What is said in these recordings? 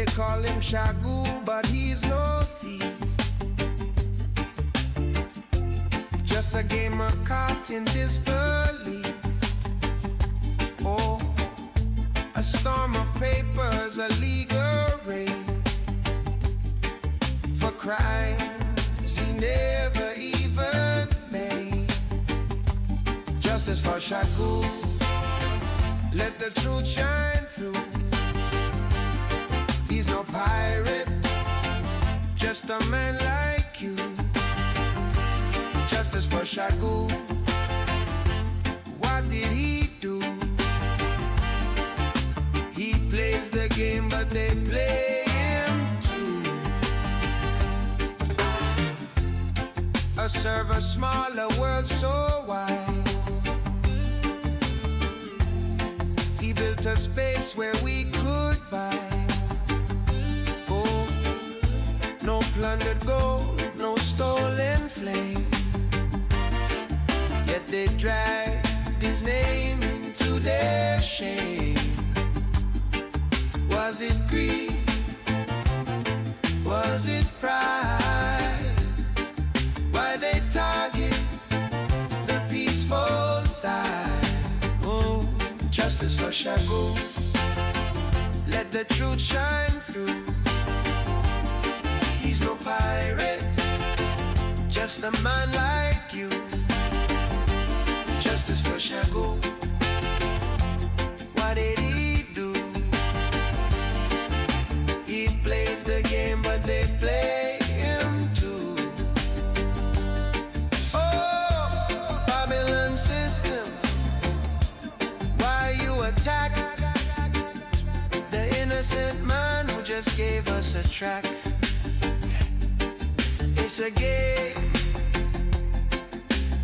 They call him Shagu, but he's no thief. Just a gamer caught in disbelief. Oh, a storm of papers, a legal raid for crimes he never even made. Justice for Shagu, let the truth shine through. He's no pirate, just a man like you. Justice for Shagu, what did he do? He plays the game, but they play him too. A server small, a world so wide. He built a space where we could find. No plundered gold, no stolen flame. Yet they dragged his name into their shame. Was it greed? Was it pride? Why they target the peaceful side? Oh, justice for Shagu, let the truth shine through. No pirate, just a man like you. Justice for Shagu, what did he do? He plays the game, but they play him too. Oh, Babylon system, why you attack the innocent man who just gave us a track? It's a game,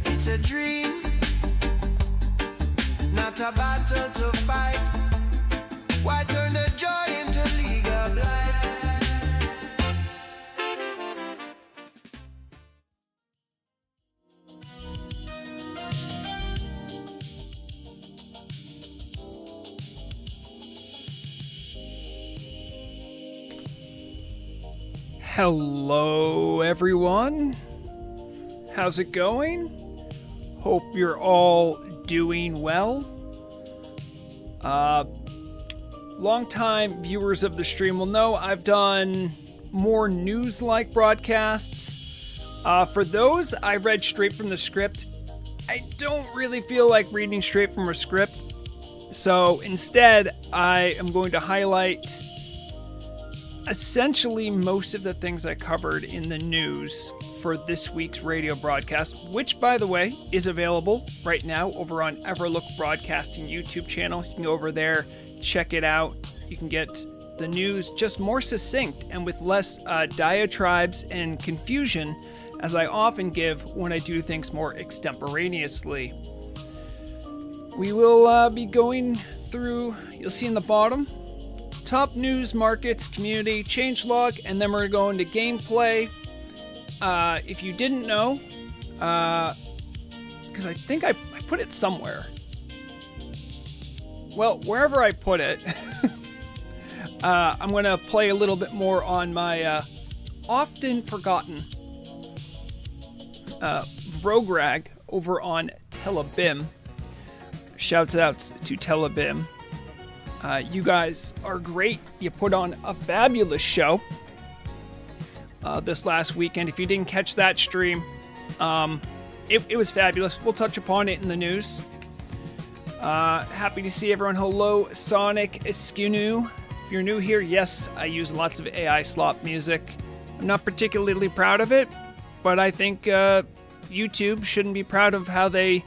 it's a dream, not a battle to fight. Why turn the joy into League of Light? Hello everyone, how's it going? Hope you're all doing well. Long-time viewers of the stream will know I've done more news-like broadcasts. For those, I read straight from the script. I don't really feel like reading straight from a script, so instead I am going to highlight essentially most of the things I covered in the news for this week's radio broadcast, which, by the way, is available right now over on Everlook Broadcasting YouTube channel. You can go over there, check it out. You can get the news just more succinct and with less diatribes and confusion, as I often give when I do things more extemporaneously. We will be going through, you'll see in the bottom, top news, markets, community, changelog, and then we're going to gameplay. If you didn't know, because I think I put it somewhere. Well, wherever I put it, I'm going to play a little bit more on my often forgotten Vrograg over on Tel'abim. Shouts out to Tel'abim. You guys are great. You put on a fabulous show this last weekend. If you didn't catch that stream, it was fabulous. We'll touch upon it in the news. Happy to see everyone. Hello, Sonic Skinu. If you're new here, yes, I use lots of AI slop music. I'm not particularly proud of it, but I think YouTube shouldn't be proud of how they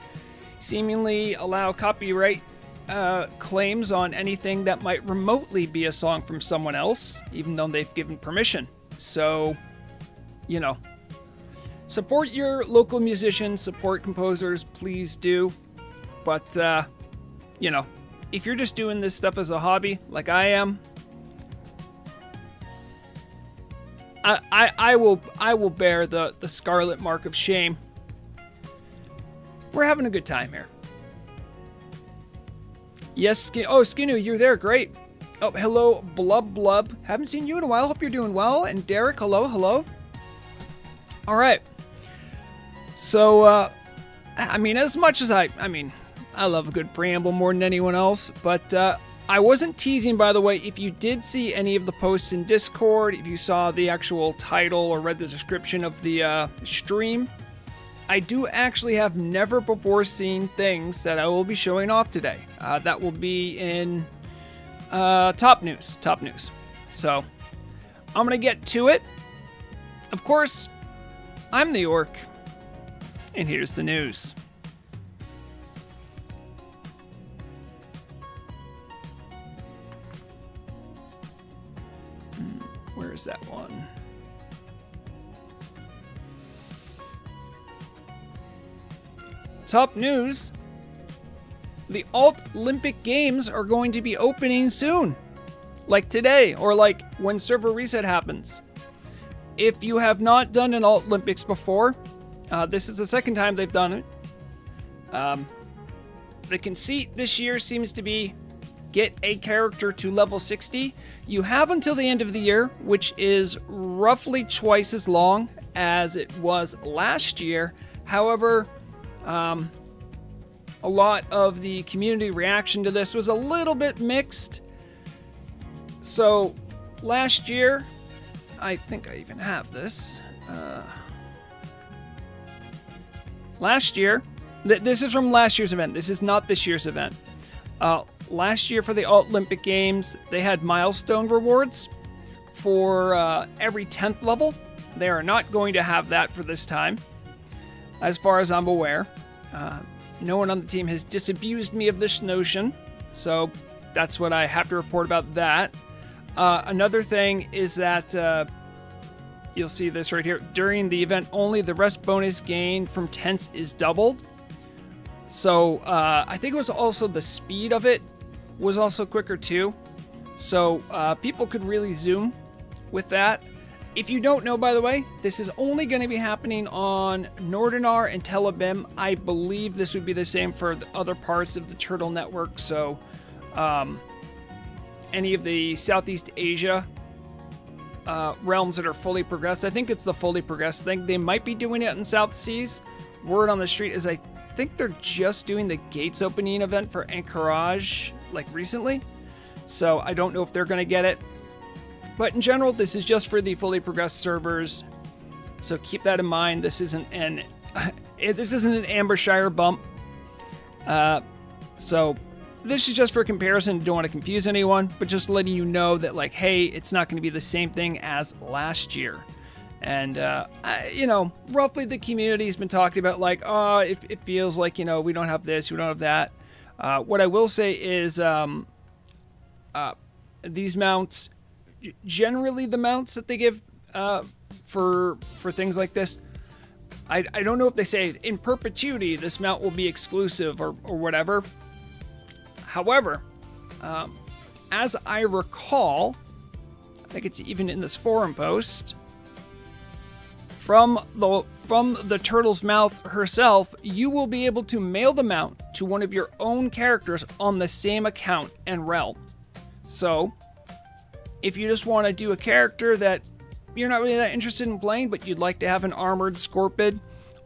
seemingly allow copyright claims on anything that might remotely be a song from someone else, even though they've given permission. So, you know, support your local musicians, support composers, please do. But, you know, if you're just doing this stuff as a hobby, like I am, I will bear the scarlet mark of shame. We're having a good time here. Yes, Skinu, you're there. Great. Oh, hello, Blub Blub. Haven't seen you in a while. Hope you're doing well. And Derek, hello, hello. All right. So, I mean, as much as I love a good preamble more than anyone else, but I wasn't teasing, by the way. If you did see any of the posts in Discord, if you saw the actual title or read the description of the stream, I do actually have never before seen things that I will be showing off today. That will be in top news. So, I'm going to get to it. Of course, I'm the Orc, and here's the news. Where is that one? Top news. The Alt-Olympic Games are going to be opening soon. Like today, or like when server reset happens. If you have not done an Alt-Olympics before, this is the second time they've done it. The conceit this year seems to be get a character to level 60. You have until the end of the year, which is roughly twice as long as it was last year. However, a lot of the community reaction to this was a little bit mixed. So last year, I think I even have this. Last year, this is from last year's event. This is not this year's event. Last year for the Alt-Olympic Games, they had milestone rewards for every 10th level. They are not going to have that for this time, as far as I'm aware. No one on the team has disabused me of this notion, so that's what I have to report about that. Another thing is that you'll see this right here. During the event only, the rest bonus gain from tents is doubled. So I think it was also the speed of it was also quicker too. So people could really zoom with that. If you don't know, by the way, this is only going to be happening on Nordinar and Tel'abim. I believe this would be the same for the other parts of the Turtle Network. So any of the Southeast Asia realms that are fully progressed. I think it's the fully progressed thing. They might be doing it in South Seas. Word on the street is I think they're just doing the gates opening event for Anchorage like recently. So I don't know if they're going to get it. But in general, this is just for the fully progressed servers. So keep that in mind. This isn't an Ambershire bump. So this is just for comparison. Don't want to confuse anyone, but just letting you know that, like, hey, it's not going to be the same thing as last year. And, roughly the community's been talking about, like, oh, it feels like, we don't have this, we don't have that. What I will say is these mounts, generally the mounts that they give for things like this, I don't know if they say in perpetuity this mount will be exclusive or whatever. However, as I recall, I think it's even in this forum post, from the turtle's mouth herself, you will be able to mail the mount to one of your own characters on the same account and realm. So, if you just want to do a character that you're not really that interested in playing, but you'd like to have an armored Scorpid,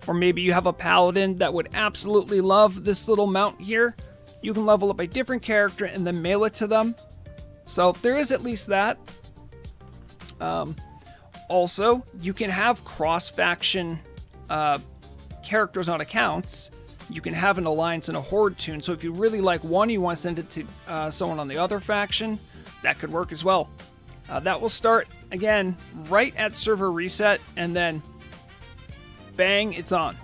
or maybe you have a paladin that would absolutely love this little mount here, you can level up a different character and then mail it to them. So there is at least that. Also, you can have cross-faction characters on accounts. You can have an alliance and a horde tune. So if you really like one, you want to send it to someone on the other faction, that could work as well. That will start, again, right at server reset, and then bang, it's on.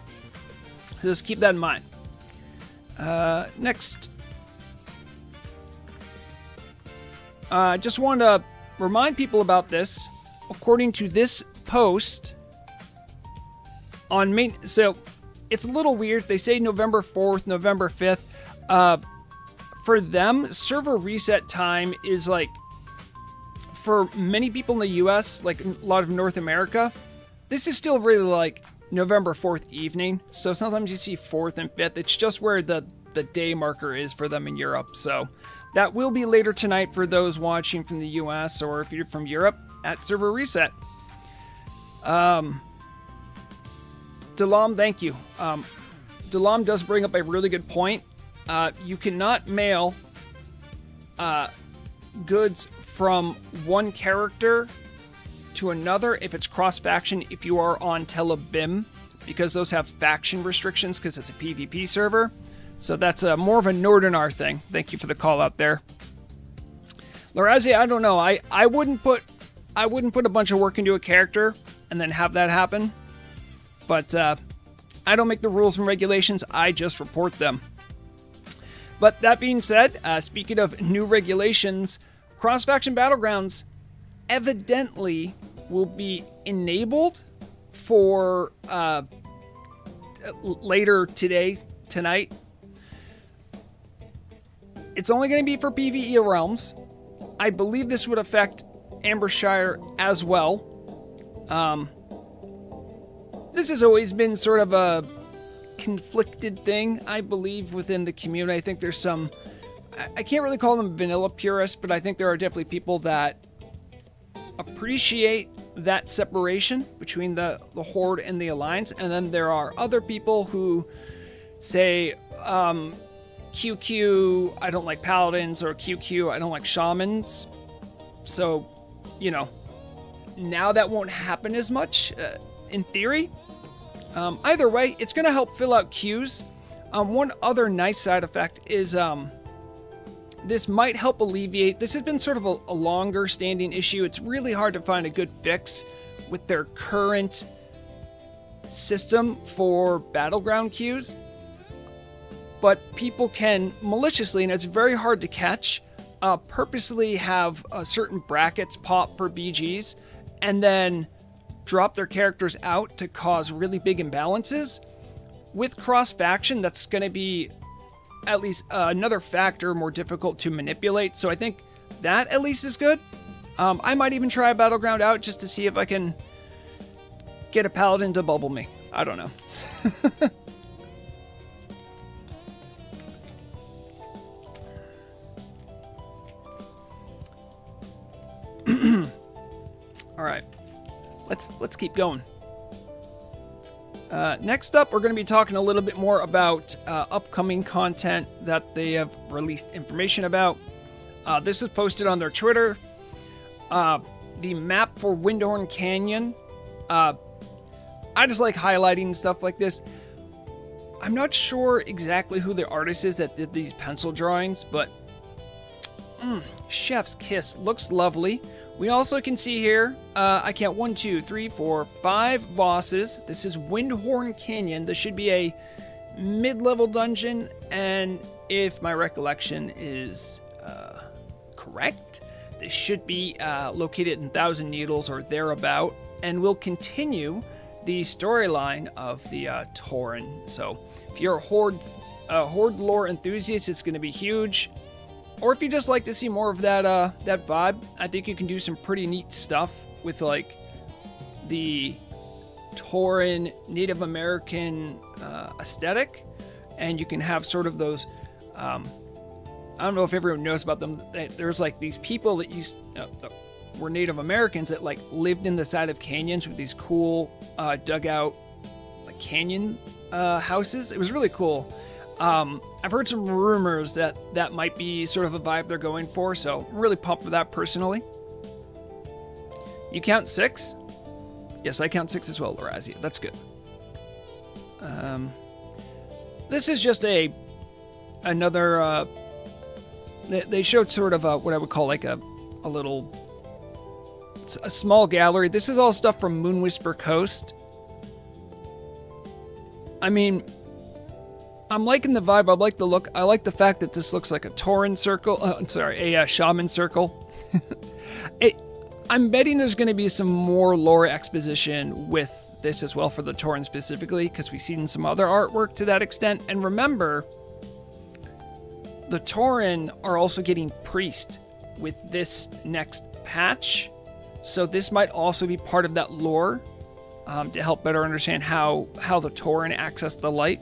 So just keep that in mind. Next. Just wanted to remind people about this. According to this post, so it's a little weird. They say November 4th, November 5th. For them, server reset time is like, for many people in the US, like a lot of North America, this is still really like November 4th evening. So sometimes you see 4th and 5th. It's just where the day marker is for them in Europe. So that will be later tonight for those watching from the US, or if you're from Europe, at Server Reset. Tel'abim, thank you. Tel'abim does bring up a really good point. You cannot mail goods from one character to another if it's cross-faction if you are on Tel'abim, because those have faction restrictions because it's a PvP server. So that's more of a Northernar thing. Thank you for the call out there. Lorazia, I don't know. I wouldn't put a bunch of work into a character and then have that happen. But I don't make the rules and regulations. I just report them. But that being said, speaking of new regulations, cross-faction battlegrounds evidently will be enabled for later tonight. It's only going to be for PvE realms. I believe this would affect Ambershire as well. This has always been sort of a conflicted thing, I believe, within the community. I think there's some, I can't really call them vanilla purists, but I think there are definitely people that appreciate that separation between the Horde and the Alliance, and then there are other people who say, QQ, I don't like Paladins, or QQ, I don't like Shamans. So, you know, now that won't happen as much, in theory. Either way, it's going to help fill out queues. One other nice side effect is this might help alleviate... This has been sort of a longer standing issue. It's really hard to find a good fix with their current system for battleground queues. But people can maliciously, and it's very hard to catch, purposely have certain brackets pop for BGs and then drop their characters out to cause really big imbalances. With cross-faction, that's going to be at least another factor more difficult to manipulate. So I think that at least is good. I might even try a battleground out just to see if I can get a paladin to bubble me. I don't know. All right, let's keep going. Next up, we're going to be talking a little bit more about upcoming content that they have released information about. This was posted on their Twitter. The map for Windhorn Canyon. I just like highlighting stuff like this. I'm not sure exactly who the artist is that did these pencil drawings, but chef's kiss. Looks lovely. We also can see here, I count 1, 2, 3, 4, 5 bosses. This is Windhorn Canyon. This should be a mid-level dungeon, and if my recollection is correct, this should be located in Thousand Needles or thereabout, and will continue the storyline of the Tauren. So if you're a Horde lore enthusiast, it's going to be huge. Or if you just like to see more of that that vibe, I think you can do some pretty neat stuff with like the Tauren Native American aesthetic, and you can have sort of those. I don't know if everyone knows about them. There's like these people that were Native Americans that like lived in the side of canyons with these cool dugout like canyon houses. It was really cool. I've heard some rumors that that might be sort of a vibe they're going for, so I'm really pumped for that personally. You count 6? Yes, I count 6 as well, Lorazia. That's good. This is just another. They showed sort of what I would call like a small gallery. This is all stuff from Moonwhisper Coast. I mean, I'm liking the vibe. I like the look. I like the fact that this looks like a Tauren circle. A shaman circle. I'm betting there's going to be some more lore exposition with this as well for the Tauren specifically, because we've seen some other artwork to that extent. And remember, the Tauren are also getting priest with this next patch. So this might also be part of that lore to help better understand how the Tauren access the light.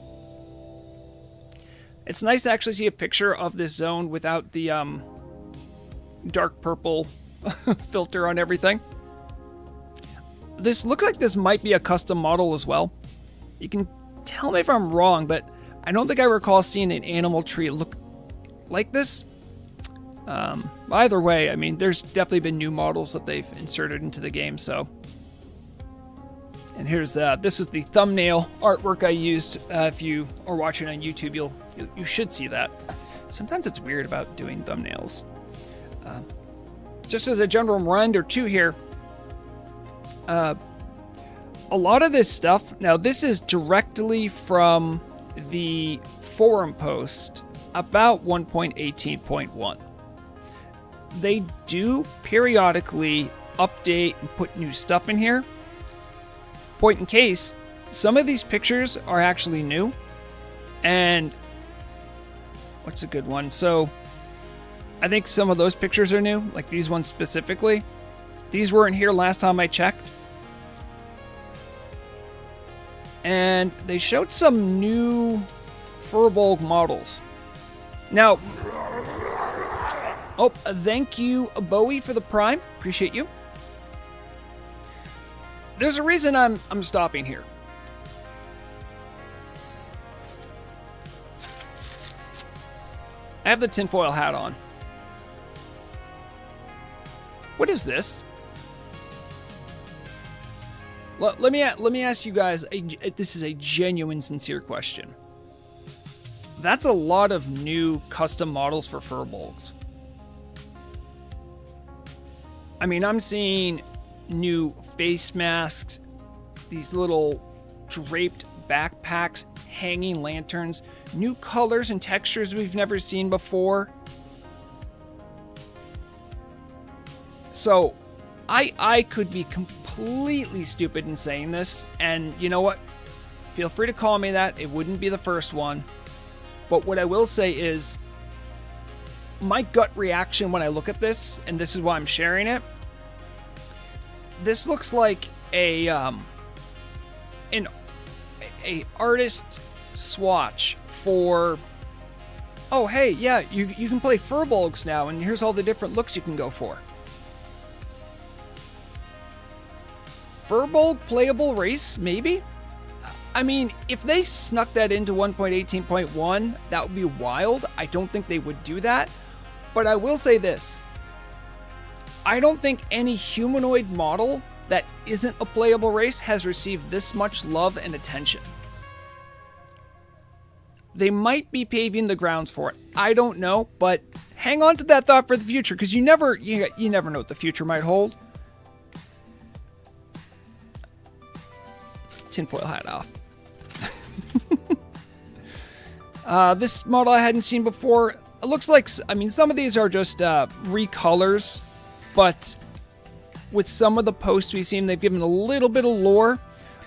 It's nice to actually see a picture of this zone without the dark purple filter on everything. This looks like this might be a custom model as well. You can tell me if I'm wrong, but I don't think I recall seeing an animal tree look like this. Either way, I mean, there's definitely been new models that they've inserted into the game, so. And here's, this is the thumbnail artwork I used. If you are watching on YouTube, you should see that. Sometimes it's weird about doing thumbnails. Just as a general reminder too here, a lot of this stuff, now this is directly from the forum post about 1.18.1. They do periodically update and put new stuff in here. Point in case, some of these pictures are actually new. And what's a good one? So I think some of those pictures are new, like these ones specifically. These weren't here last time I checked. And they showed some new Furbolg models. Now, oh, thank you, Bowie, for the Prime. Appreciate you. There's a reason I'm stopping here. I have the tinfoil hat on. What is this? Let me ask you guys. This is a genuine, sincere question. That's a lot of new custom models for Furbolgs. I mean, I'm seeing new face masks, these little draped backpacks, hanging lanterns, new colors and textures we've never seen before. So, I could be completely stupid in saying this, and you know what? Feel free to call me that. It wouldn't be the first one. But what I will say is, my gut reaction when I look at this, and this is why I'm sharing it, this looks like a artist's swatch for, oh hey, yeah, you can play Furbolgs now, and here's all the different looks you can go for. Furbolg playable race, maybe? I mean, if they snuck that into 1.18.1, that would be wild. I don't think they would do that. But I will say this. I don't think any humanoid model that isn't a playable race has received this much love and attention. They might be paving the grounds for it. I don't know, but hang on to that thought for the future, because you never know what the future might hold. Tinfoil hat off. This model I hadn't seen before. It looks like, I mean, some of these are just recolors, but with some of the posts we've seen, they've given a little bit of lore.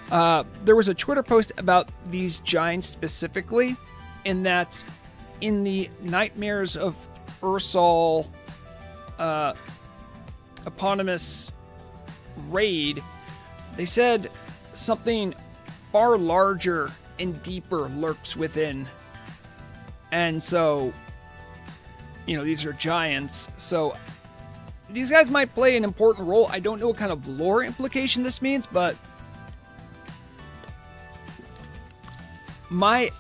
There was a Twitter post about these giants specifically, in that in the Nightmares of Ursal eponymous raid, they said something far larger and deeper lurks within. And so, you know, these are giants. So these guys might play an important role. I don't know what kind of lore implication this means, but my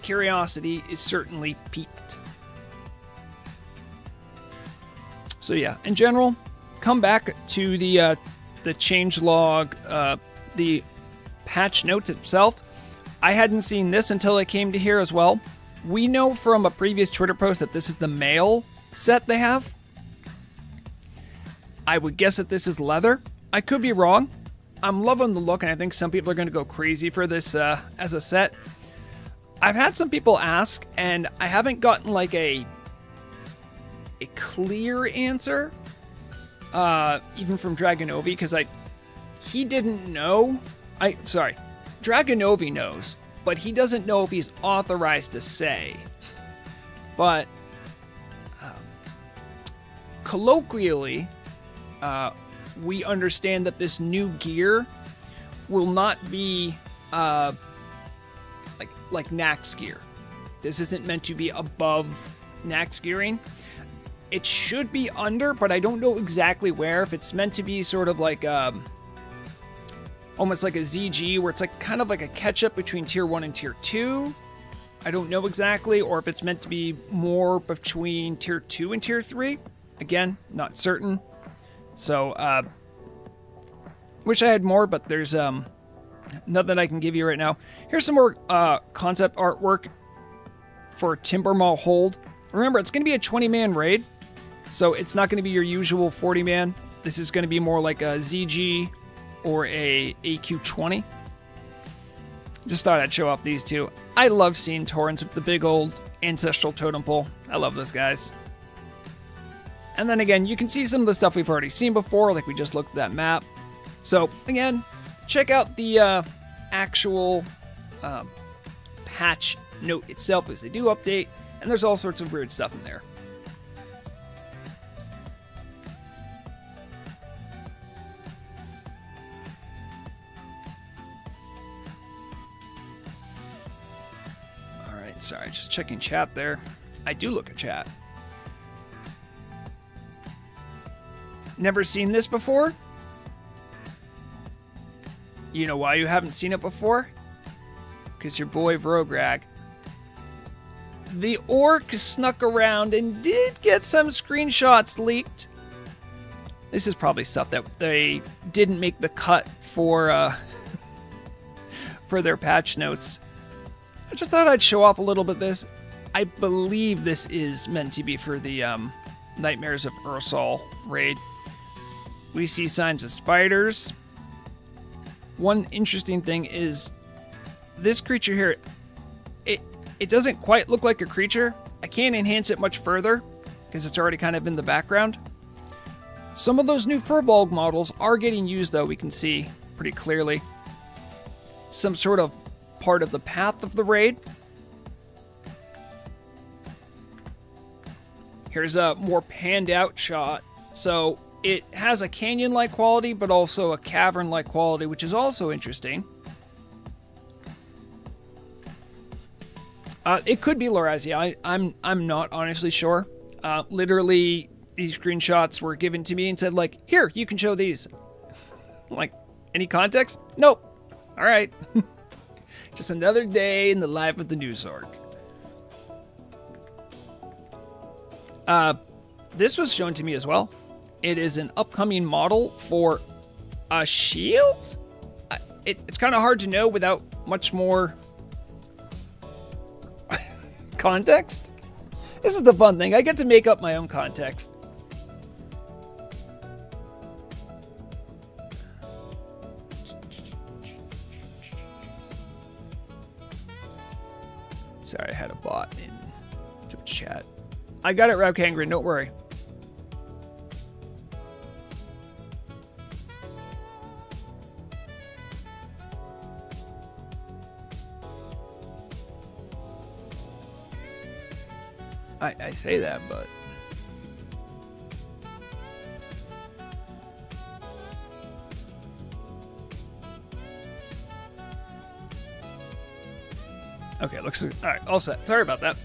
curiosity is certainly piqued. So yeah, in general, come back to the changelog, the patch notes itself. I hadn't seen this until I came to here as well. We know from a previous Twitter post that this is the male set they have. I would guess that this is leather. I could be wrong. I'm loving the look, and I think some people are going to go crazy for this as a set. I've had some people ask, and I haven't gotten like a clear answer, even from Dragonovi, because he didn't know. Dragonovi knows, but he doesn't know if he's authorized to say. But colloquially, we understand that this new gear will not be like Nax gear. This isn't meant to be above max gearing. It should be under, but I don't know exactly where. If it's meant to be sort of like almost like a ZG, where it's like kind of like a catch-up between Tier 1 and Tier 2. I don't know exactly, or if it's meant to be more between Tier 2 and Tier 3. Again, not certain. So, wish I had more, but there's nothing I can give you right now. Here's some more concept artwork for Timbermaw Hold. Remember, it's going to be a 20-man raid, so it's not going to be your usual 40-man. This is going to be more like a ZG or a AQ20. Just thought I'd show off these two. I love seeing Taurens with the big old ancestral totem pole. I love those guys. And then again, you can see some of the stuff we've already seen before, like we just looked at that map. So again, check out the actual patch note itself as they do update, and there's all sorts of weird stuff in there. Alright, sorry, just checking chat there. I do look at chat. Never seen this before? You know why you haven't seen it before? Because your boy Vrograg. The orc snuck around and did get some screenshots leaked. This is probably stuff that they didn't make the cut for their patch notes. I just thought I'd show off a little bit of this. I believe this is meant to be for the Nightmares of Ursal raid. We see signs of spiders. One interesting thing is this creature here, it doesn't quite look like a creature. I can't enhance it much further because it's already kind of in the background. Some of those new Furbolg models are getting used, though, we can see pretty clearly. Some sort of part of the path of the raid. Here's a more panned out shot. So it has a canyon-like quality, but also a cavern-like quality, which is also interesting. It could be Lorazia. I'm not honestly sure. Literally, these screenshots were given to me and said, like, here, you can show these. Like, any context? Nope. All right. Just another day in the life of the news orc. This was shown to me as well. It is an upcoming model for a shield? It's kind of hard to know without much more context. This is the fun thing. I get to make up my own context. Sorry, I had a bot in Twitch chat. I got it, Raukangren, don't worry. I say that, but... Okay, looks... Alright, all set. Sorry about that.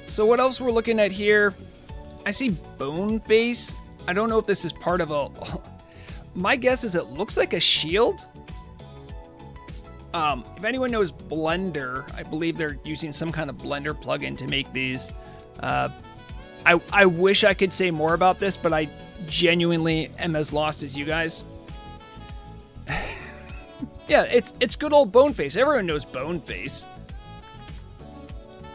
So what else we're looking at here? I see Bone Face. I don't know if this is part of a... My guess is it looks like a shield. If anyone knows Blender, I believe they're using some kind of Blender plugin to make these. I wish I could say more about this, but I genuinely am as lost as you guys. Yeah, it's good old Boneface. Everyone knows Boneface.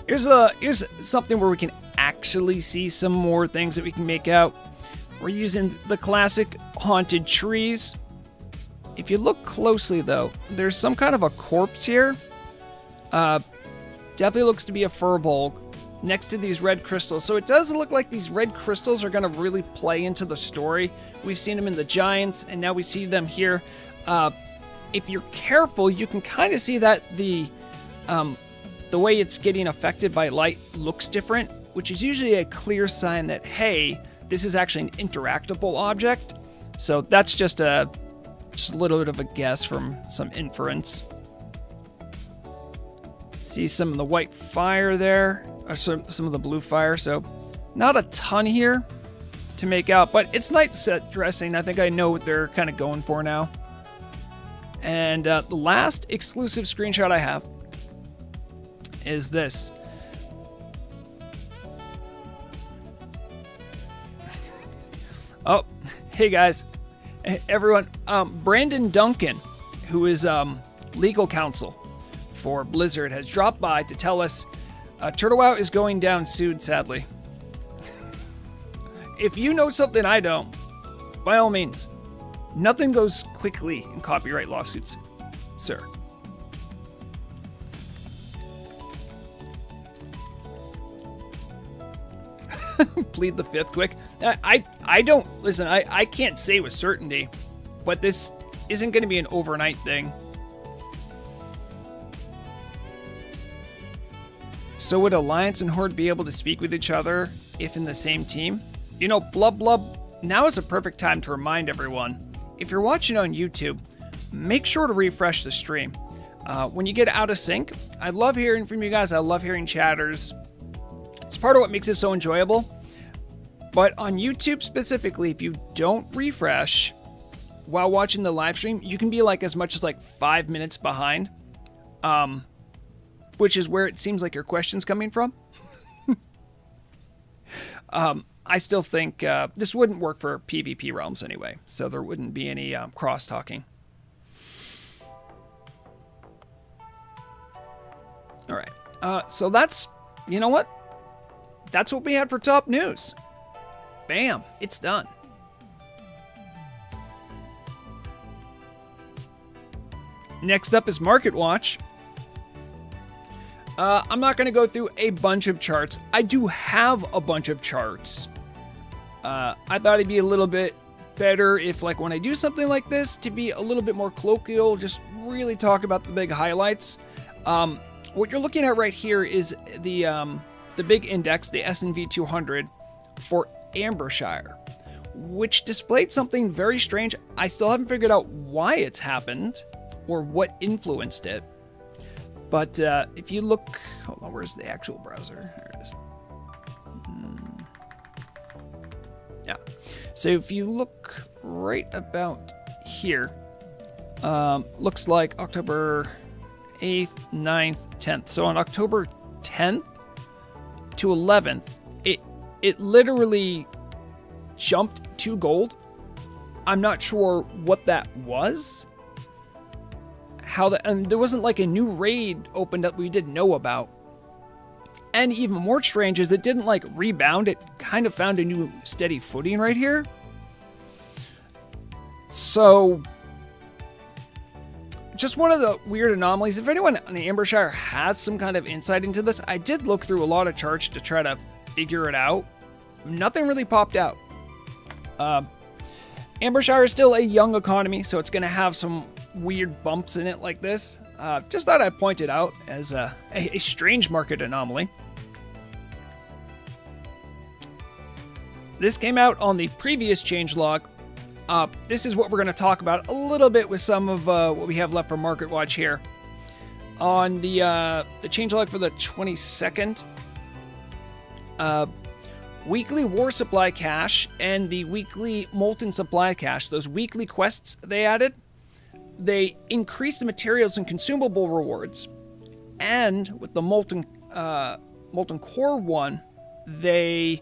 Here's something where we can actually see some more things that we can make out. We're using the classic haunted trees. If you look closely, though, there's some kind of a corpse here. Definitely looks to be a Furbolg next to these red crystals. So it does look like these red crystals are going to really play into the story. We've seen them in the Giants, and now we see them here. If you're careful, you can kind of see that the way it's getting affected by light looks different, which is usually a clear sign that, hey, this is actually an interactable object. So that's just a little bit of a guess from some inference. See some of the white fire there, or some of the blue fire. So not a ton here to make out, but it's night set dressing. I think I know what they're kind of going for now. And the last exclusive screenshot I have is this. Oh, hey guys, everyone. Brandon Duncan, who is legal counsel for Blizzard, has dropped by to tell us Turtle WoW is going down soon, sadly. If you know something I don't, by all means, nothing goes quickly in copyright lawsuits, sir. Plead the fifth quick. I don't, listen, I can't say with certainty, but this isn't going to be an overnight thing. So would Alliance and Horde be able to speak with each other if in the same team? You know, Blub Blub, now is a perfect time to remind everyone, if you're watching on YouTube, make sure to refresh the stream. When you get out of sync, I love hearing from you guys. I love hearing chatters. It's part of what makes it so enjoyable. But on YouTube specifically, if you don't refresh while watching the live stream, you can be like as much as like 5 minutes behind, which is where it seems like your question's coming from. I still think this wouldn't work for PvP realms anyway, so there wouldn't be any cross-talking. All right, so that's, you know what? That's what we had for top news. Bam, it's done. Next up is Market Watch. I'm not going to go through a bunch of charts. I do have a bunch of charts. I thought it'd be a little bit better if, like, when I do something like this, to be a little bit more colloquial, just really talk about the big highlights. What you're looking at right here is the big index, the S&V 200 for Ambershire, which displayed something very strange. I still haven't figured out why it's happened or what influenced it. But if you look, hold on, where's the actual browser? There it is. Yeah. So if you look right about here, looks like October 8th, 9th, 10th. So on October 10th to 11th, it literally jumped to gold. I'm not sure what that was. And there wasn't like a new raid opened up we didn't know about. And even more strange is it didn't like rebound. It kind of found a new steady footing right here. So just one of the weird anomalies. If anyone on the Ambershire has some kind of insight into this, I did look through a lot of charts to try to figure it out. Nothing really popped out. Ambershire is still a young economy, so it's going to have some weird bumps in it like this. Just thought I'd point it out as a strange market anomaly. This came out on the previous changelog. This is what we're going to talk about a little bit with some of what we have left for Market Watch here. On the changelog for the 22nd, weekly war supply cache and the weekly molten supply cache, those weekly quests they added, they increased the materials and consumable rewards. And with the molten core one, they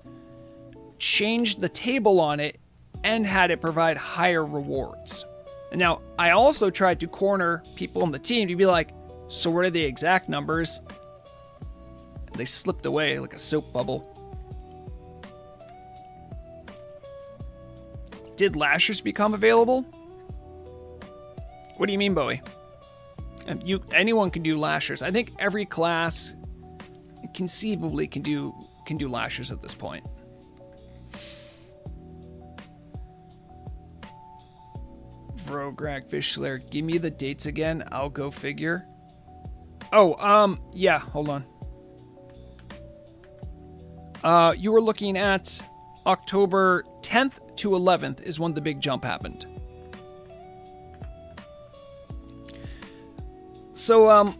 changed the table on it and had it provide higher rewards. And now, I also tried to corner people on the team to be like, so what are the exact numbers? And they slipped away like a soap bubble. Did lashers become available? What do you mean, Bowie? Anyone can do lashers. I think every class conceivably can do lashers at this point. Vrograg Fishler, give me the dates again. I'll go figure. Oh, yeah, hold on. You were looking at October 10th to 11th is when the big jump happened. So,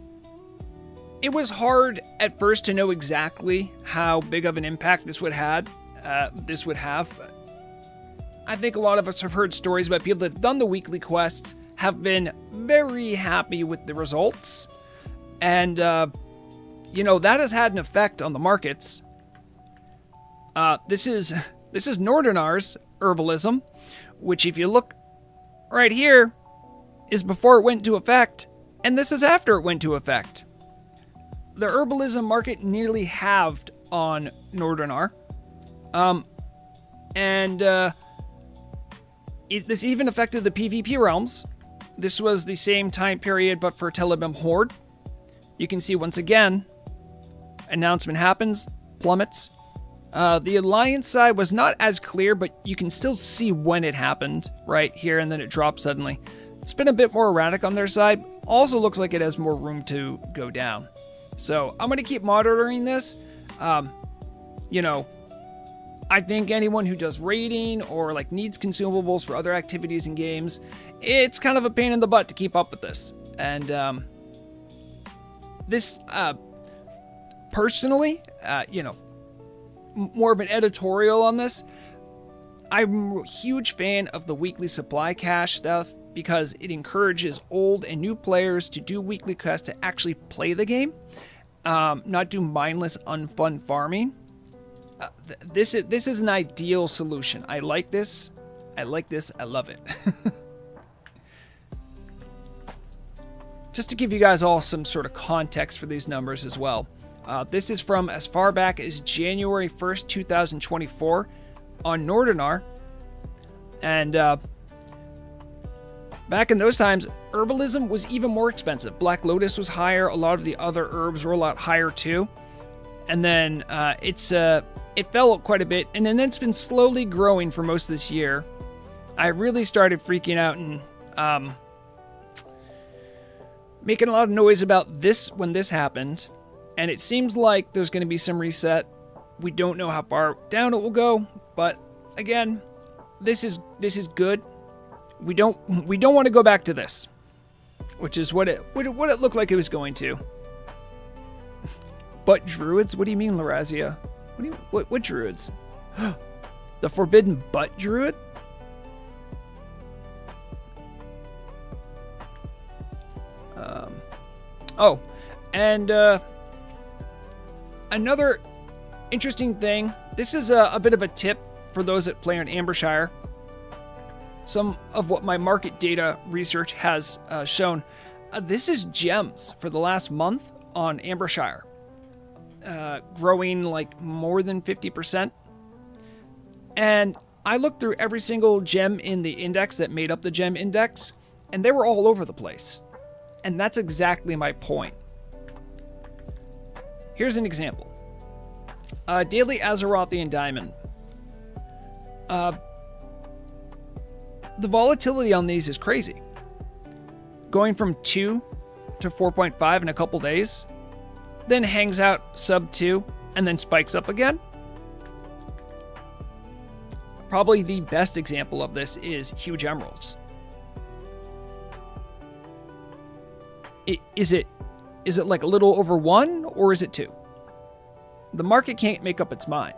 It was hard at first to know exactly how big of an impact this would have. I think a lot of us have heard stories about people that have done the weekly quests, have been very happy with the results, and that has had an effect on the markets. This is Northernar's herbalism, which if you look right here, is before it went into effect, and this is after it went into effect. The herbalism market nearly halved on Northernar. This even affected the PvP realms. This was the same time period, but for Tel'abim Horde. You can see once again, announcement happens, plummets. The Alliance side was not as clear, but you can still see when it happened right here, and then it dropped suddenly. It's been a bit more erratic on their side. Also looks like it has more room to go down. So I'm going to keep monitoring this. I think anyone who does raiding or like needs consumables for other activities and games, it's kind of a pain in the butt to keep up with this. And this, personally, more of an editorial on this. I'm a huge fan of the weekly supply cache stuff because it encourages old and new players to do weekly quests to actually play the game, not do mindless, unfun farming. This is an ideal solution. I like this. I love it. Just to give you guys all some sort of context for these numbers as well. This is from as far back as January 1st, 2024 on Northernar. And back in those times, herbalism was even more expensive. Black Lotus was higher. A lot of the other herbs were a lot higher too. And then it fell quite a bit. And then it's been slowly growing for most of this year. I really started freaking out and making a lot of noise about this when this happened. And it seems like there's going to be some reset. We don't know how far down it will go, but again, this is good. We don't want to go back to this, which is what it looked like it was going to. But druids? What do you mean, Larazia? What druids? The forbidden butt druid? Another interesting thing. This is a bit of a tip for those that play on Ambershire. Some of what my market data research has shown. This is gems for the last month on Ambershire. Growing like more than 50%. And I looked through every single gem in the index that made up the gem index, and they were all over the place. And that's exactly my point. Here's an example. Daily Azerothian Diamond. The volatility on these is crazy. Going from 2 to 4.5 in a couple days, then hangs out sub 2, and then spikes up again. Probably the best example of this is Huge Emeralds. Is it like a little over 1 or is it 2? The market can't make up its mind.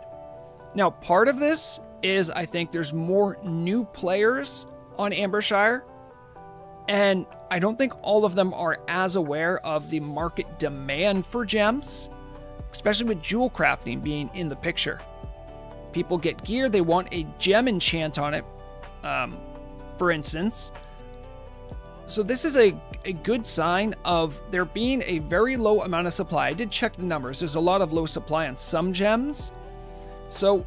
Now, part of this is I think there's more new players on Ambershire, and I don't think all of them are as aware of the market demand for gems, especially with jewel crafting being in the picture. People get gear, they want a gem enchant on it, for instance. So this is a good sign of there being a very low amount of supply. I did check the numbers. There's a lot of low supply on some gems. So,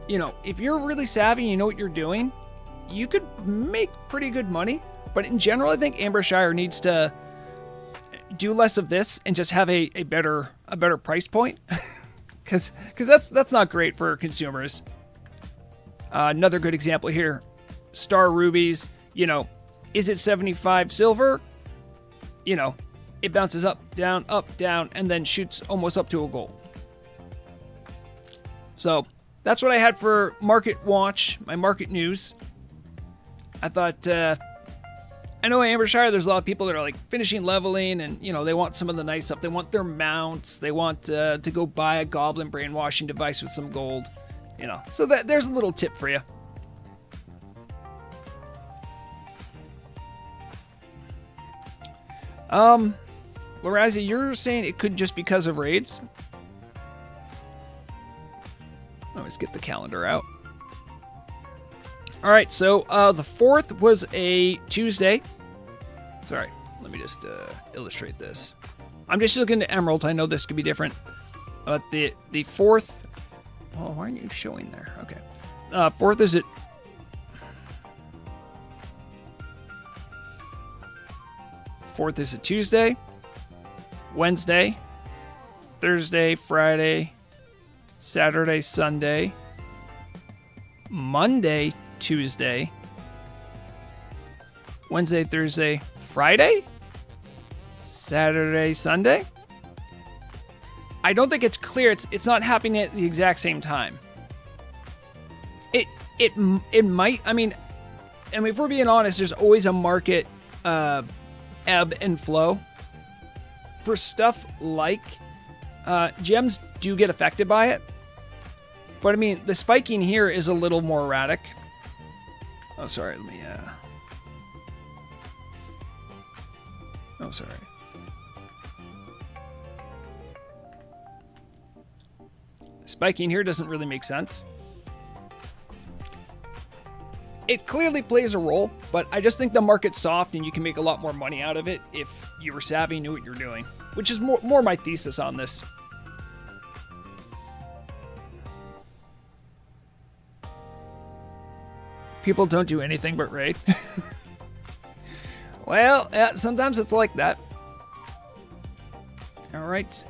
if you're really savvy and you know what you're doing, you could make pretty good money. But in general, I think Ambershire needs to do less of this and just have a better price point. Because that's not great for consumers. Another good example here. Star Rubies, is it 75 silver? It bounces up, down, and then shoots almost up to a gold. So that's what I had for Market Watch, my market news. I thought I know in Ambershire, there's a lot of people that are like finishing leveling, and you know they want some of the nice stuff. They want their mounts. They want to go buy a goblin brainwashing device with some gold. You know, so there's a little tip for you. Lorazzi, you're saying it could just because of raids? Let's get the calendar out. All right, so the 4th was a Tuesday. Sorry, let me just illustrate this. I'm just looking at emeralds. I know this could be different. But the 4th... Oh, why aren't you showing there? Okay. 4th is it... 4th is a Tuesday, Wednesday, Thursday, Friday, Saturday, Sunday, Monday, Tuesday, Wednesday, Thursday, Friday, Saturday, Sunday. I don't think it's clear. It's not happening at the exact same time. It might. I mean, if we're being honest, there's always a market ebb and flow for stuff like gems do get affected by it. But I mean, the spiking here is a little more erratic. Oh, sorry. Let me. Oh, sorry. Spiking here doesn't really make sense. It clearly plays a role, but I just think the market's soft and you can make a lot more money out of it if you were savvy and knew what you're doing, which is more my thesis on this. People don't do anything but raid. Well, yeah, sometimes it's like that. All right.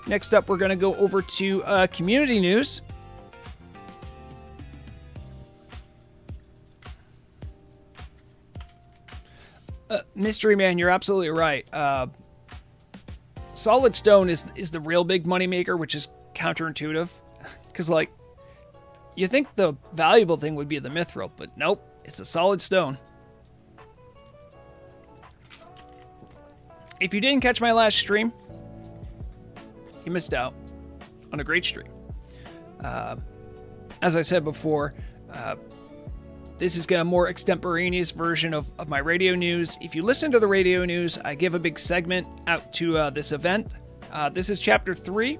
Next up, we're going to go over to community news. Mystery Man, you're absolutely right. Solid stone is the real big moneymaker, which is counterintuitive. Because, like, you think the valuable thing would be the mithril, but nope, it's a solid stone. If you didn't catch my last stream, you missed out on a great stream. As I said before, this is a more extemporaneous version of my radio news. If you listen to the radio news, I give a big segment out to this event. This is Chapter 3,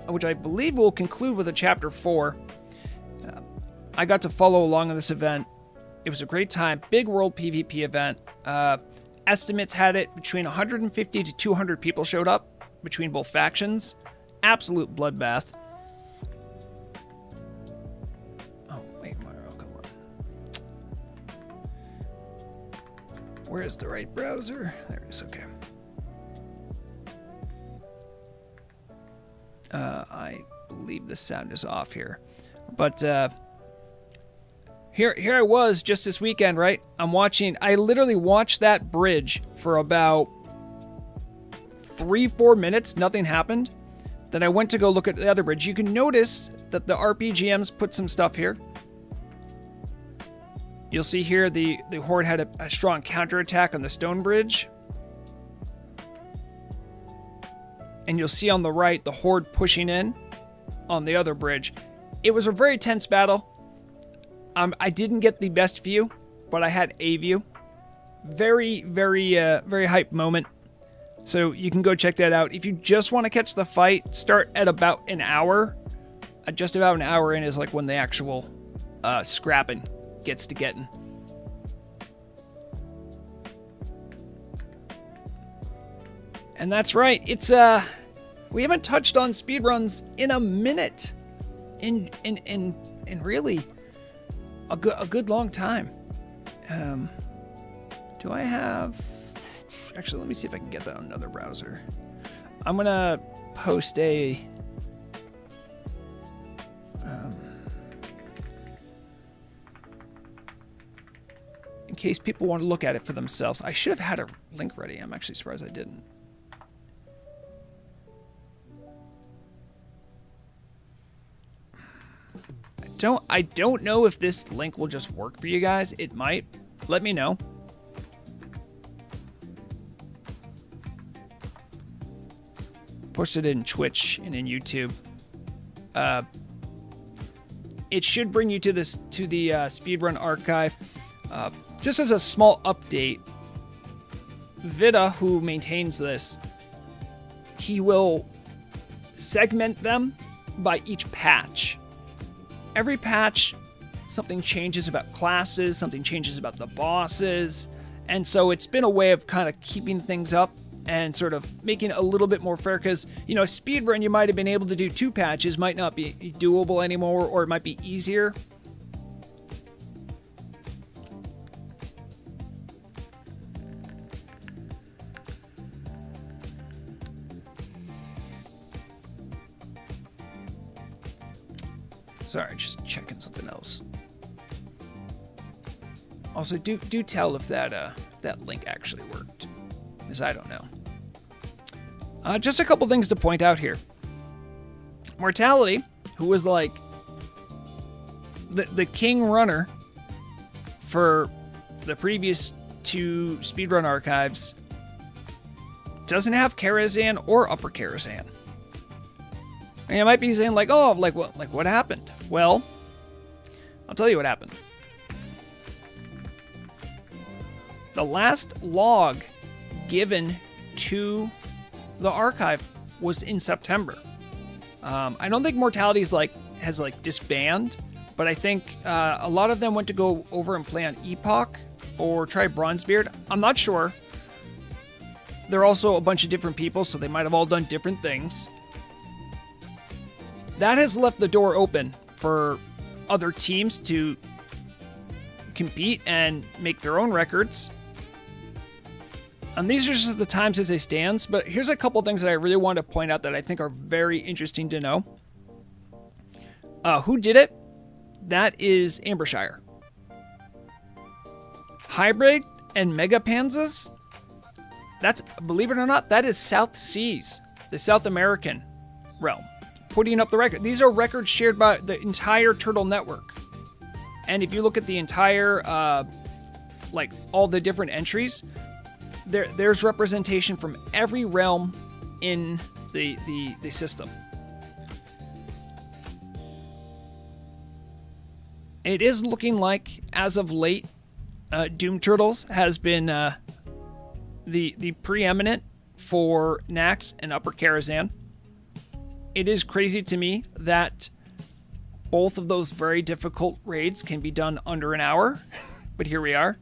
which I believe will conclude with a Chapter 4. I got to follow along on this event. It was a great time. Big world PvP event. Estimates had it between 150 to 200 people showed up between both factions. Absolute bloodbath. Oh, wait, come on. Where is the right browser? There it is, okay. I believe the sound is off here. But, Here I was just this weekend, right? I literally watched that bridge for about 3-4 minutes. Nothing happened. Then I went to go look at the other bridge. You can notice that the RPGMs put some stuff here. You'll see here the Horde had a strong counterattack on the stone bridge. And you'll see on the right the Horde pushing in on the other bridge. It was a very tense battle. I didn't get the best view, but I had a view. Very, very, very hype moment. So you can go check that out. If you just want to catch the fight, start at about an hour. Just about an hour in is like when the actual scrapping gets to getting. And that's right. It's we haven't touched on speedruns in a minute. In really a good long time. Do I have... Actually, let me see if I can get that on another browser. I'm going to post a... in case people want to look at it for themselves. I should have had a link ready. I'm actually surprised I didn't. I don't know if this link will just work for you guys. It might. Let me know. Posted it in Twitch and in YouTube. It should bring you to the speedrun archive. Just as a small update, Vida, who maintains this, he will segment them by each patch. Every patch, something changes about classes, something changes about the bosses, and so it's been a way of kind of keeping things up and sort of making it a little bit more fair, because, you know, speedrun, you might have been able to do 2 patches, might not be doable anymore, or it might be easier. Sorry, just checking something else. Also, do tell if that link actually worked, because I don't know. Just a couple things to point out here. Mortality, who was like the king runner for the previous 2 speedrun archives, doesn't have Karazhan or Upper Karazhan. And you might be saying like, oh, like what happened? Well, I'll tell you what happened. The last log given to the archive was in September. I don't think Mortality's has disbanded, but I think a lot of them went to go over and play on Epoch or try Bronzebeard. I'm not sure. They're also a bunch of different people, so they might have all done different things. That has left the door open for other teams to compete and make their own records. And these are just the times as they stand, but here's a couple things that I really want to point out that I think are very interesting to know. Who did it? That is Ambershire. Hybrid and Mega Panzas? That's, believe it or not, that is South Seas, the South American realm, putting up the record. These are records shared by the entire Turtle Network. And if you look at the entire, all the different entries, there's representation from every realm in the system. It is looking like, as of late, Doom Turtles has been the preeminent for Nax and Upper Karazhan. It is crazy to me that both of those very difficult raids can be done under an hour, but here we are.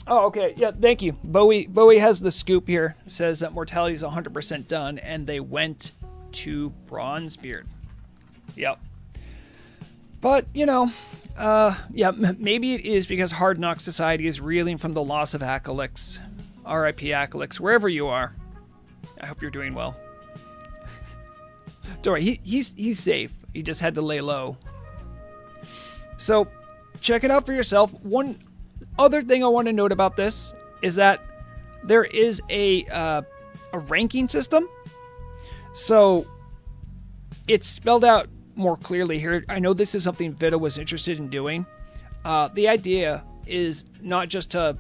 Oh, okay. Yeah, thank you. Bowie has the scoop here. Says that Mortality is 100% done, and they went to Bronzebeard. Yep. But, you know, maybe it is because Hard Knock Society is reeling from the loss of Acalix. R.I.P. Acalix, wherever you are. I hope you're doing well. Don't worry, he's safe. He just had to lay low. So, check it out for yourself. One other thing I want to note about this is that there is a ranking system. So, it's spelled out more clearly here. I know this is something Vida was interested in doing. The idea is not just to,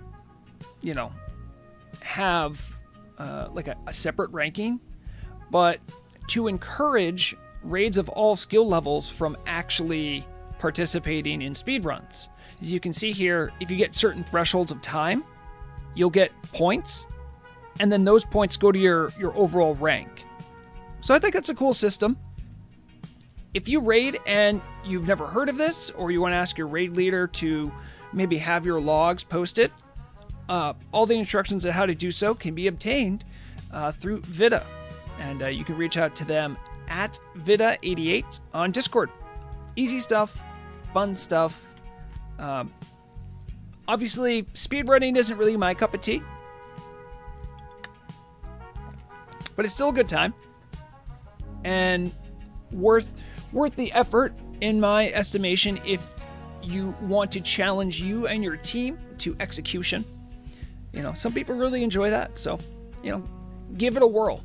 have a separate ranking, but to encourage raids of all skill levels from actually participating in speedruns. As you can see here, if you get certain thresholds of time, you'll get points, and then those points go to your overall rank. So I think that's a cool system. If you raid and you've never heard of this, or you want to ask your raid leader to maybe have your logs posted, all the instructions on how to do so can be obtained through Vida. And you can reach out to them at Vida88 on Discord. Easy stuff, fun stuff. Obviously, speedrunning isn't really my cup of tea, but it's still a good time and worth the effort, in my estimation, if you want to challenge you and your team to execution. Some people really enjoy that, so, give it a whirl.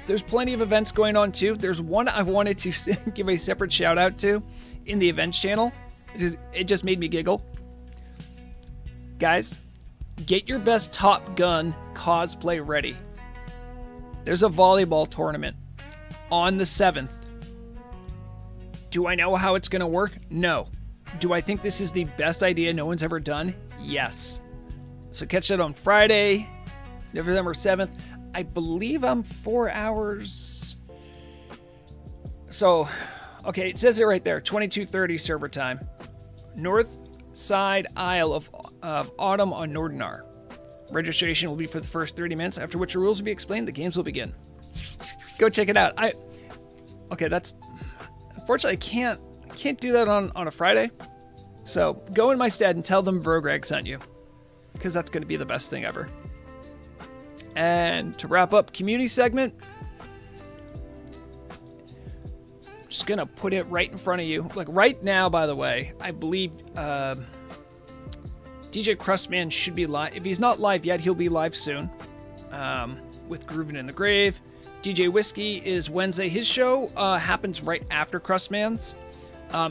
There's plenty of events going on, too. There's one I wanted to give a separate shout-out to in the events channel. It just made me giggle. Guys, get your best Top Gun cosplay ready. There's a volleyball tournament on the 7th. Do I know how it's going to work? No. Do I think this is the best idea no one's ever done? Yes. So catch that on Friday, November 7th. I believe I'm 4 hours. So, okay, it says it right there, 22:30 server time. North side Isle of Autumn on Nordinar. Registration will be for the first 30 minutes, after which the rules will be explained. The games will begin. Go check it out. Okay, that's... Unfortunately, I can't do that on a Friday. So go in my stead and tell them Vrogreg sent you, because that's going to be the best thing ever. And to wrap up community segment, just going to put it right in front of you. Like right now, by the way, I believe DJ Crustman should be live. If he's not live yet, he'll be live soon with Groovin' in the Grave. DJ Whiskey is Wednesday. His show happens right after Crustman's.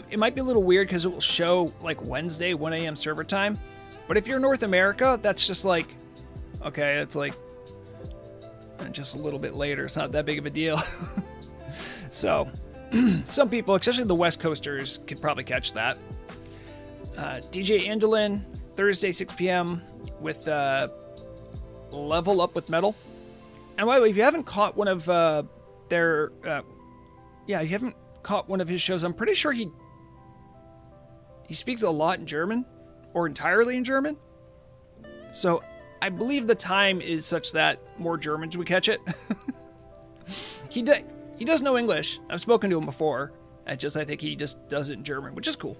It might be a little weird because it will show like Wednesday, 1 a.m. server time. But if you're North America, that's just like, okay, it's like just a little bit later. It's not that big of a deal. So some people, especially the West Coasters, could probably catch that. DJ Andolin, Thursday, 6 p.m. with Level Up with Metal. And by the way, if you haven't caught one of you haven't caught one of his shows, I'm pretty sure he speaks a lot in German, or entirely in German. So I believe the time is such that more Germans would catch it. He does know English. I've spoken to him before. I think he just does it in German, which is cool.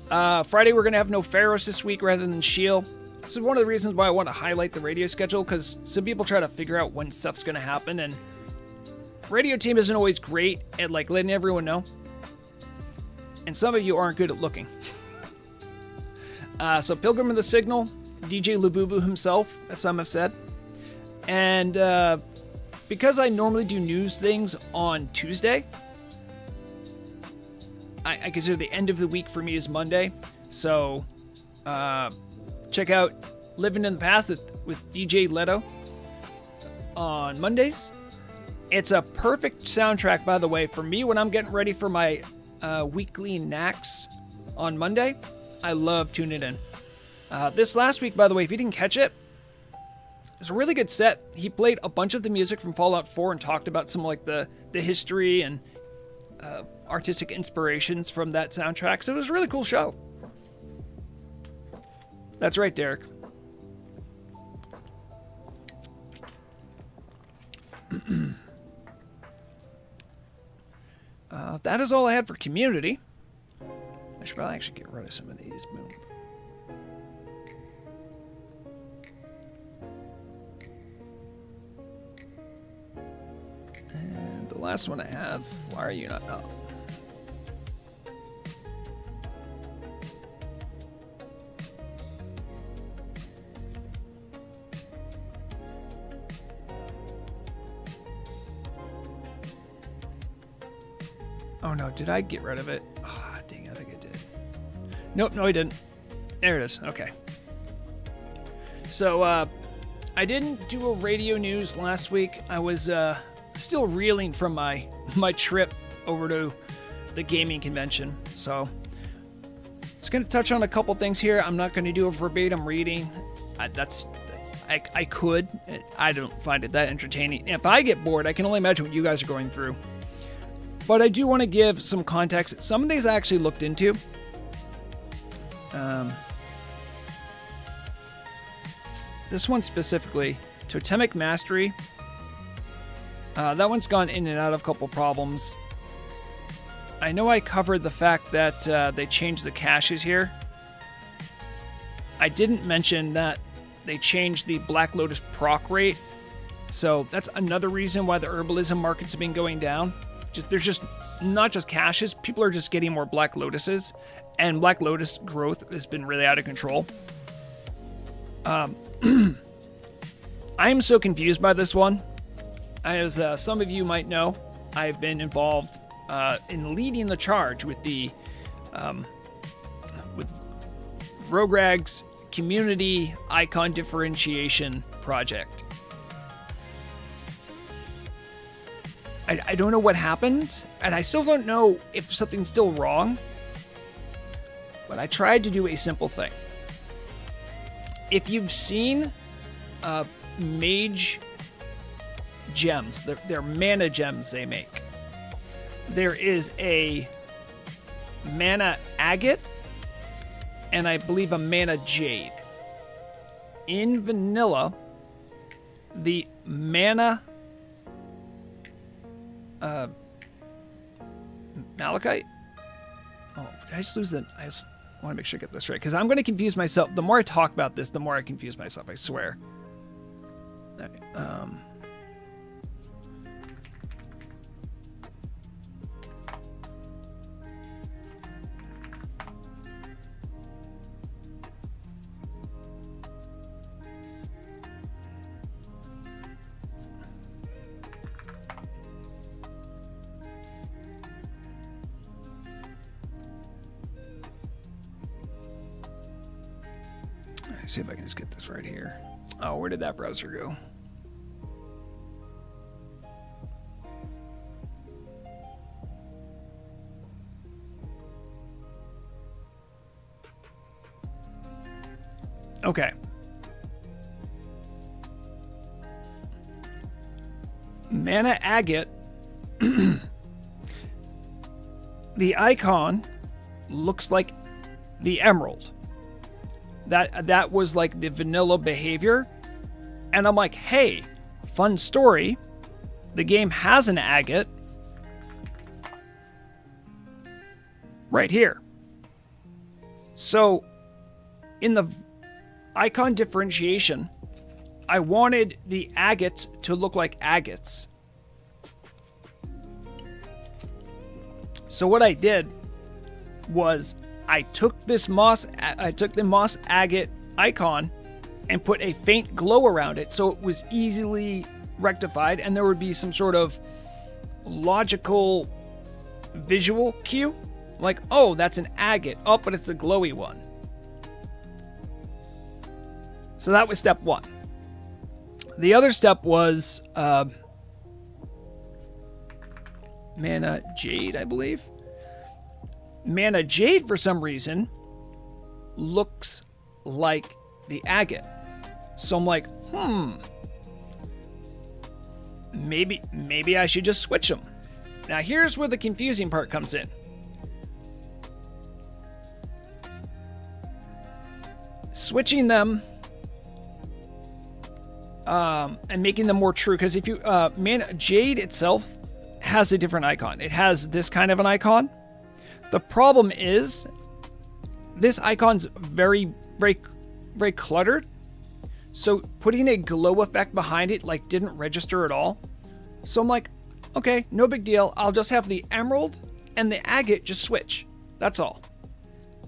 Friday, we're going to have no Pharaohs this week rather than Shield. This is one of the reasons why I want to highlight the radio schedule, because some people try to figure out when stuff's going to happen, and radio team isn't always great at like letting everyone know. And some of you aren't good at looking. So Pilgrim of the Signal, DJ Labubu himself, as some have said. And because I normally do news things on Tuesday, I consider the end of the week for me is Monday. So check out Living in the Past with DJ Leto on Mondays. It's a perfect soundtrack, by the way, for me when I'm getting ready for my weekly knacks on Monday. I love tuning in. This last week, by the way, if you didn't catch it, it was a really good set. He played a bunch of the music from Fallout 4 and talked about some like the history and artistic inspirations from that soundtrack. So it was a really cool show. That's right, Derek. That is all I had for community. I should probably actually get rid of some of these. Boom. And the last one I have, why are you not up? Oh no, did I get rid of it? Ah, dang it, I think I did. Nope, no I didn't. There it is, okay. So, I didn't do a radio news last week. I was still reeling from my trip over to the gaming convention. So, just going to touch on a couple things here. I'm not going to do a verbatim reading. I could. I don't find it that entertaining. If I get bored, I can only imagine what you guys are going through. But I do want to give some context. Some of these I actually looked into. This one specifically, Totemic Mastery. That one's gone in and out of a couple problems. I know I covered the fact that they changed the caches here. I didn't mention that they changed the Black Lotus proc rate. So that's another reason why the herbalism markets have been going down. There's just not just caches, people are just getting more Black Lotuses, and Black Lotus growth has been really out of control. I am so confused by this one. As some of you might know, I've been involved in leading the charge with the with Rograg's community icon differentiation project. I don't know what happened, and I still don't know if something's still wrong, but I tried to do a simple thing. If you've seen mage gems, they're mana gems they make. There is a mana agate and I believe a mana jade. In vanilla, the mana malachite. Oh, did I just lose the? I just want to make sure I get this right because I'm going to confuse myself. The more I talk about this, the more I confuse myself. I swear. Okay, see if I can just get this right here. Oh, where did that browser go? Okay. Mana agate. The icon looks like the emerald. That was like the vanilla behavior. And I'm like, hey, fun story. The game has an agate right here. So in the icon differentiation, I wanted the agates to look like agates. So what I did was I took the moss agate icon and put a faint glow around it so it was easily rectified and there would be some sort of logical visual cue. Like, oh, that's an agate. Oh, but it's the glowy one. So that was step one. The other step was mana jade, I believe. Mana jade, for some reason, looks like the agate. So I'm like, maybe I should just switch them. Now here's where the confusing part comes in. Switching them and making them more true, because if you mana jade itself has a different icon. It has this kind of an icon. The problem is this icon's very cluttered. So putting a glow effect behind it like didn't register at all. So I'm like, okay, no big deal. I'll just have the emerald and the agate just switch. That's all.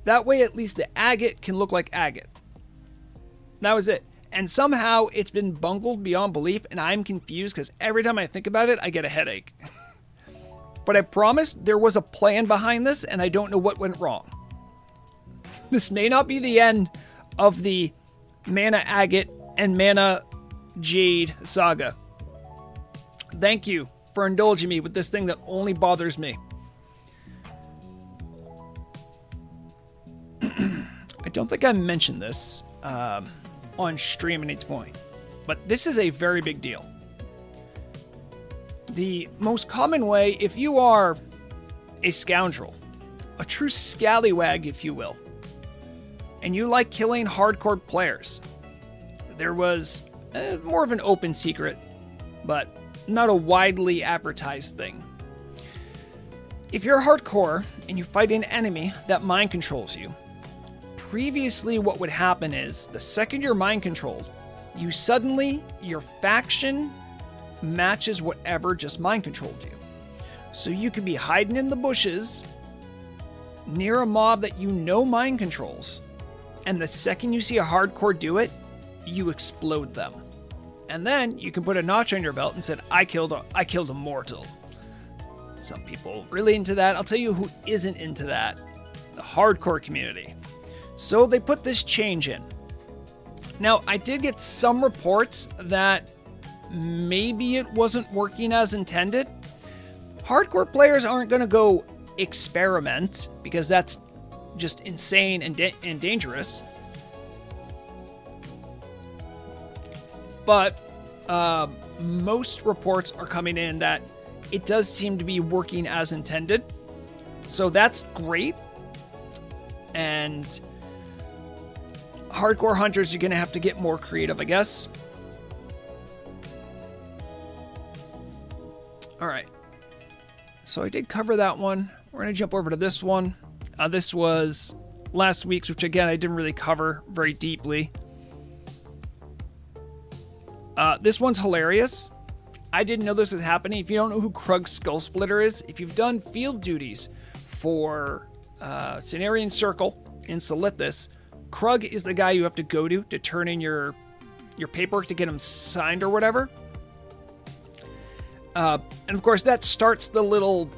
That way at least the agate can look like agate. That was it. And somehow it's been bungled beyond belief and I'm confused because every time I think about it, I get a headache. But I promise there was a plan behind this and I don't know what went wrong. This may not be the end of the mana agate and mana jade saga. Thank you for indulging me with this thing that only bothers me. I don't think I mentioned this on stream at any point, but this is a very big deal. The most common way, if you are a scoundrel, a true scallywag, if you will, and you like killing hardcore players, there was more of an open secret, but not a widely advertised thing. If you're hardcore and you fight an enemy that mind controls you, previously what would happen is the second you're mind controlled, your faction matches whatever just mind controlled you. So you could be hiding in the bushes near a mob that you know mind controls, and the second you see a hardcore do it, you explode them. And then you can put a notch on your belt and said, I killed a mortal. Some people really into that. I'll tell you who isn't into that. The hardcore community. So they put this change in. Now, I did get some reports that maybe it wasn't working as intended. Hardcore players aren't going to go experiment because that's just insane and dangerous. But most reports are coming in that it does seem to be working as intended. So that's great. And hardcore hunters are going to have to get more creative, I guess. All right. So I did cover that one. We're going to jump over to this one. This was last week's, which again, I didn't really cover very deeply. This one's hilarious. I didn't know this was happening. If you don't know who Krug's Skull Splitter is, if you've done field duties for Cenarian Circle in Solithis, Krug is the guy you have to go to turn in your paperwork to get him signed or whatever. And of course, that starts the little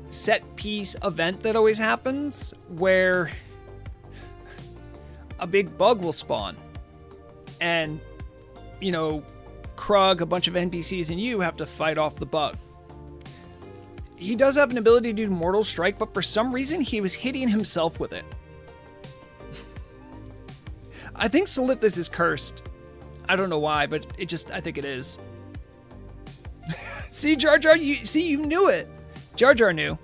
set piece event that always happens where a big bug will spawn. And, you know, Krug, a bunch of NPCs, and you have to fight off the bug. He does have an ability to do Mortal Strike, but for some reason he was hitting himself with it. I think Solithis is cursed. I don't know why, but I think it is. See, Jar Jar, you knew it. Jar Jar knew.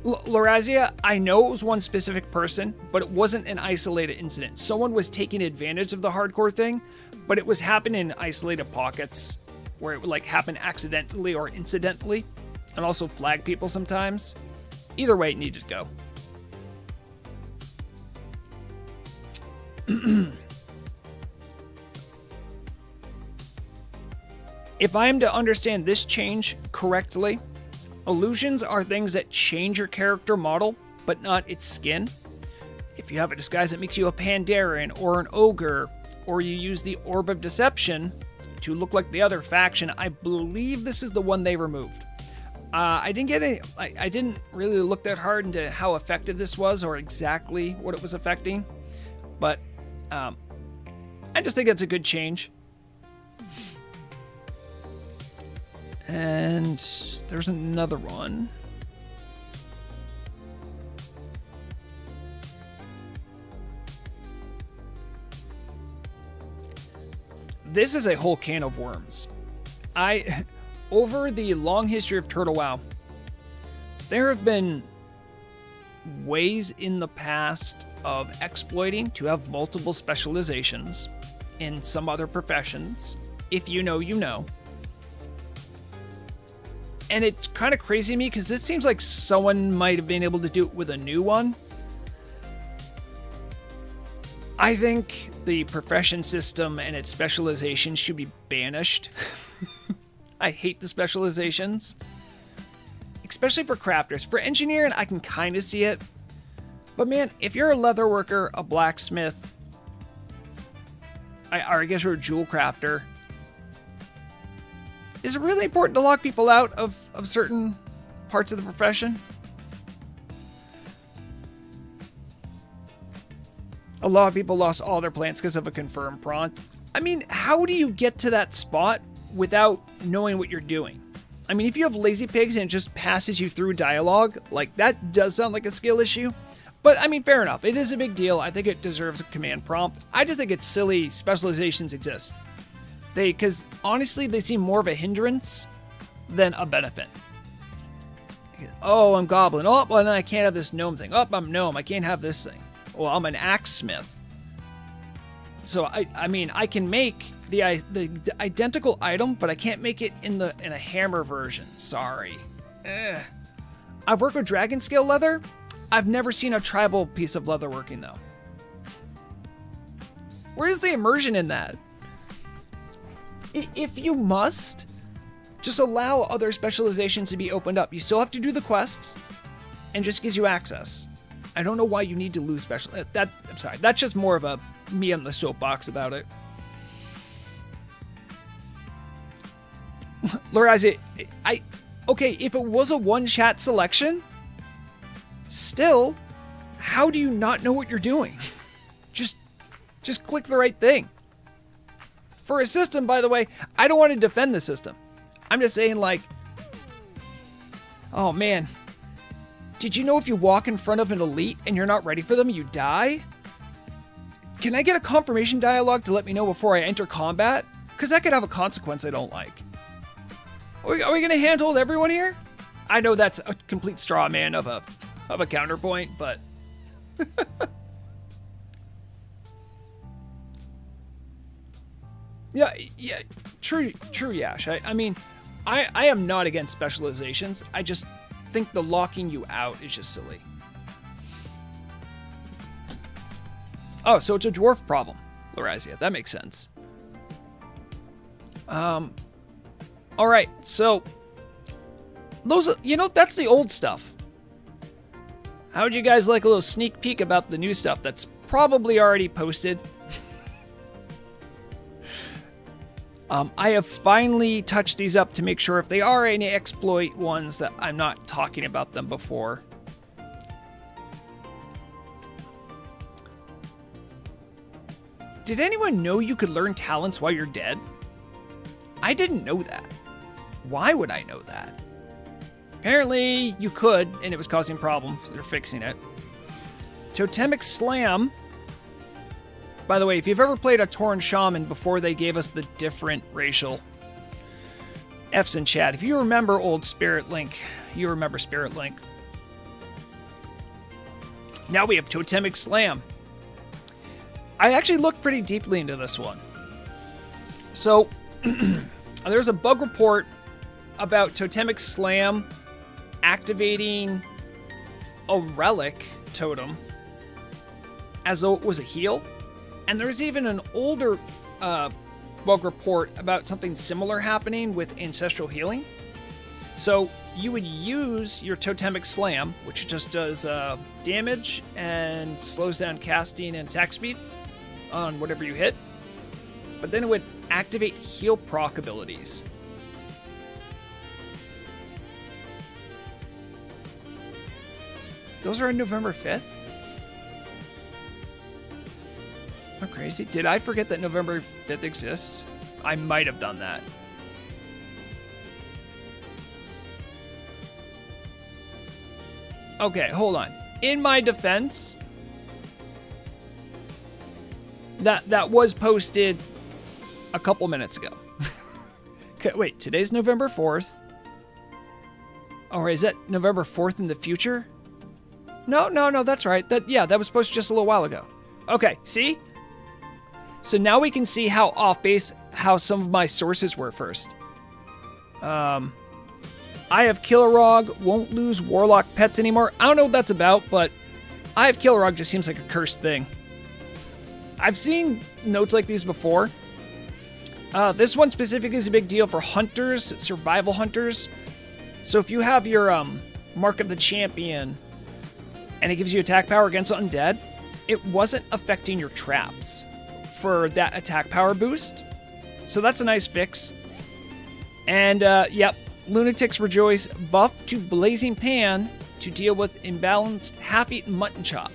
Lorazia, I know it was one specific person, but it wasn't an isolated incident. Someone was taking advantage of the hardcore thing, but it was happening in isolated pockets where it would like happen accidentally or incidentally, and also flag people sometimes. Either way, it needed to go. If I am to understand this change correctly, illusions are things that change your character model, but not its skin. If you have a disguise that makes you a Pandaren or an ogre, or you use the Orb of Deception to look like the other faction, I believe this is the one they removed. I didn't really look that hard into how effective this was or exactly what it was affecting, but I just think it's a good change. And there's another one. This is a whole can of worms. Over the long history of Turtle WoW, there have been ways in the past of exploiting to have multiple specializations in some other professions. If you know, you know. And it's kind of crazy to me because this seems like someone might have been able to do it with a new one. I think the profession system and its specializations should be banished. I hate the specializations. Especially for crafters. For engineering, I can kind of see it. But man, if you're a leather worker, a blacksmith, or I guess you're a jewel crafter, is it really important to lock people out of certain parts of the profession? A lot of people lost all their plants because of a confirmed prompt. I mean, how do you get to that spot without knowing what you're doing? I mean, if you have lazy pigs and it just passes you through dialogue, like that does sound like a skill issue. But I mean, fair enough. It is a big deal. I think it deserves a command prompt. I just think it's silly specializations exist. Because honestly, they seem more of a hindrance than a benefit. Oh, I'm goblin. Oh, well, then I can't have this gnome thing. Oh, I'm gnome. I can't have this thing. Well, I'm an axe smith. So I mean, I can make the identical item, but I can't make it in a hammer version. Sorry. I've worked with dragon scale leather. I've never seen a tribal piece of leather working though. Where's the immersion in that? If you must, just allow other specializations to be opened up. You still have to do the quests, and just gives you access. I don't know why you need to lose special. I'm sorry. That's just more of a me on the soapbox about it. Lorazia, okay, if it was a one chat selection, still, How do you not know what you're doing? Just click the right thing. For a system, by the way, I don't want to defend the system. I'm just saying, like, oh man, did you know if you walk in front of an elite and you're not ready for them, you die? Can I get a confirmation dialogue to let me know before I enter combat? Because that could have a consequence I don't like. Are we going to handhold everyone here? I know that's a complete straw man of a counterpoint, but... Yeah, true, Yash. I mean, I am not against specializations. I just think the locking you out is just silly. Oh, so it's a dwarf problem, Larazia. That makes sense. All right, so those, that's the old stuff. How would you guys like a little sneak peek about the new stuff that's probably already posted? I have finally touched these up to make sure if they are any exploit ones that I'm not talking about them before. Did anyone know you could learn talents while you're dead? I didn't know that. Why would I know that? Apparently you could, and it was causing problems. They're fixing it. Totemic Slam. By the way, if you've ever played a Tauren Shaman before they gave us the different racial F's in chat, if you remember old Spirit Link, you remember Spirit Link. Now we have Totemic Slam. I actually looked pretty deeply into this one. So, there's a bug report about Totemic Slam activating a relic totem as though it was a heal. And there's even an older bug report about something similar happening with ancestral healing. So you would use your Totemic Slam, which just does damage and slows down casting and attack speed on whatever you hit. But then it would activate heal proc abilities. Those are on November 5th? Oh, crazy. Did I forget that November 5th exists? I might have done that. Okay, hold on. In my defense, that was posted a couple minutes ago. Okay, wait, today's November 4th. Or is that November 4th in the future? No, that's right. That was posted just a little while ago. Okay, see? So now we can see how off base how some of my sources were first. I have Killerog, won't lose Warlock pets anymore. I don't know what that's about, but I have Killerog just seems like a cursed thing. I've seen notes like these before. This one specifically is a big deal for hunters, survival hunters. So if you have your Mark of the Champion and it gives you attack power against undead, it wasn't affecting your traps for that attack power boost. So that's a nice fix. And yep, Lunatics Rejoice buff to Blazing Pan to deal with imbalanced half-eaten mutton chop.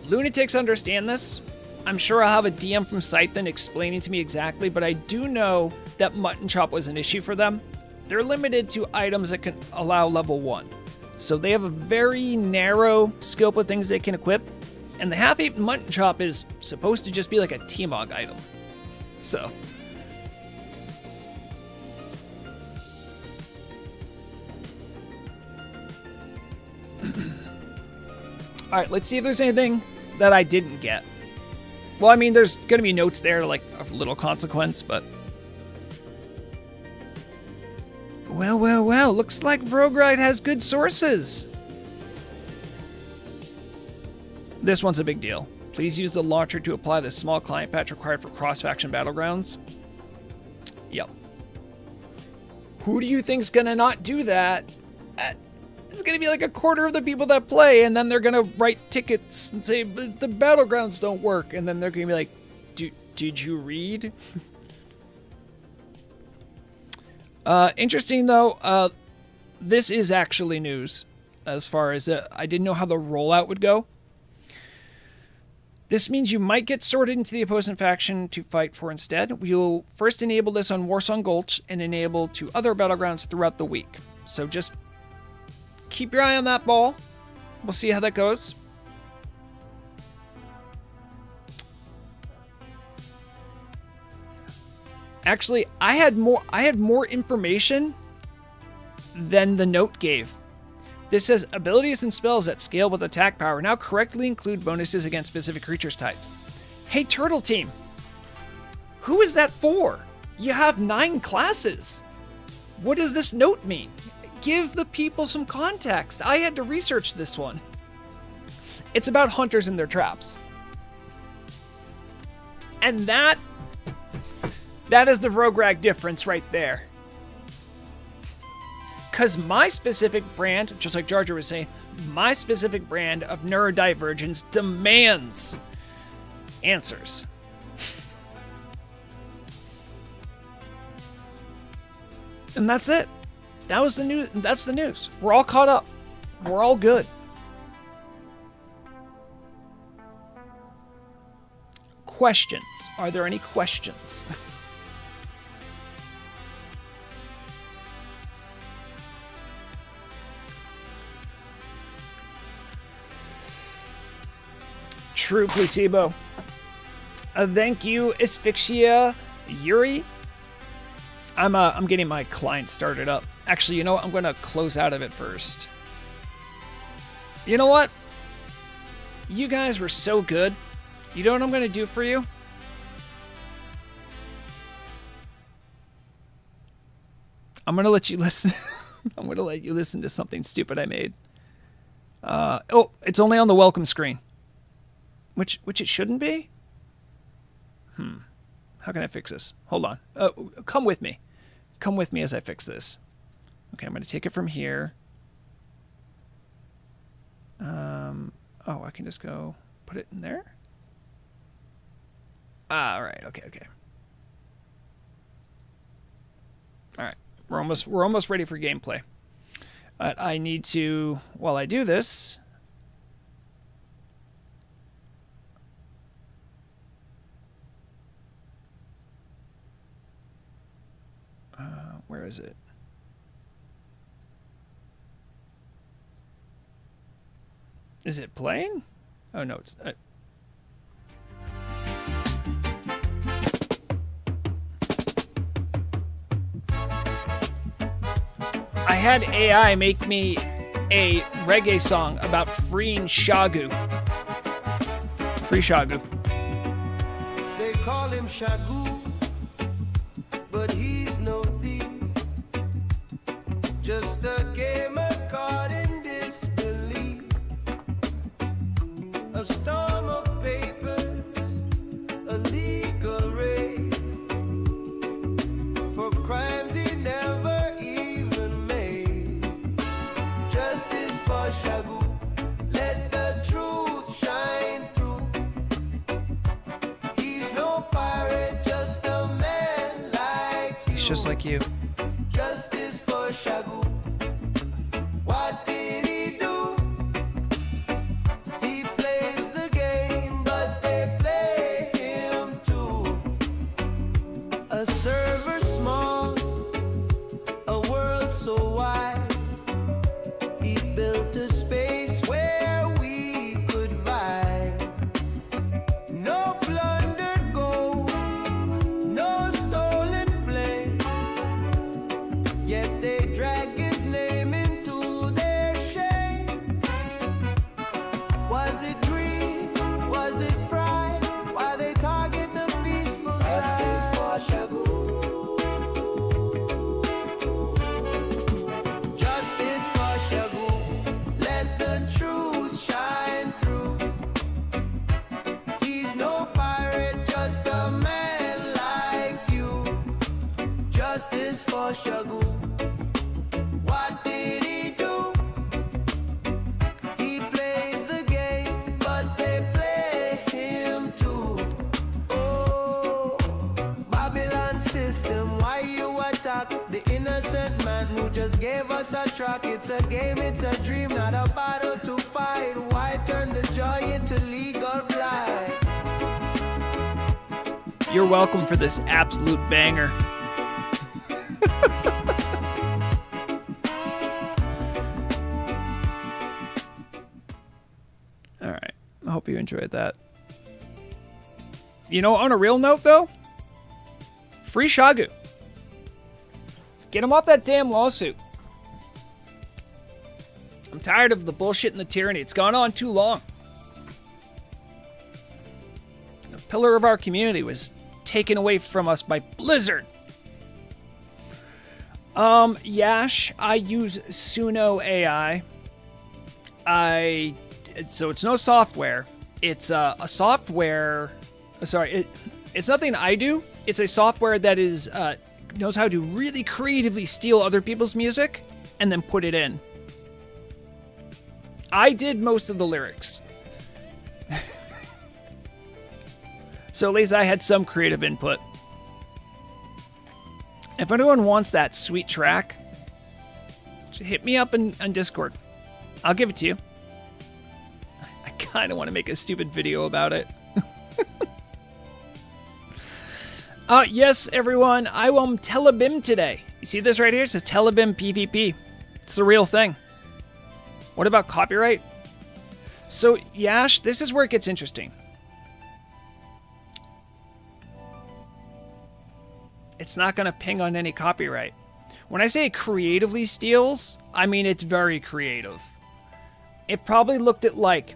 Lunatics understand this. I'm sure I'll have a DM from Scythen explaining to me exactly, but I do know that mutton chop was an issue for them. They're limited to items that can allow level 1. So they have a very narrow scope of things they can equip. And the half-eaten mutton chop is supposed to just be like a T-Mog item. So. Alright, let's see if there's anything that I didn't get. Well, I mean, there's going to be notes there, like, of little consequence, but... Well, looks like Vrogride has good sources. This one's a big deal. Please use the launcher to apply the small client patch required for cross-faction battlegrounds. Yep. Who do you think's gonna not do that? It's gonna be like a quarter of the people that play, and then they're gonna write tickets and say, but the battlegrounds don't work, and then they're gonna be like, did you read? Interesting though, this is actually news. as far as I didn't know how the rollout would go. This means you might get sorted into the opposing faction to fight for instead. We'll first enable this on Warsong Gulch and enable to other battlegrounds throughout the week. So just keep your eye on that ball. We'll see how that goes. Actually, I had more information than the note gave. This says abilities and spells that scale with attack power now correctly include bonuses against specific creatures types. Hey, Turtle Team, who is that for? You have 9 classes. What does this note mean? Give the people some context. I had to research this one. It's about hunters and their traps. And that is the Rograg difference right there. Because my specific brand, just like Jar Jar was saying, my specific brand of neurodivergence demands answers. And that's it. That was the news. That's the news. We're all caught up. We're all good. Questions? Are there any questions? True placebo. Thank you, Asphyxia Yuri. I'm getting my client started up. Actually, you know what? I'm going to close out of it first. You know what? You guys were so good. You know what I'm going to do for you? I'm going to let you listen. I'm going to let you listen to something stupid I made. Oh, it's only on the welcome screen. Which it shouldn't be? How can I fix this? Hold on. Come with me. Come with me as I fix this. Okay, I'm going to take it from here. Oh, I can just go put it in there? Ah, all right. Okay. All right. We're almost ready for gameplay. I need to, while I do this, where is it? Is it playing? Oh no, it's I had AI make me a reggae song about freeing Shagu. Free Shagu. They call him Shagu, but he's no thief. Just a gamer caught in disbelief. A storm of papers, a legal raid for crimes he never even made. Justice for Shagu, let the truth shine through. He's no pirate, just a man like you. He's just like you. Justice for Shagu. What did he do? He plays the game, but they play him too. A server small, a world so wide. He built a space where we could vibe. No plundered gold, no stolen flame. Yet they drag his name into their shame. Was it greed? Was it pride? Why they target the peaceful side? Justice for Shagu. Justice for Shagu. Let the truth shine through. He's no pirate, just a man like you. Justice for Shagu. What did he do? He plays the game, but they play him too. Oh, Babylon City. system. Why you attack the innocent man who just gave us a track? It's a game, it's a dream, not a battle to fight. Why turn the joy into legal blight? You're welcome for this absolute banger. All right. I hope you enjoyed that. You know, on a real note, though, free Shagu. Get him off that damn lawsuit. I'm tired of the bullshit and the tyranny. It's gone on too long. A pillar of our community was taken away from us by Blizzard. Yash, I use Suno AI. So it's no software. It's a software. Sorry, it's nothing I do. It's a software that is knows how to really creatively steal other people's music and then put it in. I did most of the lyrics. So at least I had some creative input. If anyone wants that sweet track, hit me up on Discord. I'll give it to you. I kind of want to make a stupid video about it. Yes, everyone, I am Tel'abim today. You see this right here? It says Tel'abim PvP. It's the real thing. What about copyright? So, Yash, this is where it gets interesting. It's not going to ping on any copyright. When I say it creatively steals, I mean it's very creative. It probably looked at like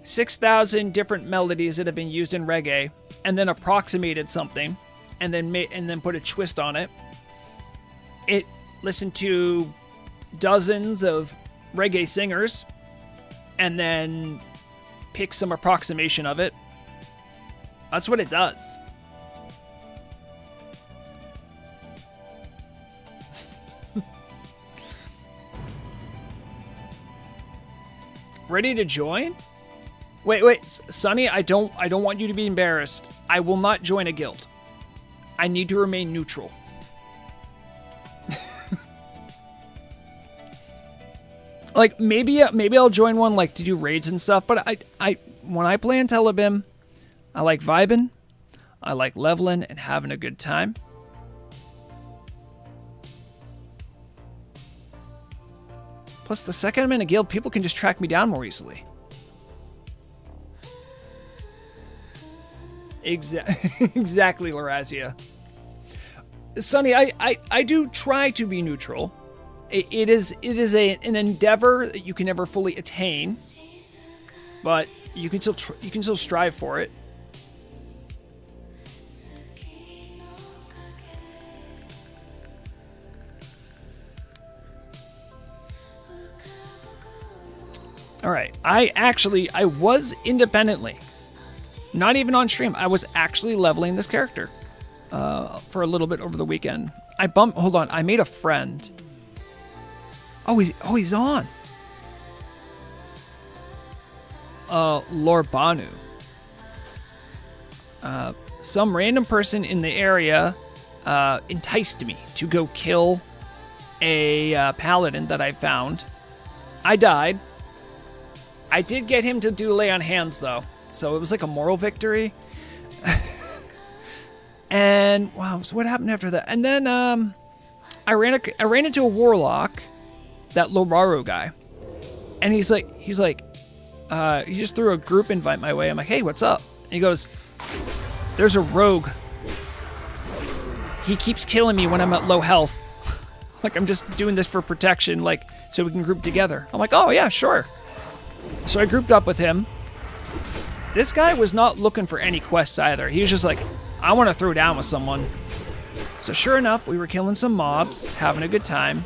6,000 different melodies that have been used in reggae and then approximated something and then put a twist on it. It listened to dozens of reggae singers and then picked some approximation of it. That's what it does. Ready to join? Wait, Sonny, I don't want you to be embarrassed. I will not join a guild. I need to remain neutral. Like maybe I'll join one like to do raids and stuff, but I when I play in Tel'abim, I like vibing, I like leveling and having a good time. Plus, the second I'm in a guild, people can just track me down more easily. Exactly, Larazia. Sonny, I do try to be neutral. It is an endeavor that you can never fully attain, but you can still strive for it. All right, I was independently, not even on stream. I was actually leveling this character for a little bit over the weekend. Hold on, I made a friend. Oh, he's on. Lord Banu. Some random person in the area enticed me to go kill a paladin that I found. I died. I did get him to do lay on hands, though. So it was like a moral victory. And, wow, so what happened after that? And then I ran into a warlock, that Loraru guy. And he just threw a group invite my way. I'm like, hey, what's up? And he goes, there's a rogue. He keeps killing me when I'm at low health. Like, I'm just doing this for protection, like, so we can group together. I'm like, oh, yeah, sure. So I grouped up with him. This guy was not looking for any quests either. He was just like, I want to throw down with someone. So sure enough, we were killing some mobs, having a good time.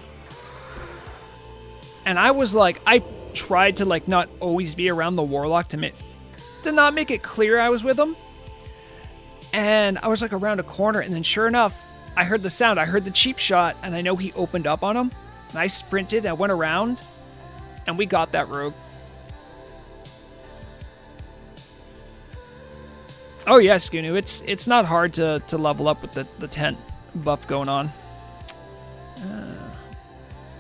And I was like, I tried to like not always be around the warlock to not make it clear I was with him. And I was like around a corner, and then sure enough, I heard the sound. I heard the cheap shot, and I know he opened up on him. And I sprinted, I went around, and we got that rogue. Oh yeah, Skunu, it's not hard to level up with the tent. buff going on.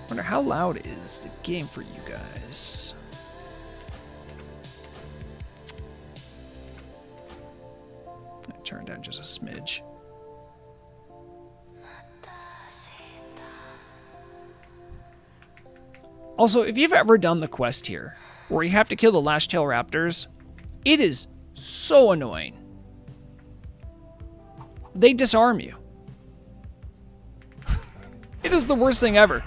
Wonder how loud is the game for you guys? I turned down just a smidge. Also, if you've ever done the quest here, where you have to kill the Lashtail Raptors, it is so annoying. They disarm you. It is the worst thing ever.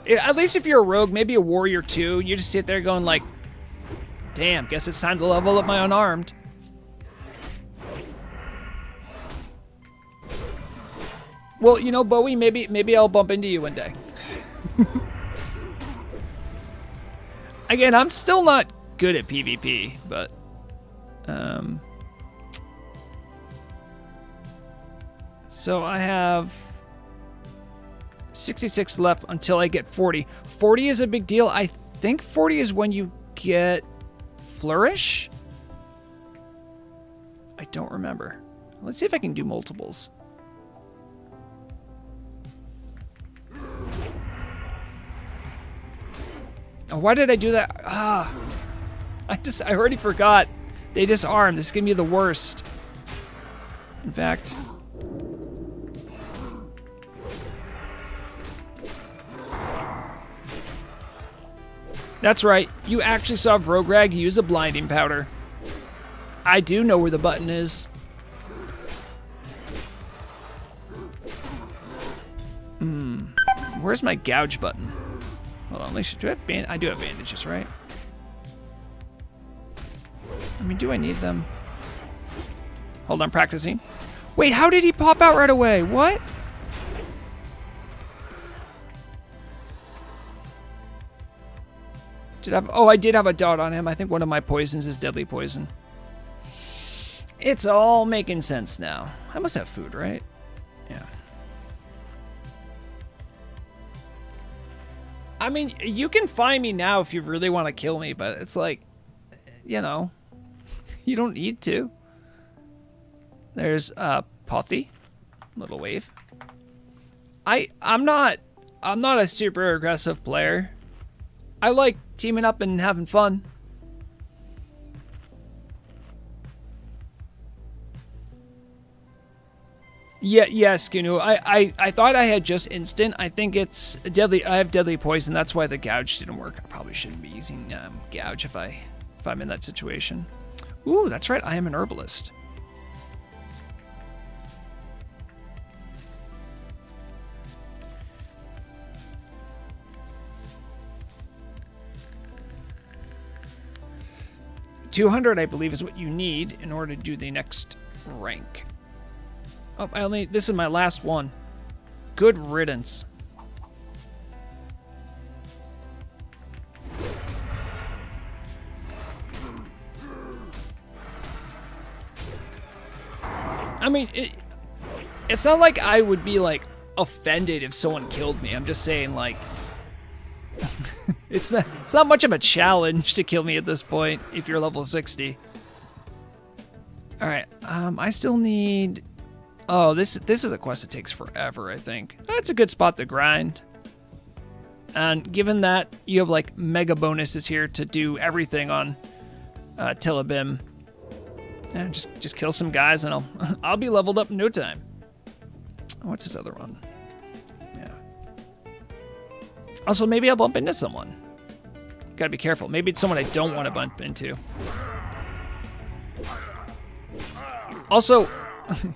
At least if you're a rogue, maybe a warrior too, you just sit there going like, damn, guess it's time to level up my unarmed. Well, you know, Bowie, maybe I'll bump into you one day. Again, I'm still not good at PvP, but so I have 66 left until I get 40. 40 is a big deal. I think 40 is when you get Flourish. I don't remember. Let's see if I can do multiples. Oh, why did I do that? Ah, I already forgot. They disarm. This is gonna be the worst. In fact, that's right. You actually saw Vrograg use a blinding powder. I do know where the button is. Where's my gouge button? Hold on, Alicia, do I have I do have bandages, right? I mean, do I need them? Hold on, practicing. Wait, how did he pop out right away? What? Oh, I did have a dot on him. I think one of my poisons is deadly poison. It's all making sense now. I must have food, right? Yeah. I mean, you can find me now if you really want to kill me, but it's like, you know, you don't need to. There's Pothy, little wave. I'm not a super aggressive player. I like teaming up and having fun. Yeah, yes, Skinu. I thought I had just instant. I think it's deadly. I have deadly poison. That's why the gouge didn't work. I probably shouldn't be using gouge if I'm in that situation. Ooh, that's right. I am an herbalist. $200, I believe, is what you need in order to do the next rank. Oh, this is my last one. Good riddance. I mean, it's not like I would be like offended if someone killed me. I'm just saying, like, it's not much of a challenge to kill me at this point if you're level 60. All right, I still need. Oh, this is a quest that takes forever, I think. That's a good spot to grind. And given that you have like mega bonuses here to do everything on Tel'abim, just kill some guys and I'll be leveled up in no time. What's this other one? Yeah. Also, maybe I'll bump into someone. Gotta be careful. Maybe it's someone I don't want to bump into. Also,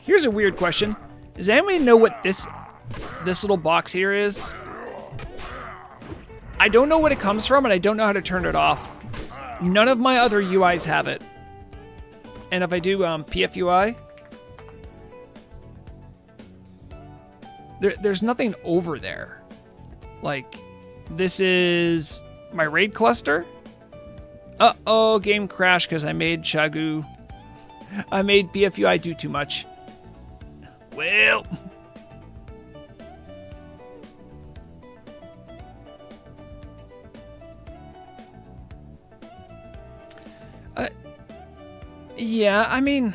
here's a weird question. Does anybody know what this little box here is? I don't know what it comes from, and I don't know how to turn it off. None of my other UIs have it. And if I do PFUI, there's nothing over there. Like, this is my raid cluster. Uh-oh, game crashed because I made Shagu. I made PFUI do too much. Well. Yeah, I mean,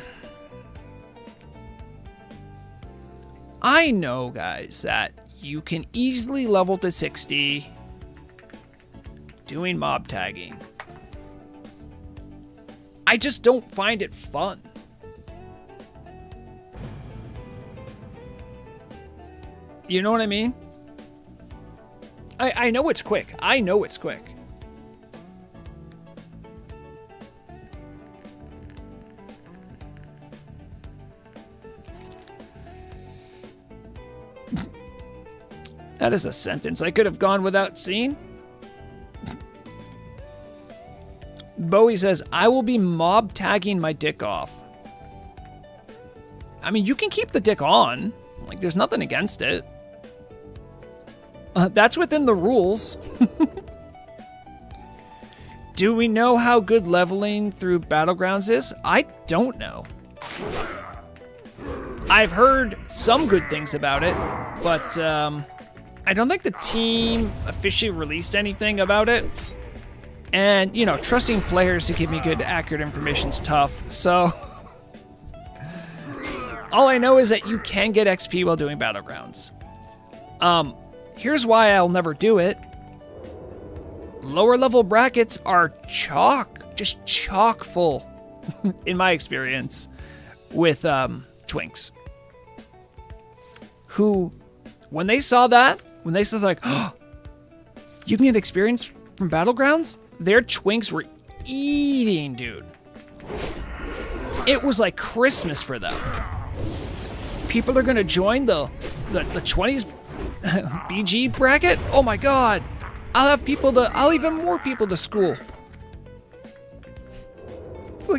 I know, guys, that you can easily level to 60 doing mob tagging. I just don't find it fun. You know what I mean? I know it's quick. I know it's quick. That is a sentence I could have gone without seeing. Bowie says, I will be mob tagging my dick off. I mean, you can keep the dick on. Like, there's nothing against it. That's within the rules. Do we know how good leveling through Battlegrounds is? I don't know. I've heard some good things about it, but I don't think the team officially released anything about it. And, you know, trusting players to give me good, accurate information is tough, so... All I know is that you can get XP while doing Battlegrounds. Here's why I'll never do it. Lower level brackets are just chock full, in my experience, with twinks. Who, when they saw like, oh, you can get experience from Battlegrounds, their twinks were eating, dude. It was like Christmas for them. People are gonna join the 20s BG bracket? Oh my god. I'll even more people to school. It's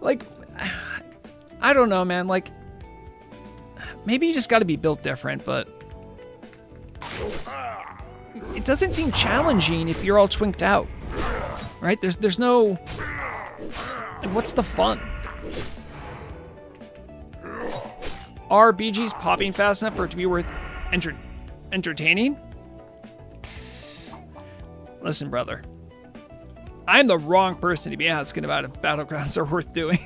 like, I don't know, man. Like, maybe you just gotta be built different, but it doesn't seem challenging if you're all twinked out, right? There's no, like, what's the fun? Are BGs popping fast enough for it to be worth entertaining? Listen, brother. I'm the wrong person to be asking about if Battlegrounds are worth doing.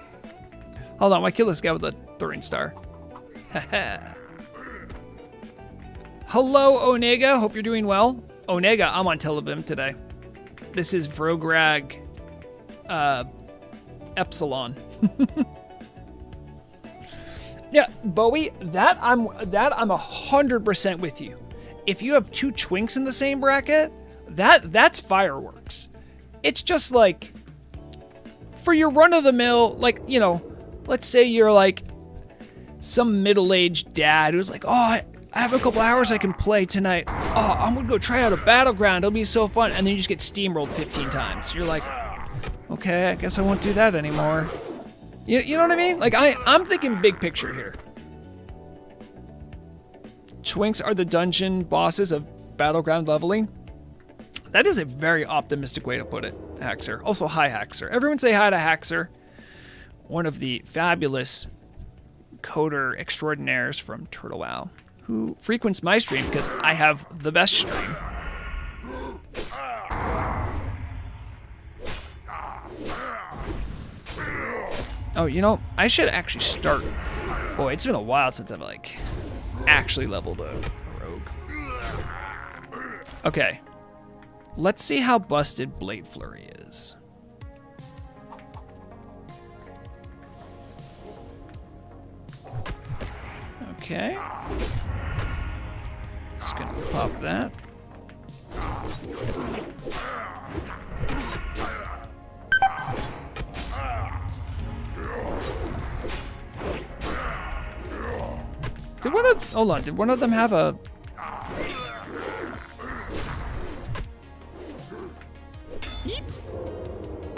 Hold on, I kill this guy with a throwing star. Hello, Onega. Hope you're doing well. Onega, I'm on Tel'abim today. This is Vrograg Epsilon. Yeah, Bowie, that I'm 100% with you. If you have two twinks in the same bracket, that's fireworks. It's just like, for your run-of-the-mill, like, you know, let's say you're like some middle-aged dad who's like, oh, I have a couple hours I can play tonight. Oh, I'm gonna go try out a Battleground. It'll be so fun. And then you just get steamrolled 15 times. You're like, okay, I guess I won't do that anymore. You know what I mean? Like, I'm thinking big picture here. Twinks are the dungeon bosses of Battleground leveling. That is a very optimistic way to put it, Haxer. Also, hi, Haxer. Everyone say hi to Haxer, one of the fabulous coder extraordinaires from Turtle WoW, who frequents my stream because I have the best stream. Oh, you know, I should actually start. Boy, it's been a while since I've, like, actually leveled a rogue. Okay. Let's see how busted Blade Flurry is. Okay. Just gonna pop that. Did one of them have a... Yeep.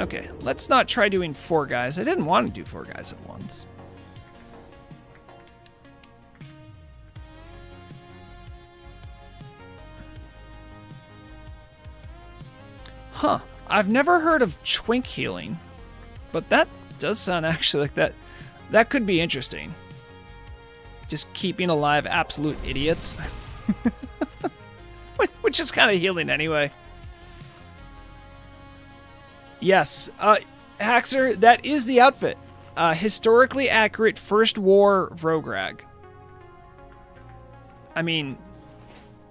Okay, let's not try doing 4 guys. I didn't want to do 4 guys at once. Huh. I've never heard of twink healing, but that does sound actually like that. That could be interesting. Just keeping alive absolute idiots. Which is kind of healing anyway. Yes, Haxer, that is the outfit. Historically accurate First War Vrograg. I mean,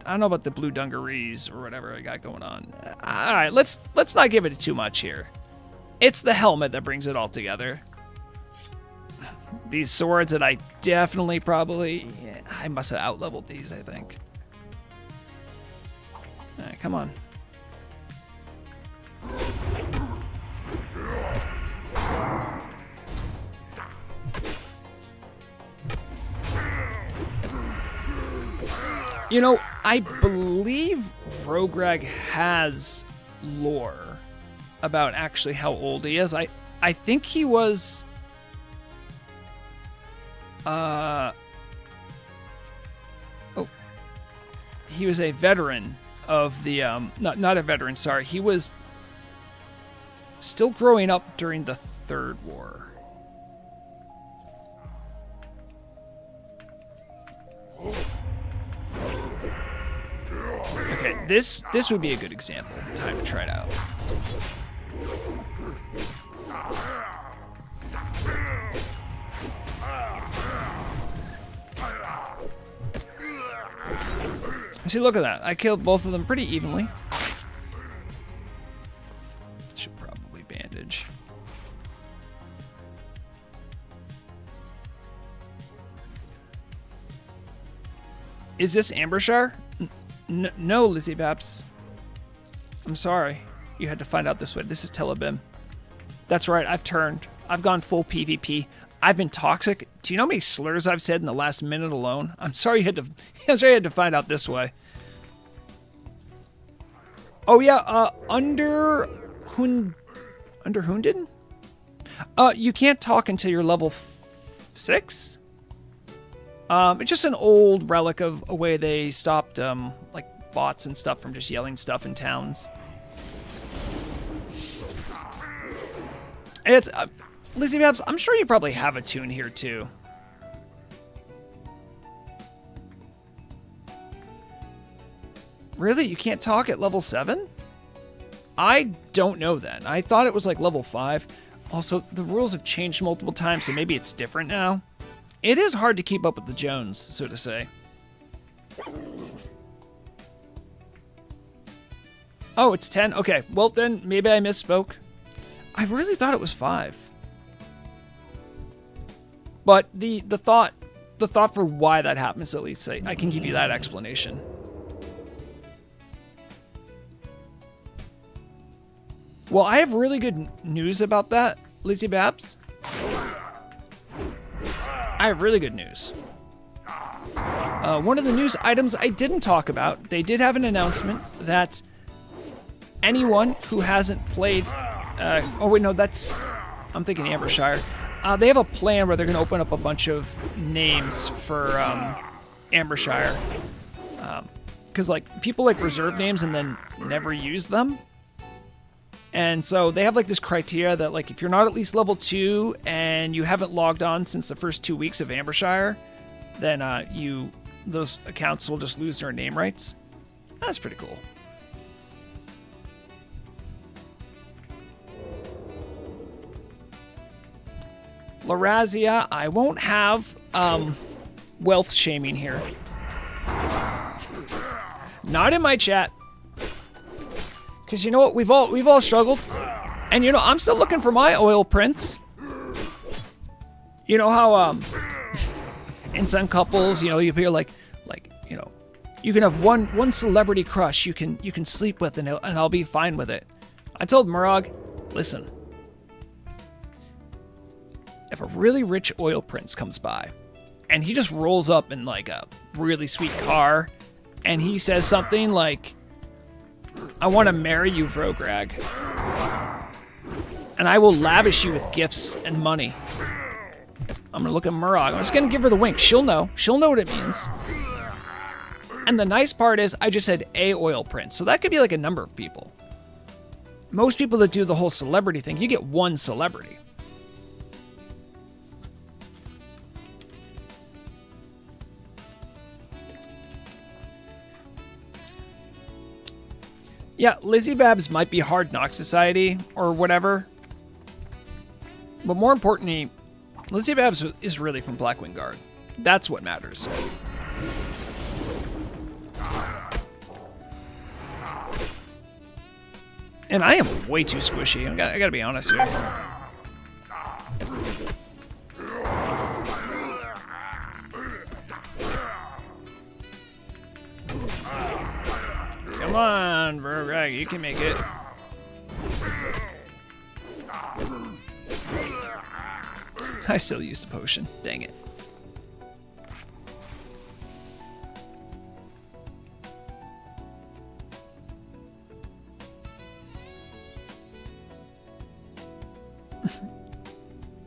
I don't know about the blue dungarees or whatever I got going on. All right, let's not give it too much here. It's the helmet that brings it all together. These swords that I definitely probably... Yeah, I must have out-leveled these, I think. All right, come on. You know, I believe Vrograg has lore about actually how old he is. I think he was... Oh. He was a veteran of the... Not a veteran, sorry. He was still growing up during the Third War. Okay, this would be a good example. Time to try it out. See, look at that. I killed both of them pretty evenly. Should probably bandage. Is this Ambershire? No, Lizzie Babs. I'm sorry. You had to find out this way. This is Tel'abim. That's right, I've turned. I've gone full PvP. I've been toxic. Do you know how many slurs I've said in the last minute alone? I'm sorry you had to find out this way. Oh yeah, under Hundin? You can't talk until you're level 6? It's just an old relic of a way they stopped like bots and stuff from just yelling stuff in towns. It's Lizzie Babs, I'm sure you probably have a tune here too. Really? You can't talk at level 7? I don't know then. I thought it was like level 5. Also, the rules have changed multiple times, so maybe it's different now. It is hard to keep up with the Jones, so to say. Oh, it's 10? Okay, well then, maybe I misspoke. I really thought it was 5. But the thought for why that happens, at least, I can give you that explanation. Well, I have really good news about that, Lizzie Babs. I have really good news. One of the news items I didn't talk about, they did have an announcement that anyone who hasn't played... oh, wait, no, that's... I'm thinking Ambershire. They have a plan where they're going to open up a bunch of names for Ambershire. Because, like, people, like, reserve names and then never use them. And so they have, like, this criteria that, like, if you're not at least level 2 and you haven't logged on since the first 2 weeks of Ambershire, then those accounts will just lose their name rights. That's pretty cool. Larazia, I won't have wealth shaming here. Not in my chat. Because you know what, we've all struggled. And you know, I'm still looking for my oil prince. You know how in some couples, you know, you hear like you know, you can have one celebrity crush you can sleep with and I'll be fine with it. I told Murag, listen, if a really rich oil prince comes by and he just rolls up in like a really sweet car and he says something like, I want to marry you, Vrograg, and I will lavish you with gifts and money. I'm gonna look at Murag. I'm just gonna give her the wink. She'll know what it means. And the nice part is I just said a oil prince, so that could be like a number of people. Most people that do the whole celebrity thing, you get one celebrity. Yeah, Lizzie Babs might be Hard Knock Society or whatever. But more importantly, Lizzie Babs is really from Blackwing Guard. That's what matters. And I am way too squishy. I gotta be honest here. Come on, Vergreg, you can make it. I still used the potion. Dang it.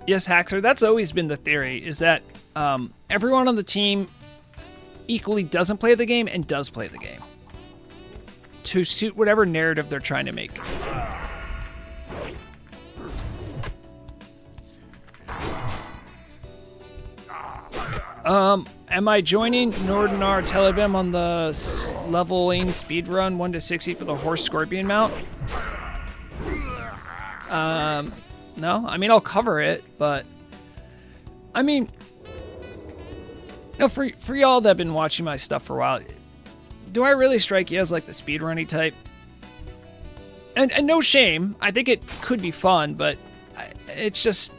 Yes, Haxer, that's always been the theory, is that everyone on the team equally doesn't play the game and does play the game to suit whatever narrative they're trying to make. Am I joining Nordinar Tel'abim on the leveling speedrun 1 to 60 for the horse scorpion mount? No, I mean, I'll cover it, but I mean, you know, for y'all that have been watching my stuff for a while, do I really strike you as like the speedrunny type? And no shame, I think it could be fun, but it's just,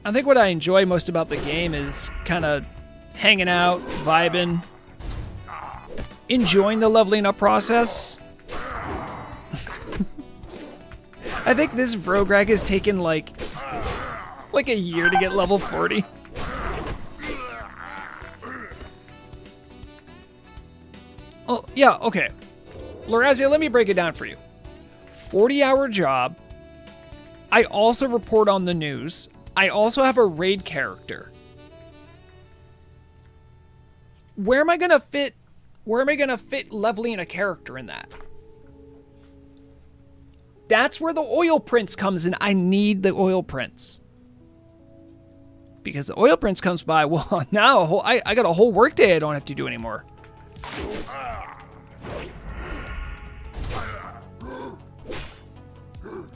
I think what I enjoy most about the game is kind of hanging out, vibing, enjoying the leveling up process. I think this Vrograg has taken like a year to get level 40. Oh, yeah, okay. Lorazia, let me break it down for you. 40-hour job. I also report on the news. I also have a raid character. Where am I gonna fit leveling a character in that? That's where the oil prince comes in. I need the oil prince. Because the oil prince comes by, well, now I got a whole workday I don't have to do anymore.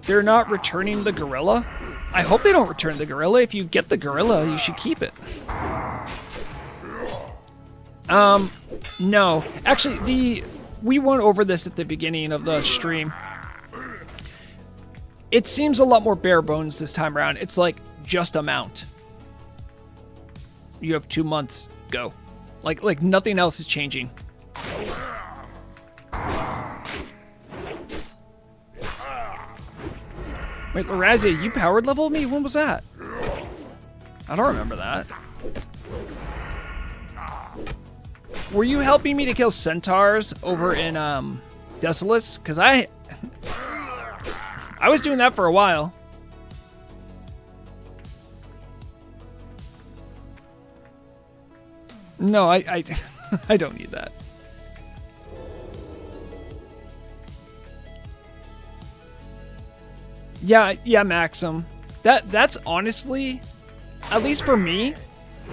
They're not returning the gorilla? I hope they don't return the gorilla. If you get the gorilla, you should keep it. No. Actually, we went over this at the beginning of the stream. It seems a lot more bare bones this time around. It's like, just a mount. You have 2 months, go. Like nothing else is changing. Wait, Lorazia, you powered leveled me? When was that? I don't remember that. Were you helping me to kill centaurs over in Desolus? Because I was doing that for a while. No, I I don't need that. Yeah, Maxim. That's honestly, at least for me,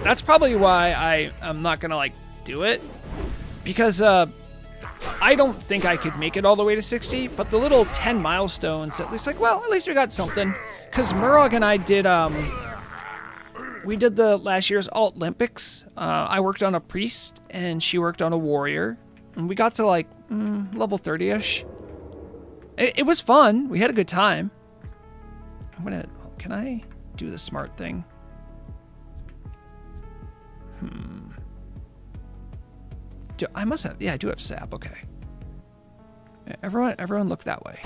that's probably why I'm not gonna like do it, because I don't think I could make it all the way to 60, but the little 10 milestones, at least like, well, at least we got something. Because Murog and I did, we did the last year's Alt-Olympics. I worked on a priest, and she worked on a warrior, and we got to like level 30-ish. It was fun. We had a good time. Can I do the smart thing? I must have, yeah, I do have sap, okay. Yeah, everyone look that way.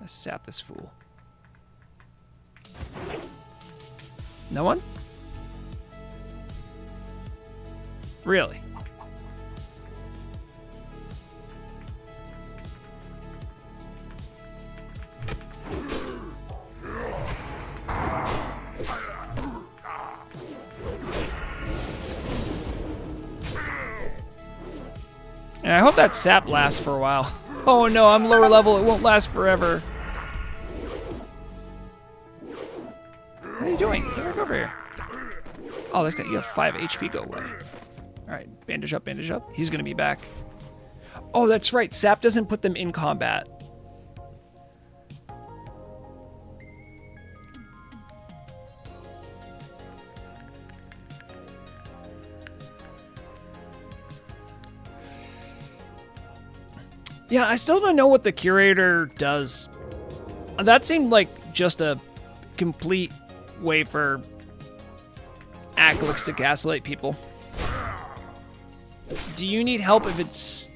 Let's sap this fool. No one? Really? And I hope that sap lasts for a while. Oh no, I'm lower level, it won't last forever. What are you doing? Get back over here. Oh, this guy, you have 5 HP, go away. Alright, bandage up, bandage up. He's gonna be back. Oh, that's right, sap doesn't put them in combat. Yeah, I still don't know what the curator does. That seemed like just a complete way for Acklix to gaslight people. Do you need help if it's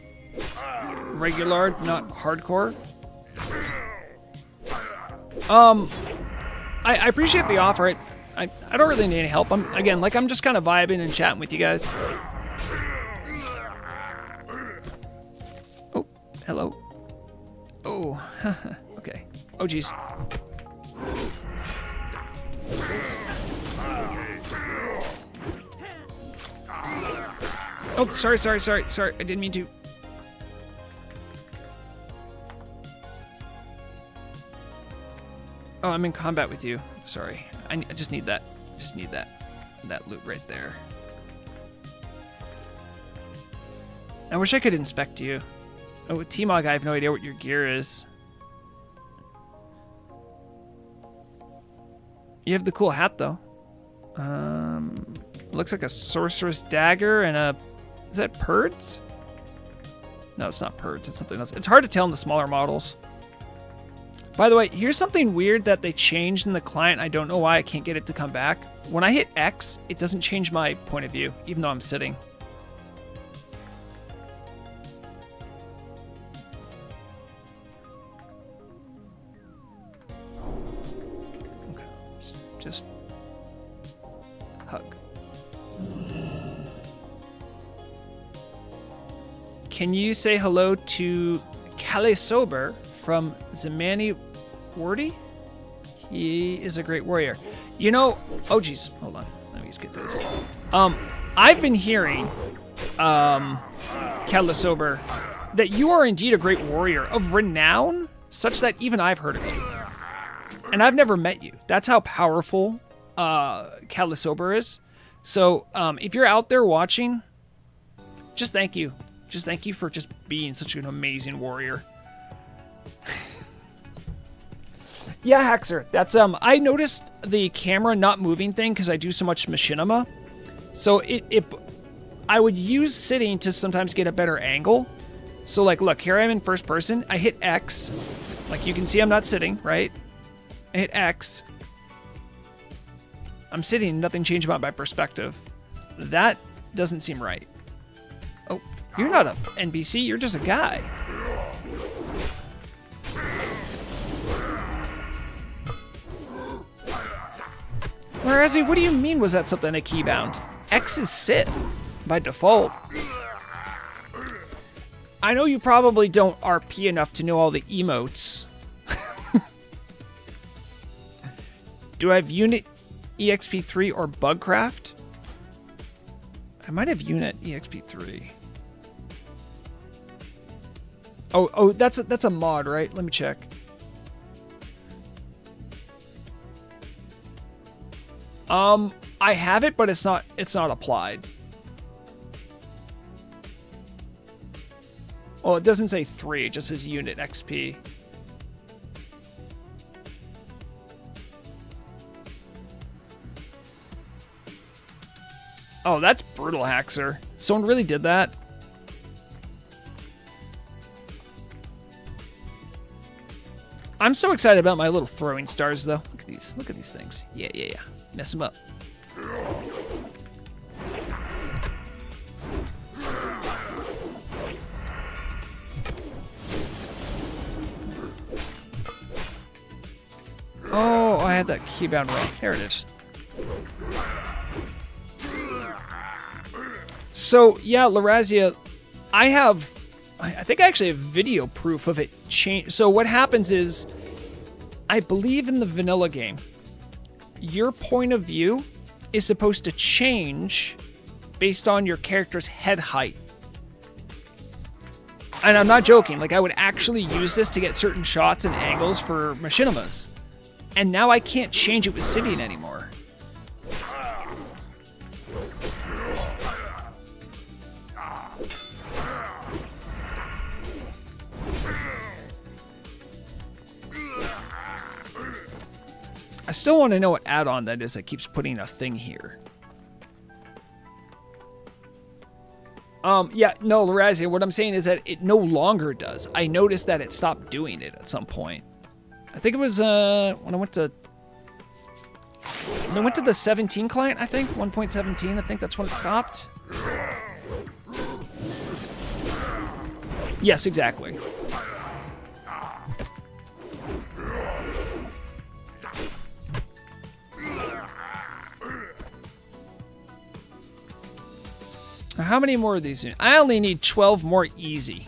regular, not hardcore? I appreciate the offer. I don't really need any help. I'm just kind of vibing and chatting with you guys. Oh, hello. Oh, okay. Oh, geez. Oh, sorry. I didn't mean to. Oh, I'm in combat with you. Sorry. I just need that. Just need that loot right there. I wish I could inspect you. Oh, with T-Mog, I have no idea what your gear is. You have the cool hat, though. Looks like a sorceress dagger and a... Is that Purds? No, it's not Purds. It's something else. It's hard to tell in the smaller models. By the way, here's something weird that they changed in the client. I don't know why I can't get it to come back. When I hit X, it doesn't change my point of view, even though I'm sitting. Okay, just hug. Can you say hello to Kale Sober from Zamani Wardy? He is a great warrior. You know, oh geez, hold on. Let me just get this. I've been hearing, Kale Sober, that you are indeed a great warrior of renown, such that even I've heard of you. And I've never met you. That's how powerful Kale Sober is. So if you're out there watching, just thank you. Just thank you for just being such an amazing warrior. Yeah, Haxer, that's I noticed the camera not moving thing because I do so much machinima. So I would use sitting to sometimes get a better angle. So like, look, here I am in first person. I hit X. Like you can see I'm not sitting, right? I hit X. I'm sitting, nothing changed about my perspective. That doesn't seem right. Oh, you're not an NPC, you're just a guy. Whereas, what do you mean was that something a keybound? X is sit by default. I know you probably don't RP enough to know all the emotes. Do I have Unit EXP3 or Bugcraft? I might have Unit EXP3. Oh, that's a mod, right? Let me check. I have it, but it's not applied. Oh, it doesn't say 3, it just says Unit XP. Oh, that's brutal, Haxer. Someone really did that? I'm so excited about my little throwing stars, though. Look at these. Look at these things. Yeah. Mess them up. Oh, I had that keybound wrong. There it is. So, yeah, Larazia, I think I actually have video proof of it change. So what happens is, I believe in the vanilla game, your point of view is supposed to change based on your character's head height. And I'm not joking, like I would actually use this to get certain shots and angles for machinimas. And now I can't change it with sitting anymore. I still want to know what add-on that is that keeps putting a thing here. Yeah, no, Lorazia, what I'm saying is that it no longer does. I noticed that it stopped doing it at some point. I think it was when I went to the 17 client, I think, 1.17, I think that's when it stopped. Yes, exactly. How many more of these? I only need 12 more easy.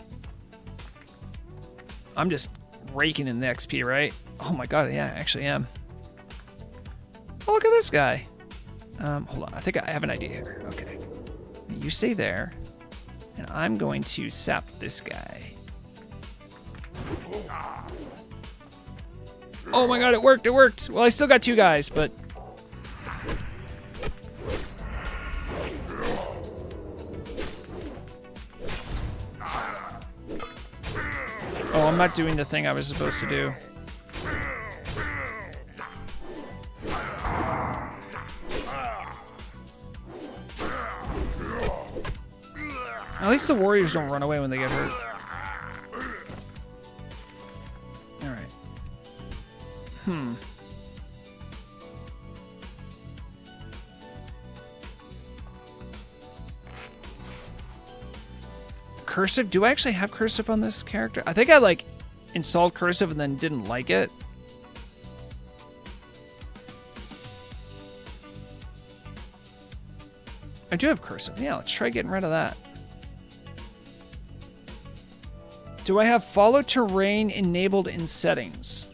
I'm just raking in the XP, right? Oh my god, yeah, I actually am. Oh, look at this guy. Hold on, I think I have an idea here. Okay. You stay there, and I'm going to sap this guy. Oh my god, it worked, it worked. Well, I still got 2 guys, but... Oh, I'm not doing the thing I was supposed to do. At least the warriors don't run away when they get hurt. Alright. Cursive? Do I actually have cursive on this character? I think I, like, installed cursive and then didn't like it. I do have cursive. Yeah, let's try getting rid of that. Do I have follow terrain enabled in settings?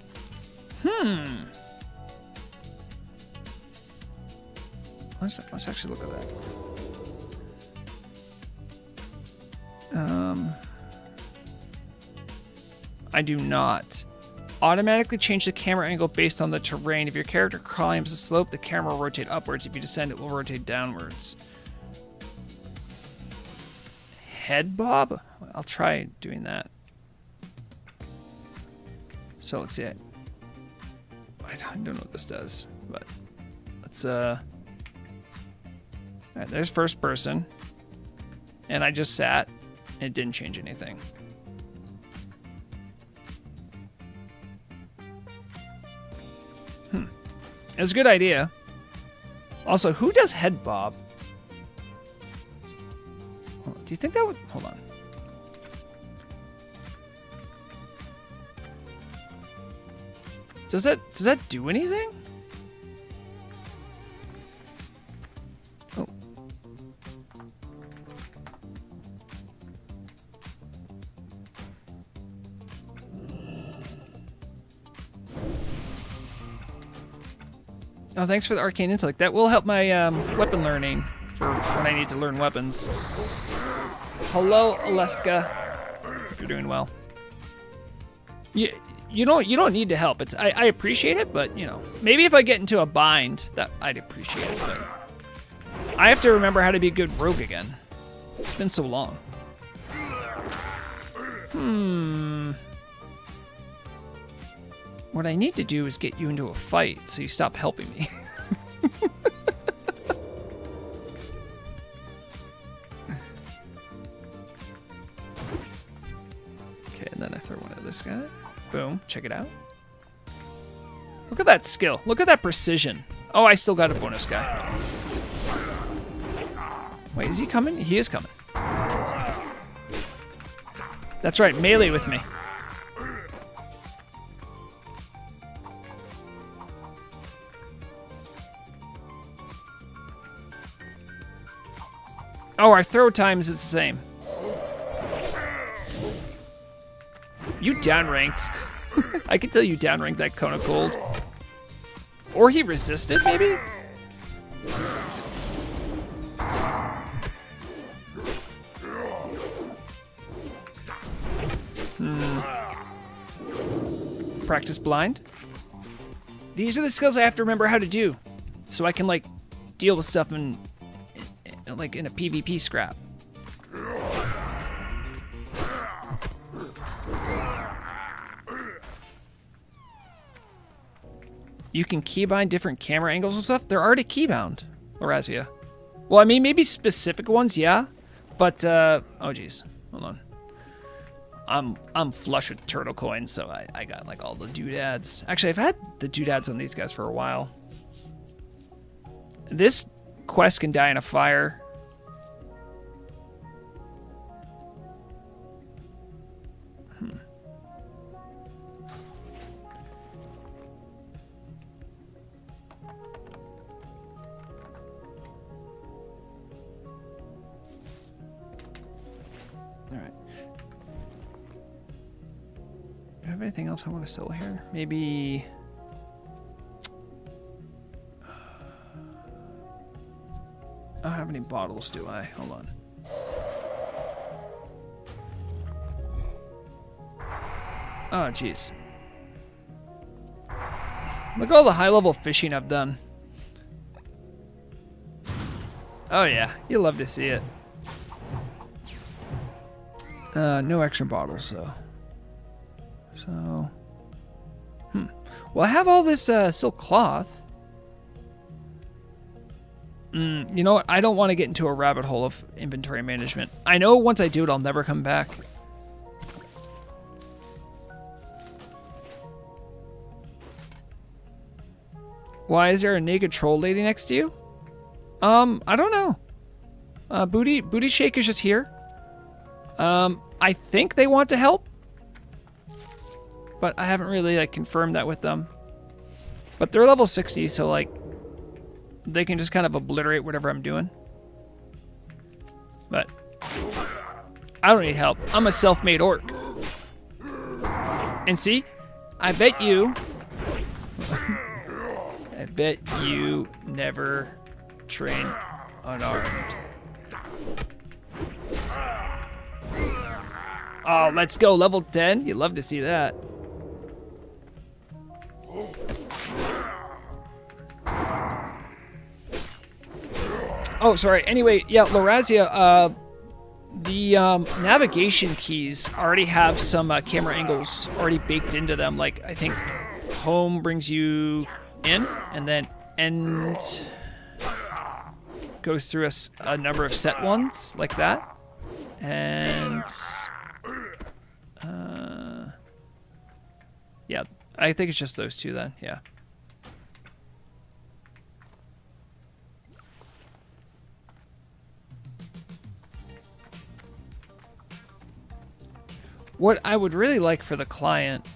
Let's actually look at that. I do not. Automatically change the camera angle based on the terrain. If your character climbs a slope, the camera will rotate upwards. If you descend, it will rotate downwards. Head bob? I'll try doing that. So let's see. I don't know what this does, but let's all right, there's first person. And I just sat. It didn't change anything. It's a good idea. Also, who does head bob? Do you think that would... Hold on. Does that do anything? Oh. Oh, thanks for the arcane intellect. That will help my weapon learning for when I need to learn weapons. Hello, Aleska. Hope you're doing well. You don't need to help. I appreciate it, but you know, maybe if I get into a bind, that I'd appreciate it. But I have to remember how to be a good rogue again. It's been so long. What I need to do is get you into a fight so you stop helping me. Okay, and then I throw one at this guy. Boom, check it out. Look at that skill. Look at that precision. Oh, I still got a bonus guy. Wait, is he coming? He is coming. That's right, melee with me. Oh, our throw times is the same. You downranked. I can tell you downranked that Cone of Cold. Or he resisted, maybe? Practice blind. These are the skills I have to remember how to do, so I can like deal with stuff in like in a PvP scrap. You can keybind different camera angles and stuff. They're already keybound, Lorazia. Well, I mean, maybe specific ones, yeah. But oh geez, hold on. I'm flush with turtle coins, so I got like all the doodads. Actually, I've had the doodads on these guys for a while. This quest can die in a fire. Alright. Do I have anything else I want to sell here? Maybe... I don't have any bottles, do I? Hold on. Oh, jeez. Look at all the high-level fishing I've done. Oh, yeah. You love to see it. No extra bottles, though. So... Well, I have all this silk cloth. You know what? I don't want to get into a rabbit hole of inventory management. I know once I do it, I'll never come back. Why is there a naked troll lady next to you? I don't know. Booty Shake is just here. I think they want to help, but I haven't really like confirmed that with them. But they're level 60, so like they can just kind of obliterate whatever I'm doing. But I don't need help. I'm a self-made orc. And see, I bet you never train unarmed. Oh, let's go. Level 10. You'd love to see that. Oh, sorry. Anyway, yeah, Lorazia, the navigation keys already have some camera angles already baked into them. Like, I think home brings you in, and then end goes through a number of set ones, like that. And... yeah, I think it's just those two then, yeah. What I would really like for the client,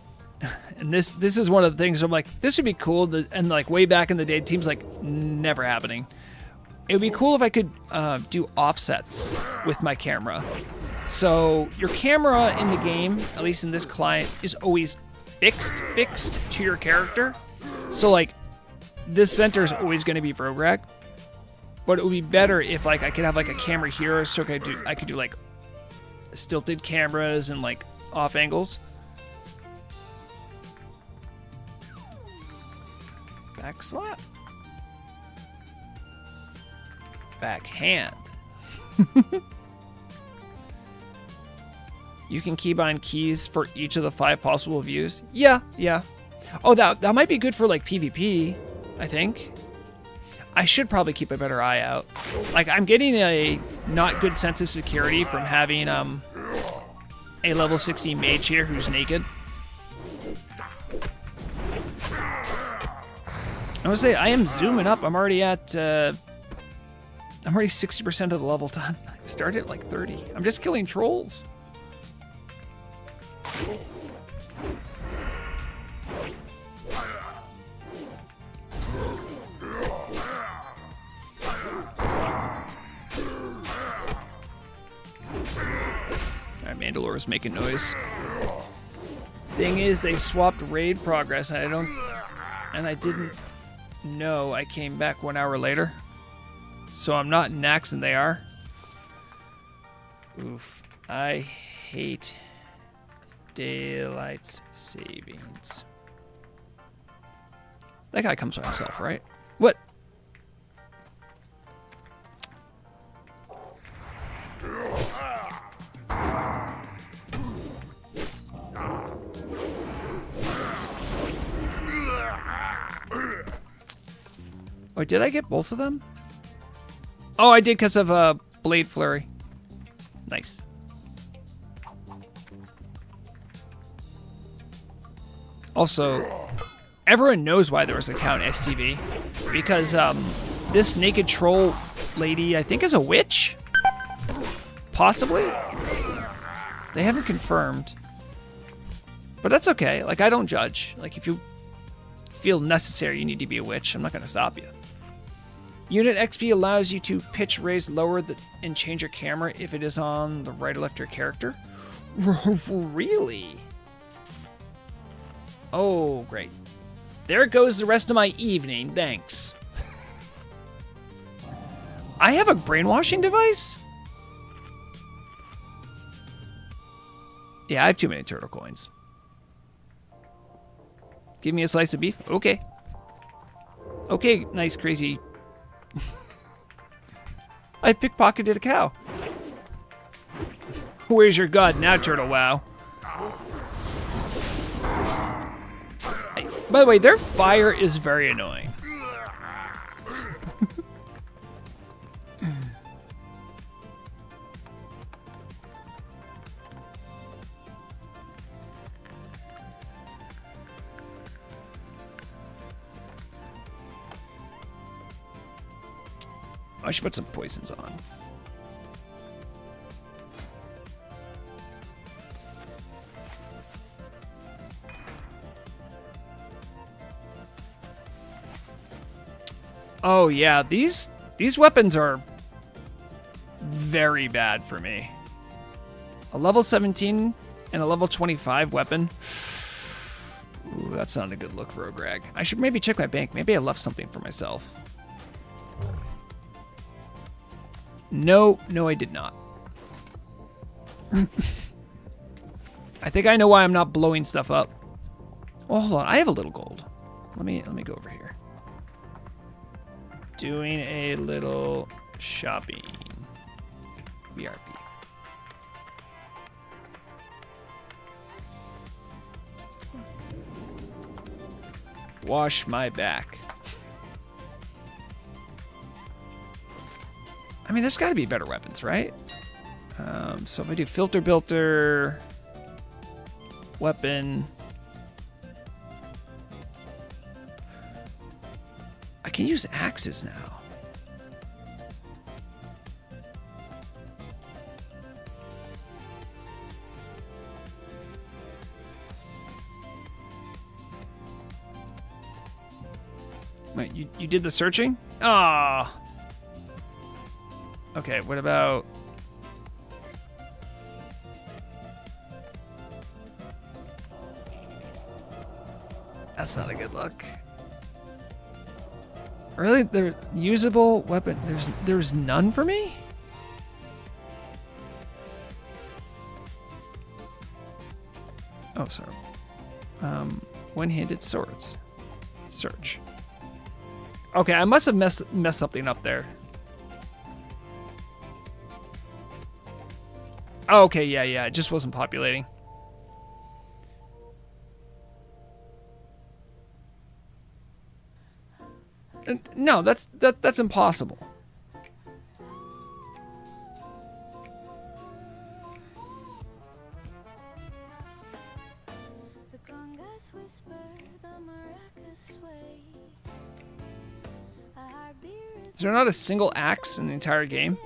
and this is one of the things I'm like, this would be cool, and like way back in the day, teams like never happening. It would be cool if I could do offsets with my camera. So your camera in the game, at least in this client, is always fixed to your character. So like this center is always going to be Vrograg, but it would be better if like I could have like a camera here, so I could do like stilted cameras and like off angles. Back slap. Backhand. You can keybind keys for each of the 5 possible views. Yeah. Oh, that might be good for like PvP, I think. I should probably keep a better eye out. Like, I'm getting a not good sense of security from having a level 60 mage here who's naked. I would say I am zooming up. I'm already at I'm already 60% of the level done. I started at like 30. I'm just killing trolls. Alright, Mandalore's making noise. Thing is, they swapped raid progress, and I didn't know. I came back 1 hour later. So I'm not in Nax and they are. Oof. I hate daylight savings. That guy comes by himself, right? What? Oh, did I get both of them? Oh, I did because of Blade Flurry. Nice. Also, everyone knows why there was a cow in STV. Because this naked troll lady, I think, is a witch? Possibly? They haven't confirmed. But that's okay. Like, I don't judge. Like, if you feel necessary you need to be a witch, I'm not going to stop you. Unit XP allows you to pitch, raise, lower, and change your camera if it is on the right or left of your character. Really? Oh, great. There goes the rest of my evening. Thanks. I have a brainwashing device? Yeah, I have too many turtle coins. Give me a slice of beef? Okay. Okay, nice, crazy. I pickpocketed a cow. Where's your god now, Turtle Wow? By the way, their fire is very annoying. I should put some poisons on. Oh yeah, these weapons are very bad for me. A level 17 and a level 25 weapon. Ooh, that's not a good look for Ograg. I should maybe check my bank. Maybe I left something for myself. No, I did not. I think I know why I'm not blowing stuff up. Oh, hold on. I have a little gold. Let me go over here. Doing a little shopping. BRB. Wash my back. I mean, there's got to be better weapons, right? So if I do filter builder, weapon, I can use axes now. Wait, you did the searching? Ah. Okay, what about... That's not a good look. Really? There's usable weapon. There's none for me? Oh, sorry. One-handed swords. Search. Okay, I must have messed something up there. Oh, okay, yeah, it just wasn't populating. No, that's impossible. Is there not a single axe in the entire game?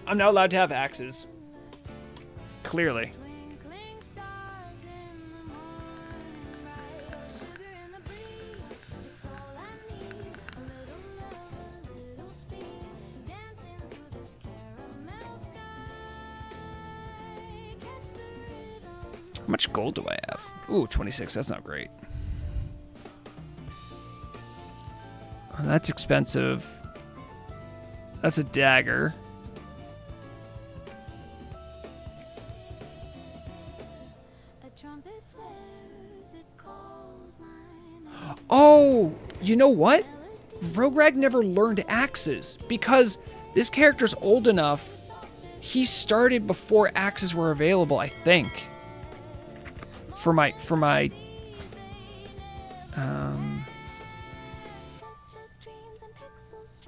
I'm not allowed to have axes. Clearly. How much gold do I have? Ooh, 26. That's not great. Oh, that's expensive. That's a dagger. Oh, you know what? Rograg never learned axes because this character's old enough. He started before axes were available, I think. For my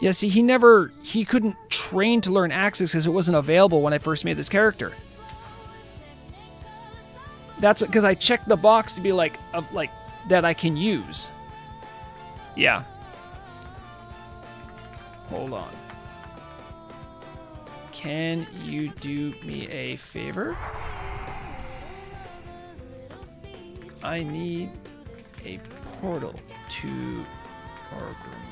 Yeah, see, he couldn't train to learn axes because it wasn't available when I first made this character. That's because I checked the box to be like, that I can use. Yeah. Hold on. Can you do me a favor? I need a portal to Orgrimmar.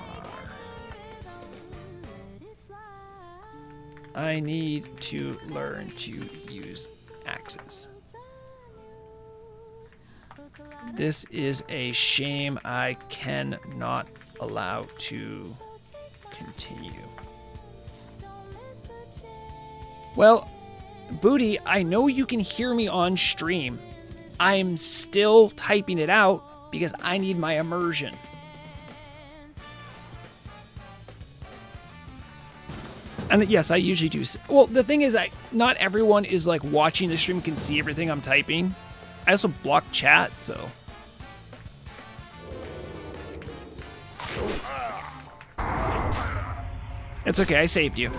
I need to learn to use axes. This is a shame I cannot allow to continue. Well, Booty, I know you can hear me on stream. I'm still typing it out because I need my immersion. And yes, I usually do. Well, the thing is, not everyone is like watching the stream can see everything I'm typing. I also block chat, so. It's okay, I saved you.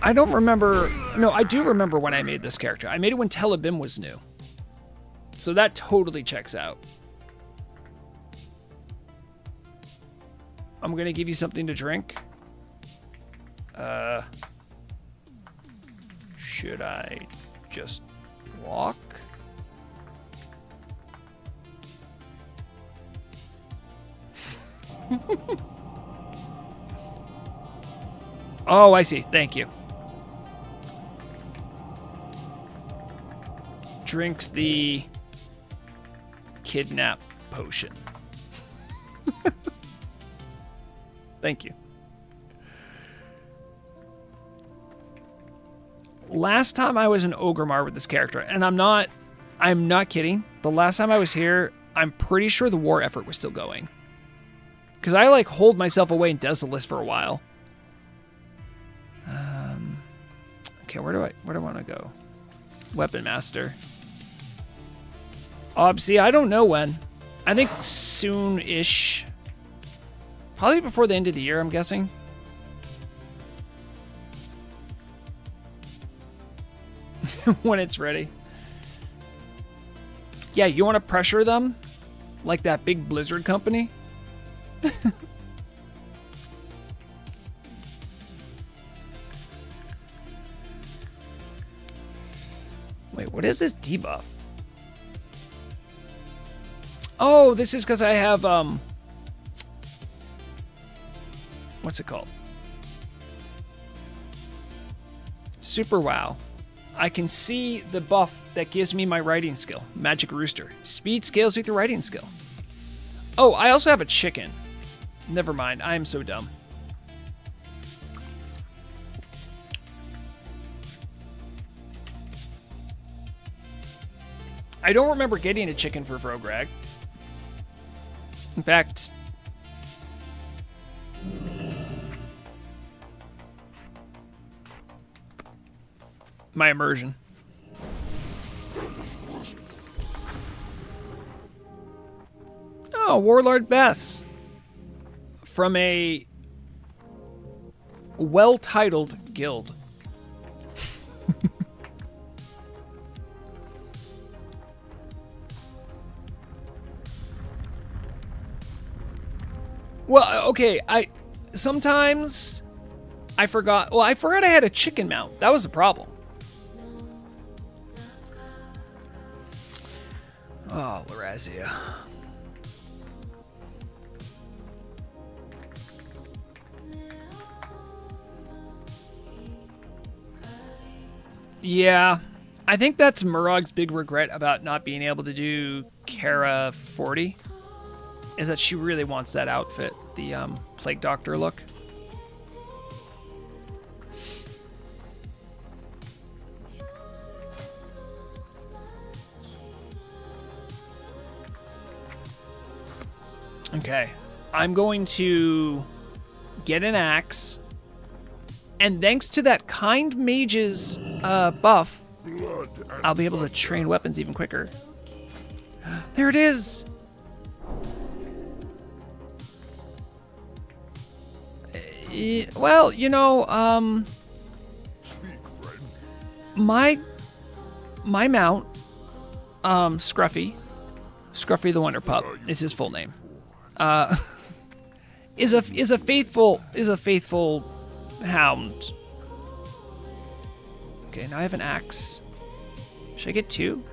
I don't remember. No, I do remember when I made this character. I made it when Tel'abim was new. So that totally checks out. I'm going to give you something to drink. Should I just walk? Oh, I see. Thank you. Drinks the kidnap potion. Thank you. Last time I was in Orgrimmar with this character, and I'm not kidding. The last time I was here, I'm pretty sure the war effort was still going. Because I like holed myself away in Desolus for a while. Okay, where do I want to go? Weapon Master. See, I don't know when. I think soon-ish. Probably before the end of the year, I'm guessing. When it's ready. Yeah, you want to pressure them? Like that big Blizzard company? Wait, what is this debuff? Oh, this is because I have, what's it called? Super WoW. I can see the buff that gives me my writing skill. Magic Rooster. Speed scales with your writing skill. Oh, I also have a chicken. Never mind. I am so dumb. I don't remember getting a chicken for Vrograg. In fact, my immersion. Oh, Warlord Bess. From a well-titled guild. Well, okay, sometimes I forgot. Well, I forgot I had a chicken mount. That was the problem. Oh, Larazia. Yeah, I think that's Murog's big regret about not being able to do Kara 40, is that she really wants that outfit, the Plague Doctor look. Okay, I'm going to get an axe. And thanks to that kind mage's buff, I'll be able to train weapons even quicker. There it is! Well, you know, my mount, Scruffy the Wonder Pup is his full name. Is a faithful hound. Okay, now I have an axe. Should I get 2?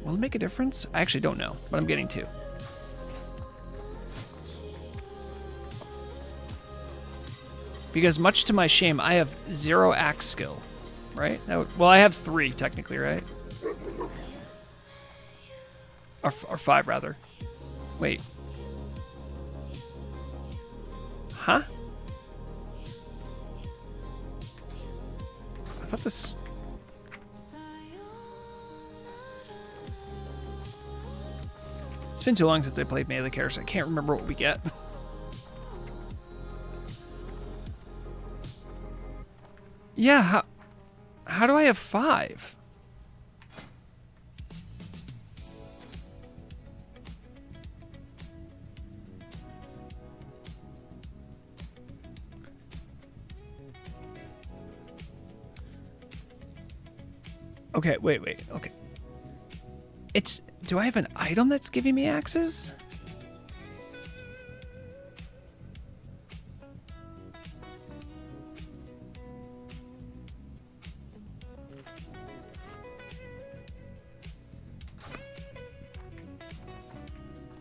Will it make a difference? I actually don't know, but I'm getting 2. Because much to my shame, I have 0 axe skill, right? Well, I have 3 technically, right? Or 5 rather. Wait. Huh? I thought this... It's been too long since I played melee characters. I can't remember what we get. Yeah, how do I have 5? Okay, wait, okay. Do I have an item that's giving me axes?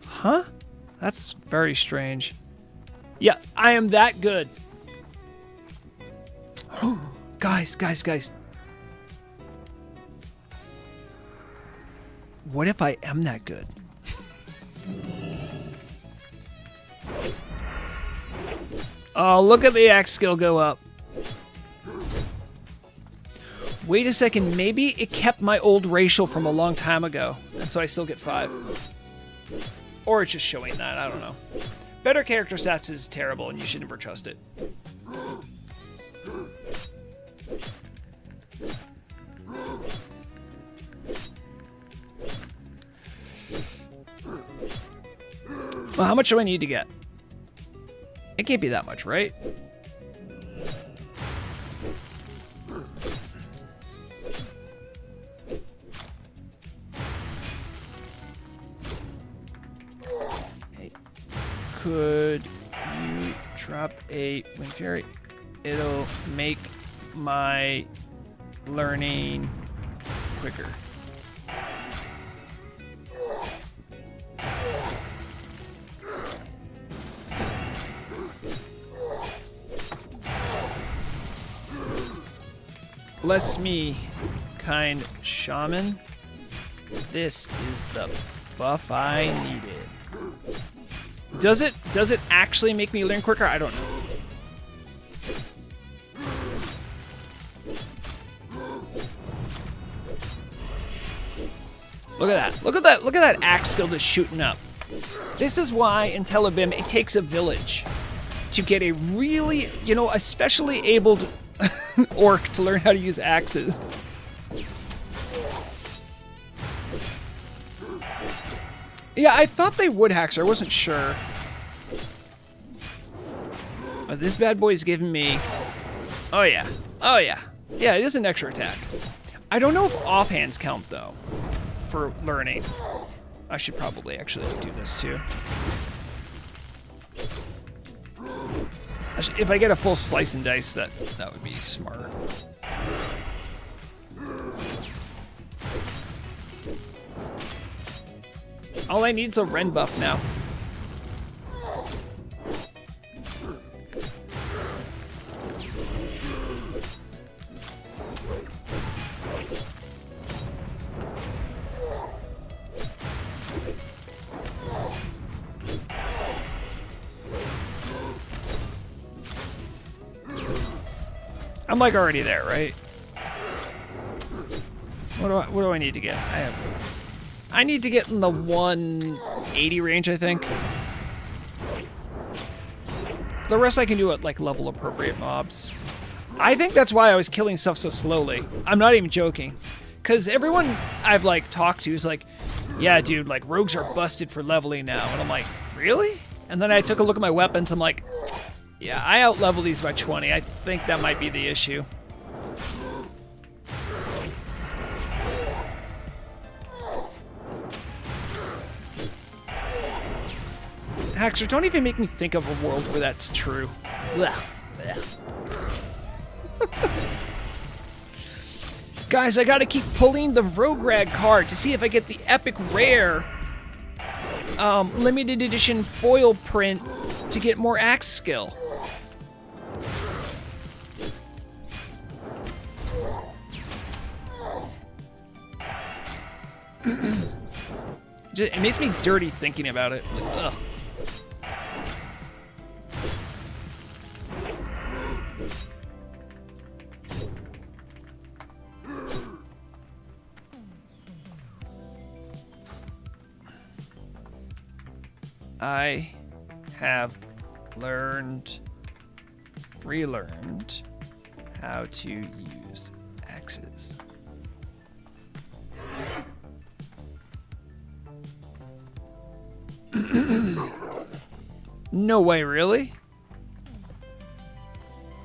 Huh? That's very strange. Yeah, I am that good. Guys. What if I am that good? Oh, look at the axe skill go up. Wait a second, maybe it kept my old racial from a long time ago, and so I still get 5. Or it's just showing that, I don't know. Better character stats is terrible, and you should never trust it. Well, how much do I need to get? It can't be that much, right? Hey, could you drop a Wind Fury? It'll make my learning quicker. Bless me, kind shaman. This is the buff I needed. Does it actually make me learn quicker? I don't know. Look at that. Look at that axe skill just shooting up. This is why in Tel'abim it takes a village to get a really, especially abled orc to learn how to use axes. Yeah, I thought they would hack, so I wasn't sure. But this bad boy's giving me... Oh yeah. Yeah, it is an extra attack. I don't know if offhands count, though, for learning. I should probably actually do this, too. If I get a full slice and dice, that would be smart. All I need is a Ren buff now. I'm like already there, right? What do I need to get? I need to get in the 180 range, I think. The rest I can do at like level appropriate mobs. I think that's why I was killing stuff so slowly. I'm not even joking. because everyone I've like talked to is like, yeah, dude, like rogues are busted for leveling now, and I'm like, really? And then I took a look at my weapons. I'm like, yeah, I out-level these by 20. I think that might be the issue. Haxer, don't even make me think of a world where that's true. Blech. Guys, I gotta keep pulling the Rograg card to see if I get the epic rare limited edition foil print to get more axe skill. It makes me dirty thinking about it. Like, ugh. I have relearned how to use axes. No way, really?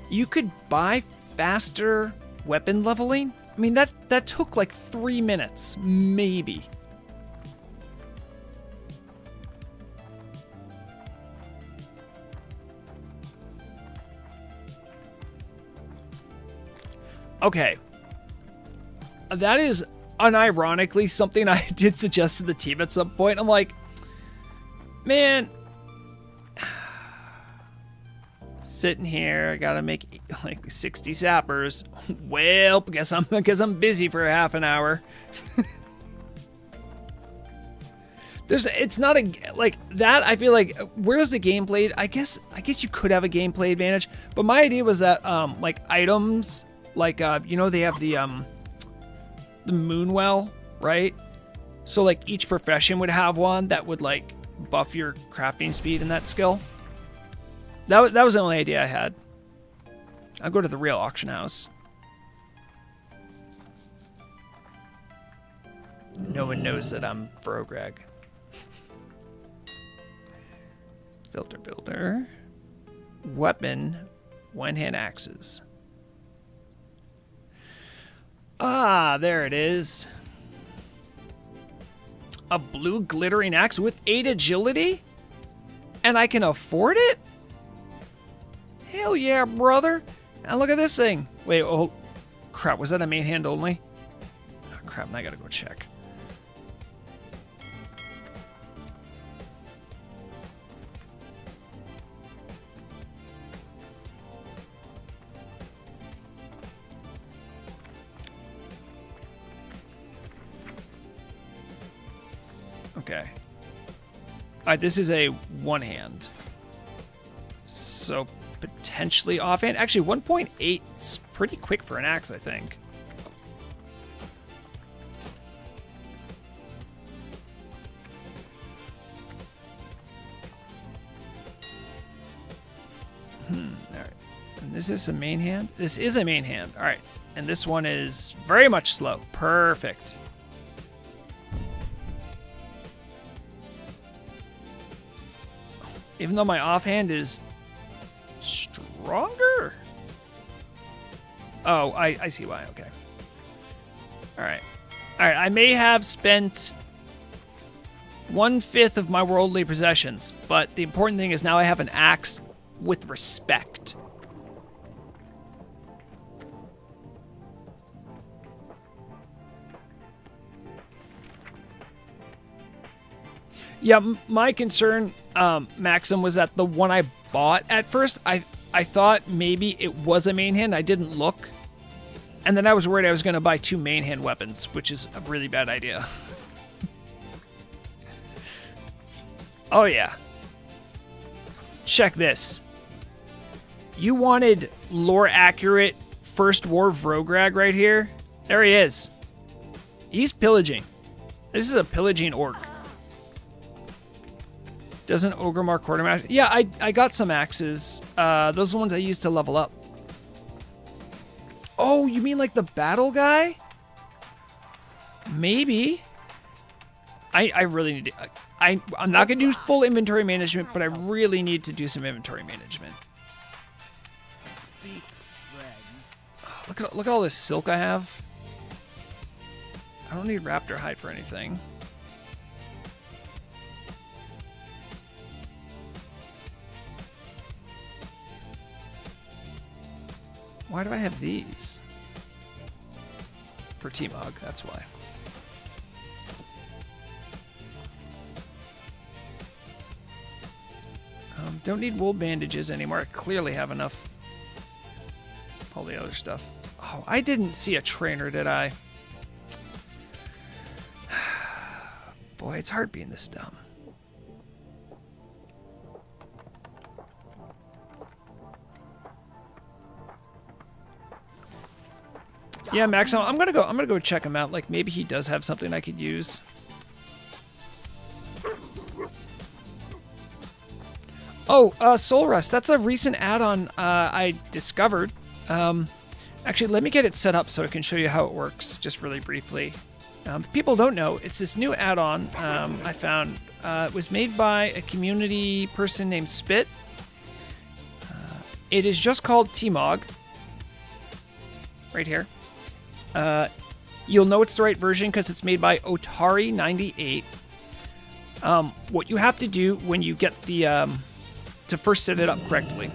You could buy faster weapon leveling? I mean, that took like 3 minutes, maybe. Okay. That is unironically something I did suggest to the team at some point. I'm like, man, sitting here, I gotta make like 60 sappers. Well, guess I'm busy for a half an hour. It's not a like that. I feel like where's the gameplay? I guess you could have a gameplay advantage, but my idea was that like items. Like, you know, they have the Moonwell, right? So, like, each profession would have one that would, like, buff your crafting speed in that skill. That was the only idea I had. I'll go to the real auction house. No one knows that I'm Vrograg. Filter builder. Weapon. One-hand axes. Ah, there it is. A blue glittering axe with 8 agility? And I can afford it? Hell yeah, brother. And look at this thing. Wait, oh, crap. Was that a main hand only? Oh, crap, now I gotta go check. Okay. Alright, this is a one hand. So potentially offhand. Actually, 1.8 is pretty quick for an axe, I think. Alright. And this is a main hand? This is a main hand. Alright. And this one is very much slow. Perfect. Even though my offhand is stronger? Oh, I see why. Okay. All right. All right. I may have spent 1/5 of my worldly possessions, but the important thing is now I have an axe with respect. Yeah, my concern, Maxim, was that the one I bought at first, I thought maybe it was a main hand. I didn't look. And then I was worried I was going to buy 2 main hand weapons, which is a really bad idea. Oh, yeah. Check this. You wanted lore-accurate First War Vrograg right here? There he is. He's pillaging. This is a pillaging orc. Doesn't Ogremar quartermaster? Yeah, I got some axes. Those are the ones I used to level up. Oh, you mean like the battle guy? maybe. I really need to... I'm not going to do full inventory management, but I really need to do some inventory management. Oh, look at all this silk I have. I don't need raptor hide for anything. Why do I have these? For T-Mog, that's why. Don't need wool bandages anymore. I clearly have enough. All the other stuff. Oh, I didn't see a trainer, did I? Boy, it's hard being this dumb. Yeah, Max, I'm gonna go check him out. Like maybe he does have something I could use. Oh, Soul Rust. That's a recent add-on I discovered. Actually, let me get it set up so I can show you how it works, just really briefly. If people don't know, it's this new add-on I found. It was made by a community person named Spit. It is just called T-Mog. Right here. You'll know it's the right version because it's made by Otari98. What you have to do when you get the... to first set it up correctly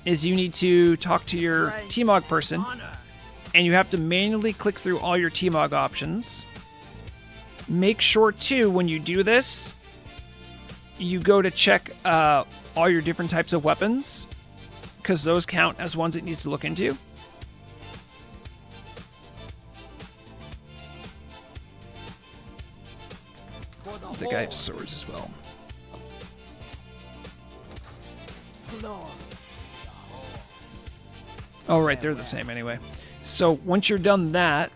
is you need to talk to your T-Mog person, and you have to manually click through all your T-Mog options. Make sure too, when you do this, you go to check all your different types of weapons, because those count as ones it needs to look into. I think I have swords as well. Oh, right, they're the same anyway. So once you're done that,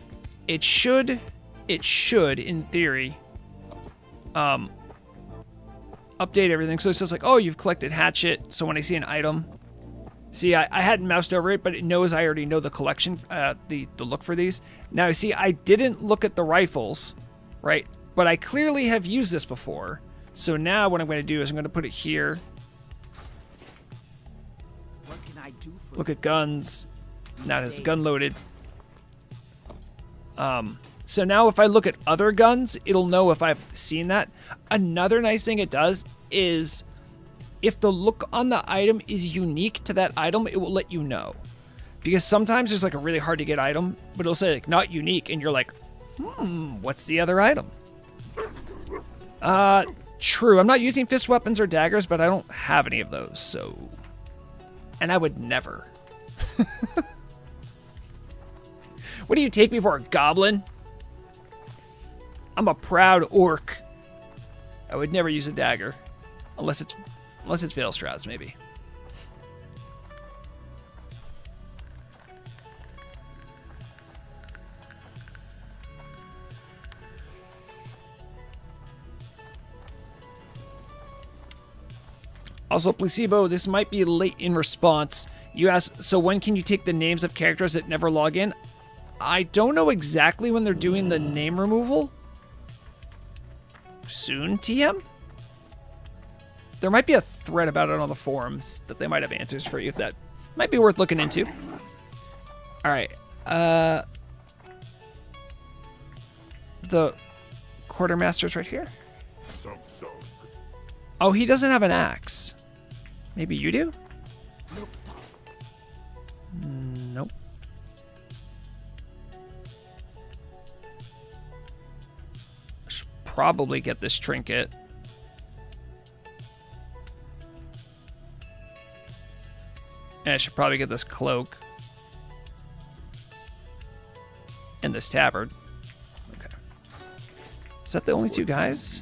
it should, in theory, update everything. So it says like, oh, you've collected hatchet. So when I see an item, see, I hadn't moused over it, but it knows I already know the collection, the look for these. Now, see, I didn't look at the rifles, right? But I clearly have used this before. So now what I'm going to do is I'm going to put it here. Look at guns. Now it has gun loaded. So now if I look at other guns, it'll know if I've seen that. Another nice thing it does is if the look on the item is unique to that item, it will let you know. Because sometimes there's like a really hard to get item, but it'll say like not unique, and you're like, what's the other item? True. I'm not using fist weapons or daggers, but I don't have any of those, so... And I would never. What do you take me for, a goblin? I'm a proud orc. I would never use a dagger. Unless it's Veilstrauss, maybe. Also, Placebo, this might be late in response. You asked, so when can you take the names of characters that never log in? I don't know exactly when they're doing the name removal. Soon, TM? There might be a thread about it on the forums that they might have answers for you. That might be worth looking into. All right. The quartermaster's right here. Oh, he doesn't have an axe. Maybe you do? Nope. I should probably get this trinket. And I should probably get this cloak. And this tabard. Okay. Is that the only two guys?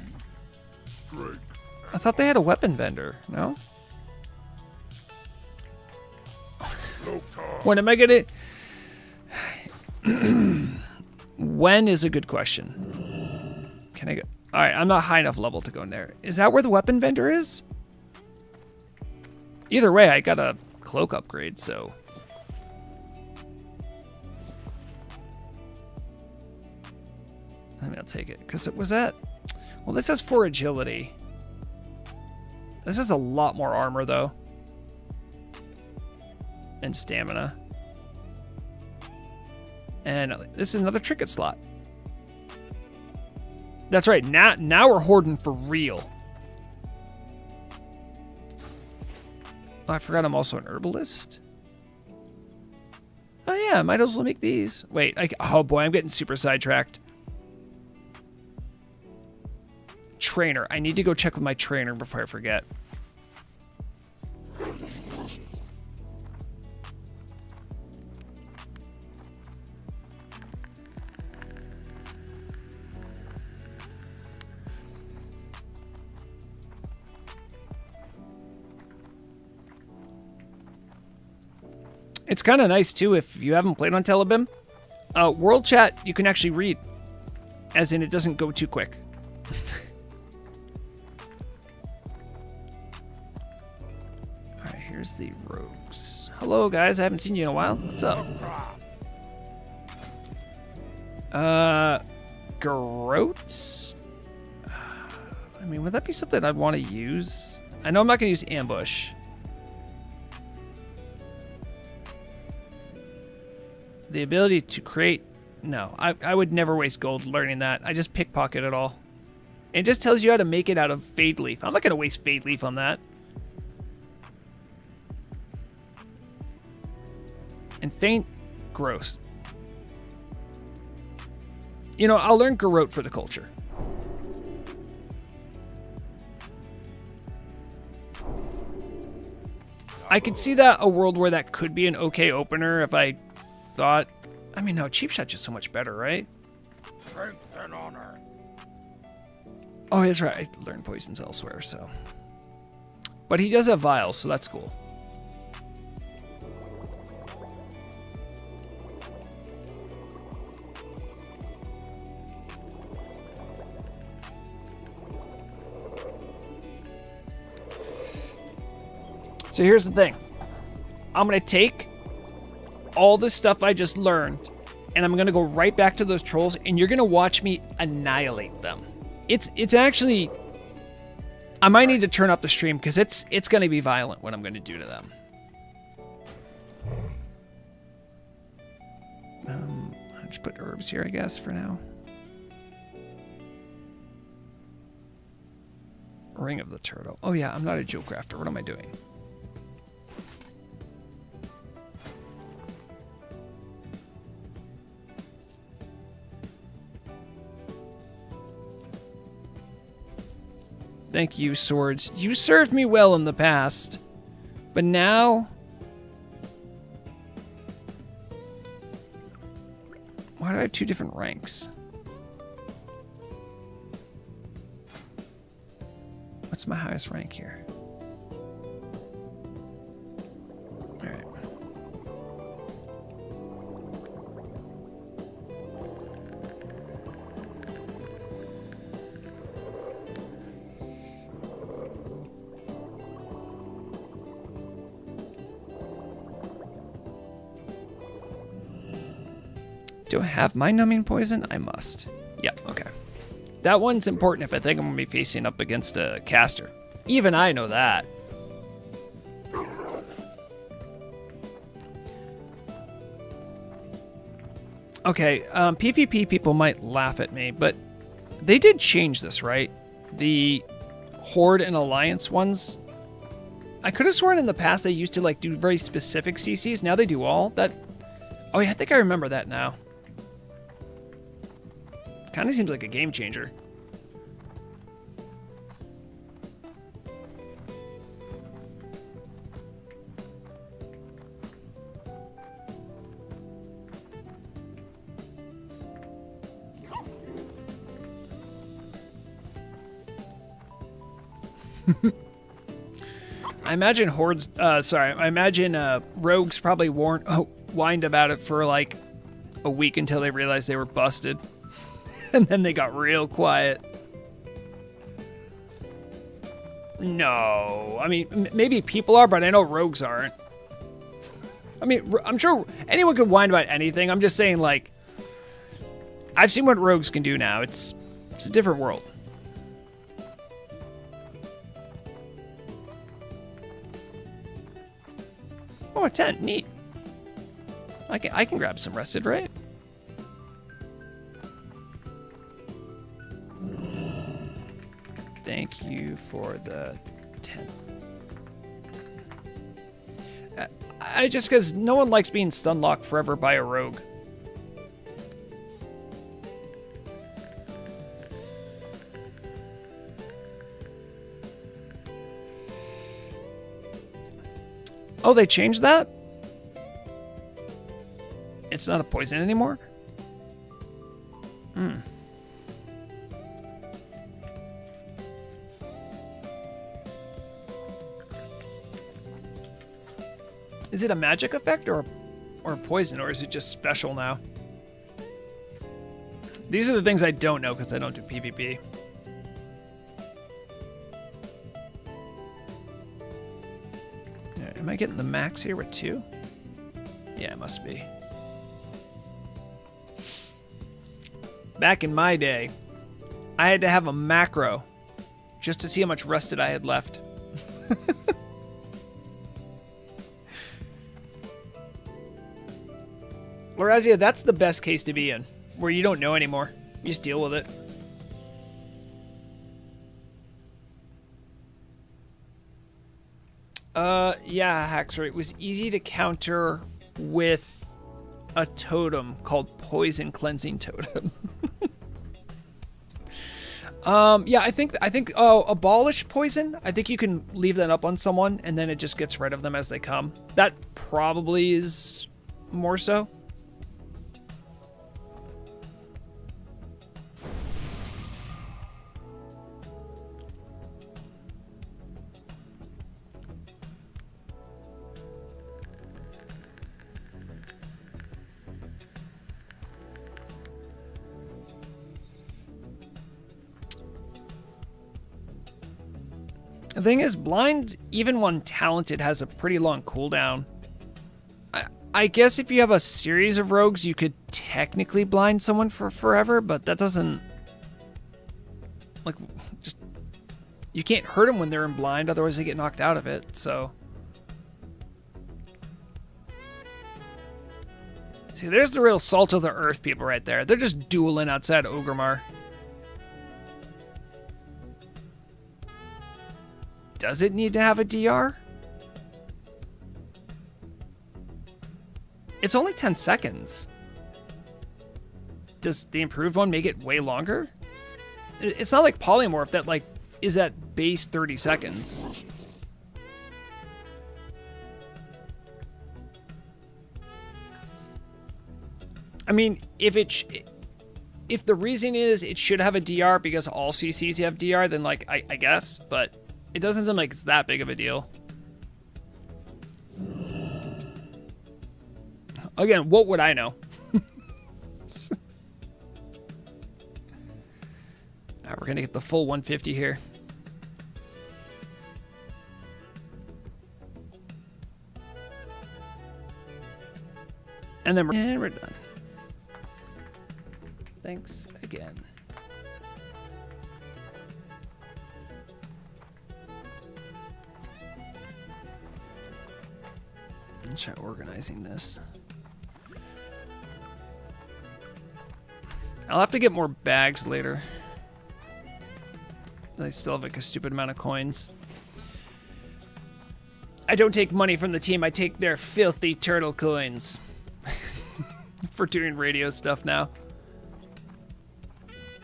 I thought they had a weapon vendor, no? When am I gonna... When is a good question. Can I go... Alright, I'm not high enough level to go in there. Is that where the weapon vendor is? Either way, I got a cloak upgrade, so... Maybe I'll take it. Because it was that... Well, this has 4 agility. This has a lot more armor, though. And stamina. And this is another trinket slot. That's right. Now we're hoarding for real. Oh, I forgot I'm also an herbalist. Oh, yeah. I might as well make these. Wait. Oh, boy. I'm getting super sidetracked. Trainer. I need to go check with my trainer before I forget. It's kind of nice, too, if you haven't played on Tel'abim. World chat, you can actually read. As in, it doesn't go too quick. Alright, here's the rogues. Hello, guys. I haven't seen you in a while. What's up? Groats? I mean, would that be something I'd want to use? I know I'm not going to use ambush. The ability to create... No, I would never waste gold learning that. I just pickpocket it all. It just tells you how to make it out of Fade Leaf. I'm not going to waste Fade Leaf on that. And Faint, gross. You know, I'll learn Garrote for the culture. I could see that a world where that could be an okay opener if I thought... I mean, no, Cheap Shot's just so much better, right? Strength and honor. Oh, that's right. I learned poisons elsewhere, so... But he does have vials, so that's cool. So here's the thing. I'm going to take all the stuff I just learned, and I'm going to go right back to those trolls, and you're going to watch me annihilate them. It's actually... I might need to turn off the stream, because it's going to be violent what I'm going to do to them. I'll just put herbs here, I guess, for now. Ring of the Turtle. Oh yeah, I'm not a Joe Crafter. What am I doing? Thank you, swords. You served me well in the past. But now... Why do I have 2 different ranks? What's my highest rank here? Alright. Do I have my numbing poison? I must. Yep, okay. That one's important if I think I'm going to be facing up against a caster. Even I know that. Okay, PvP people might laugh at me, but they did change this, right? The Horde and Alliance ones. I could have sworn in the past they used to like do very specific CCs. Now they do all. That. Oh yeah, I think I remember that now. Kind of seems like a game changer. I imagine hordes. I imagine rogues probably whined about it for like a week until they realized they were busted. And then they got real quiet. No. I mean, maybe people are, but I know rogues aren't. I mean, I'm sure anyone could whine about anything. I'm just saying, like, I've seen what rogues can do now. It's a different world. Oh, a tent. Neat. I can grab some rested, right? Thank you for the tent. I just because no one likes being stun locked forever by a rogue. Oh, they changed that? It's not a poison anymore? Hmm. Is it a magic effect or a poison, or is it just special now? These are the things I don't know because I don't do PvP. Am I getting the max here with 2? Yeah, it must be. Back in my day, I had to have a macro just to see how much rested I had left. Whereas, yeah, that's the best case to be in, where you don't know anymore. You just deal with it. Yeah, Haxer, it was easy to counter with a totem called Poison Cleansing Totem. Yeah, I think, abolish poison. I think you can leave that up on someone and then it just gets rid of them as they come. That probably is more so. The thing is, blind, even when talented, has a pretty long cooldown. I guess if you have a series of rogues, you could technically blind someone for forever, but that doesn't... Like, just... You can't hurt them when they're in blind, otherwise they get knocked out of it, so... See, there's the real salt of the earth people right there. They're just dueling outside Ogremar. Does it need to have a DR? It's only 10 seconds. Does the improved one make it way longer? It's not like Polymorph that, like, is at base 30 seconds. I mean, if the reason is it should have a DR because all CCs have DR, then, like, I guess, but it doesn't seem like it's that big of a deal. Again, what would I know? Alright, we're gonna get the full 150 here. And then we're done. Thanks again. Let's try organizing this. I'll have to get more bags later. I still have like a stupid amount of coins. I don't take money from the team, I take their filthy turtle coins. For doing radio stuff now.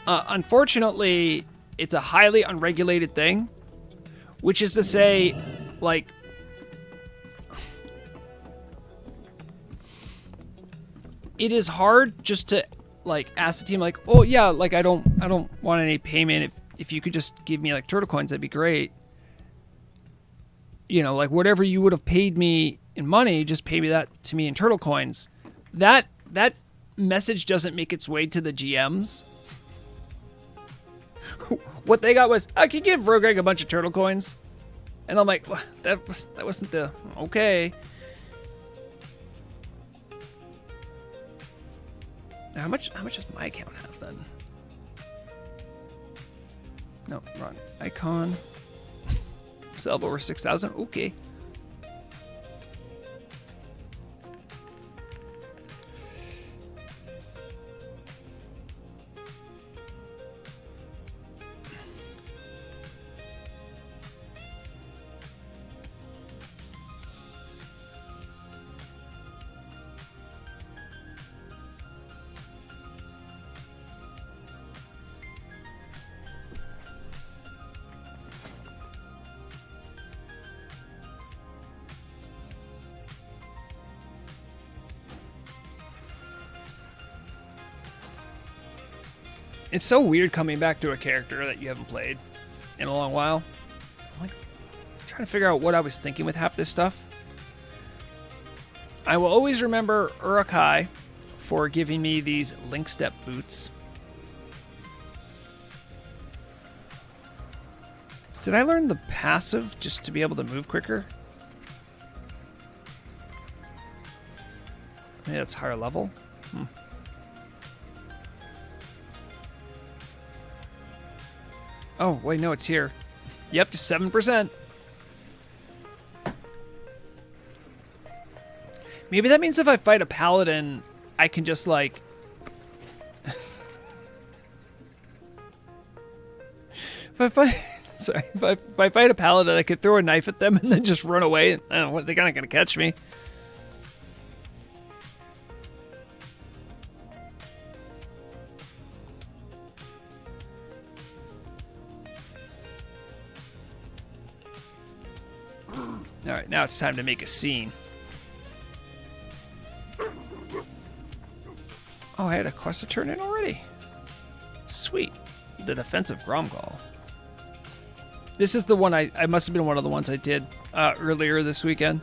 Unfortunately, it's a highly unregulated thing. Which is to say, like... It is hard just to, like, ask the team, like, oh, yeah, like, I don't want any payment. If you could just give me, like, turtle coins, that'd be great. You know, like, whatever you would have paid me in money, just pay me that to me in turtle coins. That message doesn't make its way to the GMs. What they got was, I could give Rogag a bunch of turtle coins. And I'm like, well, that wasn't the... Okay. How much does my account have then? No, wrong icon. Sell over 6,000. Okay. It's so weird coming back to a character that you haven't played in a long while. I'm like trying to figure out what I was thinking with half this stuff. I will always remember Urukai for giving me these link step boots. Did I learn the passive just to be able to move quicker? Maybe that's higher level. Oh, wait, no, it's here. Yep, just 7%. Maybe that means if I fight a paladin, I can just, like... if I fight a paladin, I could throw a knife at them and then just run away. I don't know, they're not going to catch me. All right, now it's time to make a scene. Oh, I had a quest to turn in already. Sweet. The defensive Gromgall. This is the one I must have been one of the ones I did earlier this weekend.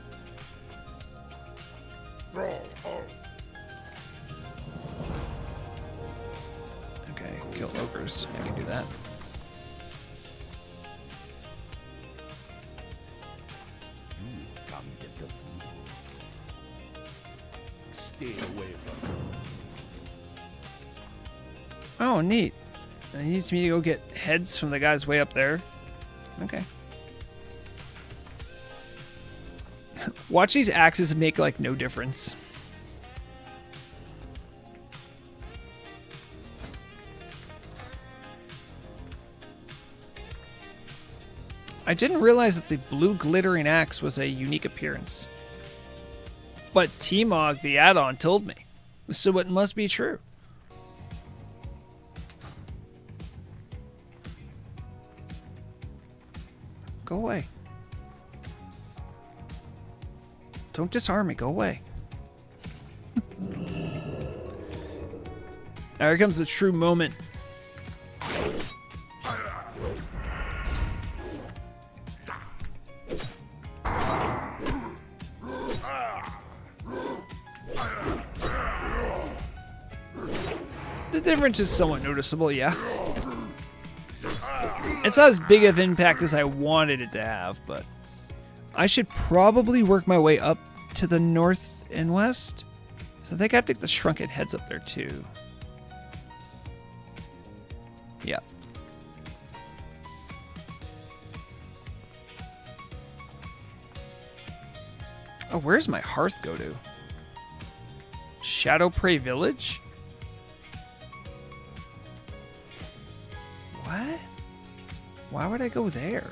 Okay, kill ogres. I can do that. Come get the food. Stay away from it. Oh, neat. It needs me to go get heads from the guys way up there. Okay. Watch these axes make, like, no difference. I didn't realize that the blue glittering axe was a unique appearance. But T-Mog, the add-on, told me. So it must be true. Go away. Don't disarm me. Go away. Now here comes the true moment. The difference is somewhat noticeable, yeah. It's not as big of impact as I wanted it to have, but I should probably work my way up to the north and west. So I think I have to get the shrunken heads up there too. Yeah. Oh, where's my hearth go to? Shadow Prey Village? What? Why would I go there?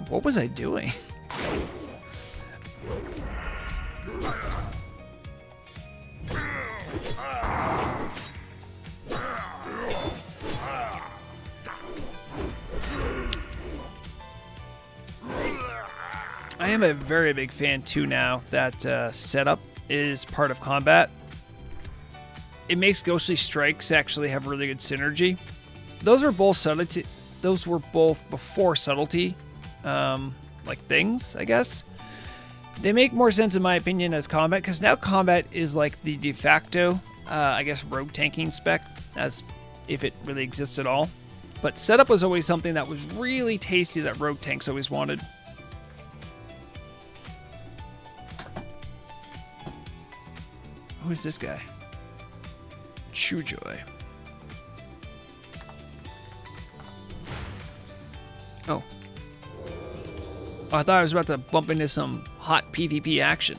What was I doing? I am a very big fan too now that setup is part of combat. It makes ghostly strikes actually have really good synergy. Those were both subtlety. Those were both before subtlety, like things, I guess. They make more sense in my opinion as combat because now combat is like the de facto, I guess, rogue tanking spec, as if it really exists at all. But setup was always something that was really tasty that rogue tanks always wanted. Who's this guy? Chujoy. Oh. Oh, I thought I was about to bump into some hot PvP action.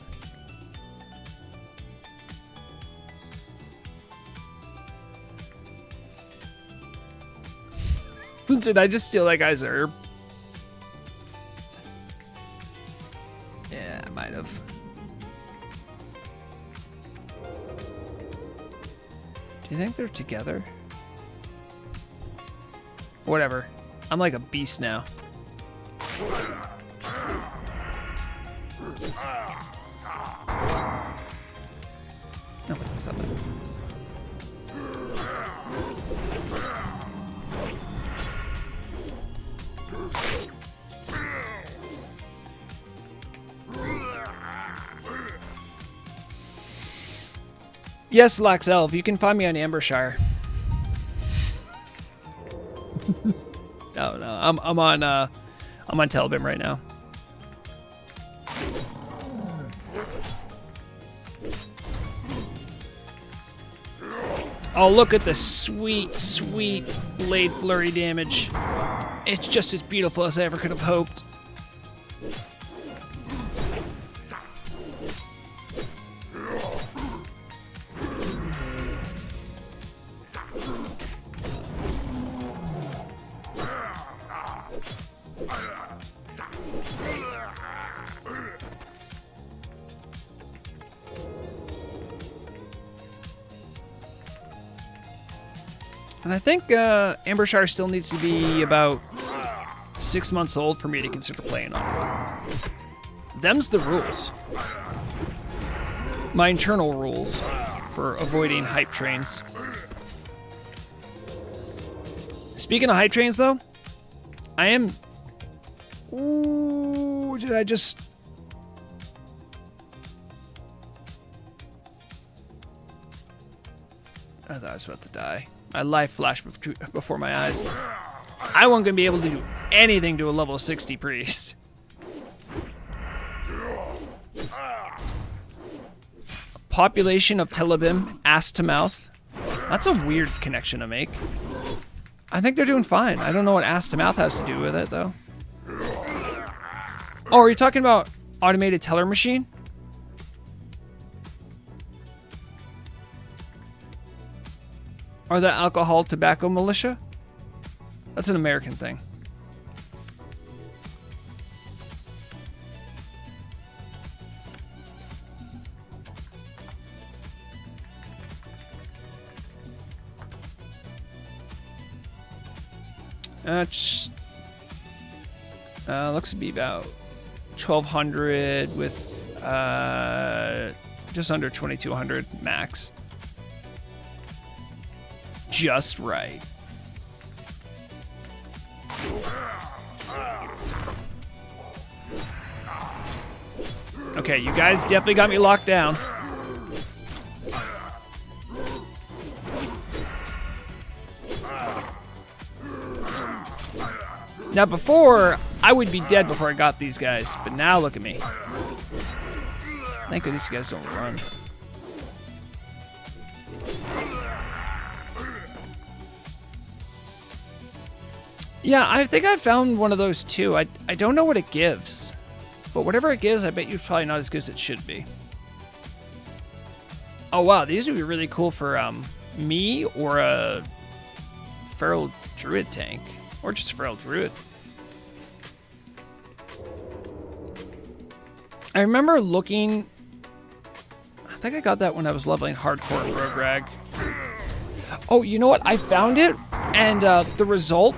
Did I just steal that guy's herb? Yeah, I might have. Do you think they're together? Whatever. I'm like a beast now. No, what's up there? Yes, Lax Elf, you can find me on Ambershire. No, I'm on Tel'abim right now. Oh, look at the sweet, sweet blade flurry damage. It's just as beautiful as I ever could have hoped. And I think Ambershire still needs to be about 6 months old for me to consider playing on it. Them's the rules. My internal rules for avoiding hype trains. Speaking of hype trains, though, I am... Ooh, did I just... I thought I was about to die. My life flashed before my eyes. I wasn't going to be able to do anything to a level 60 priest. Population of Tel'abim, ass to mouth. That's a weird connection to make. I think they're doing fine. I don't know what ass to mouth has to do with it, though. Oh, are you talking about automated teller machine? Or the alcohol tobacco militia? That's an American thing. Looks to be about 1,200 with just under 2,200 max. Just right. Okay, you guys definitely got me locked down. Now before, I would be dead before I got these guys, but now look at me. Thank goodness you guys don't run. Yeah, I think I found one of those too. I don't know what it gives. But whatever it gives, I bet you it's probably not as good as it should be. Oh wow, these would be really cool for me or a feral druid tank. Or just a feral druid. I remember looking... I think I got that when I was leveling hardcore at Rograg. Oh, you know what? I found it, and the result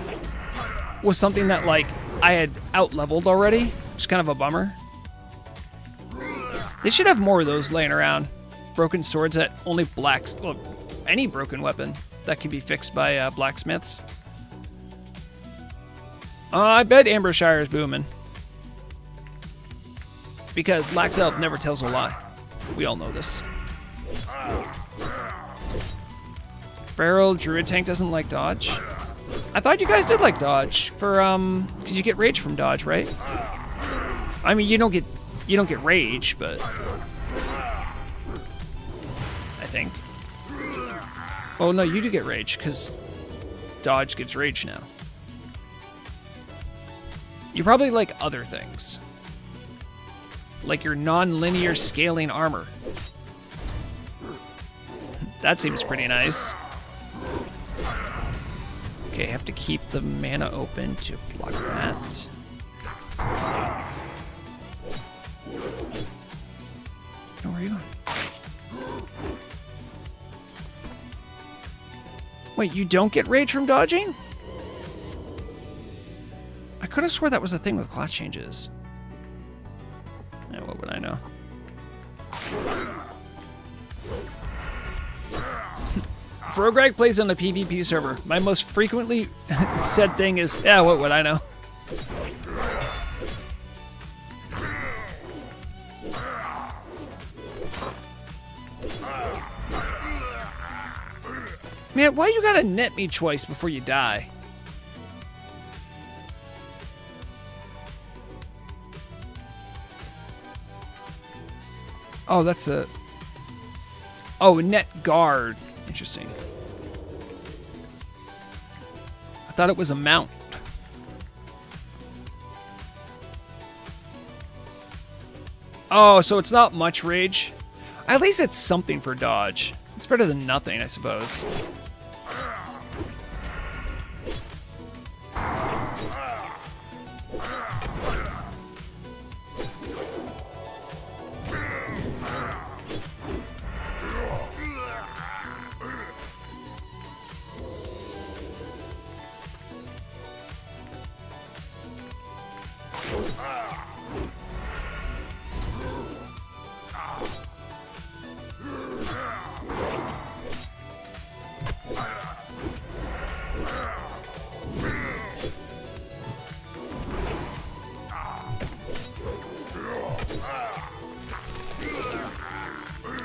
was something that, like, I had out-leveled already. Which is kind of a bummer. They should have more of those laying around. Broken swords that only blacks... Well, any broken weapon that can be fixed by blacksmiths. I bet Ambershire is booming. Because Lax Elf never tells a lie. We all know this. Feral druid tank doesn't like dodge. I thought you guys did like dodge for because you get rage from dodge, right? I mean, you don't get rage, but think. Oh, no, you do get rage, because dodge gives rage now. You probably like other things. Like your non-linear scaling armor. That seems pretty nice. Okay, I have to keep the mana open to block that. Oh, where are you going? Wait, you don't get rage from dodging? I could have swore that was a thing with class changes. Yeah, what would I know? Frogreg plays on a PvP server. My most frequently said thing is, yeah, what would I know? Man, why you gotta net me twice before you die? Oh, that's a... Oh, net guard. Interesting. I thought it was a mount. Oh, so it's not much rage. At least it's something for dodge. It's better than nothing, I suppose.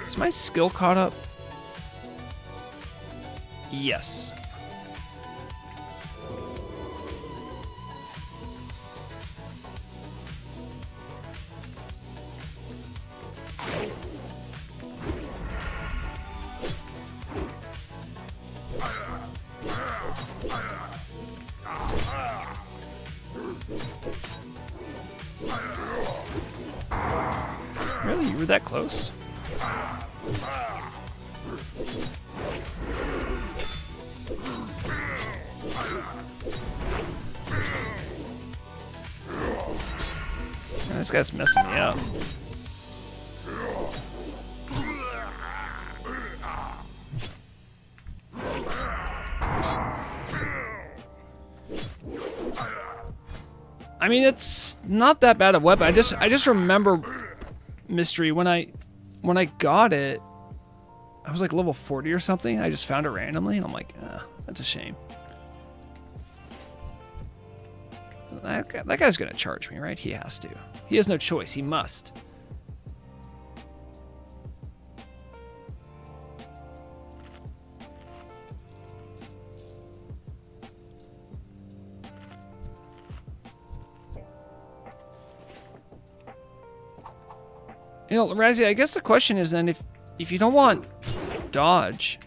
Is my skill caught up? Yes. Really? You were that close? This guy's messing me up. I mean, it's not that bad a weapon. I just remember Mystery when I got it. I was like level 40 or something. I just found it randomly, and I'm like, that's a shame. That guy's gonna charge me, right? He has to. He has no choice. He must. You know, Razzie, I guess the question is then if you don't want dodge,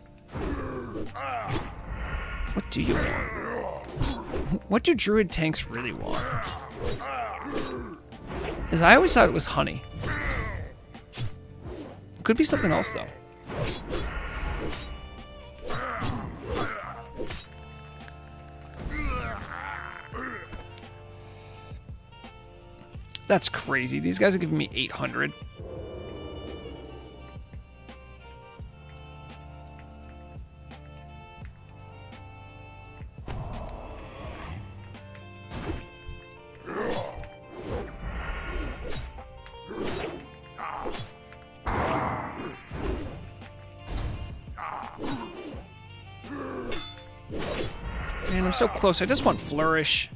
what do you want? What do druid tanks really want? Because I always thought it was honey. Could be something else though. That's crazy. These guys are giving me 800. Man, I'm so close. I just want flourish.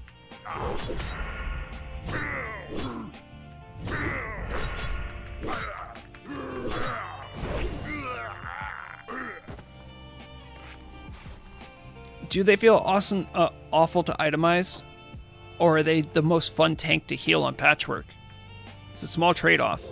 Do they feel awesome, awful to itemize? Or are they the most fun tank to heal on Patchwork? It's a small trade-off.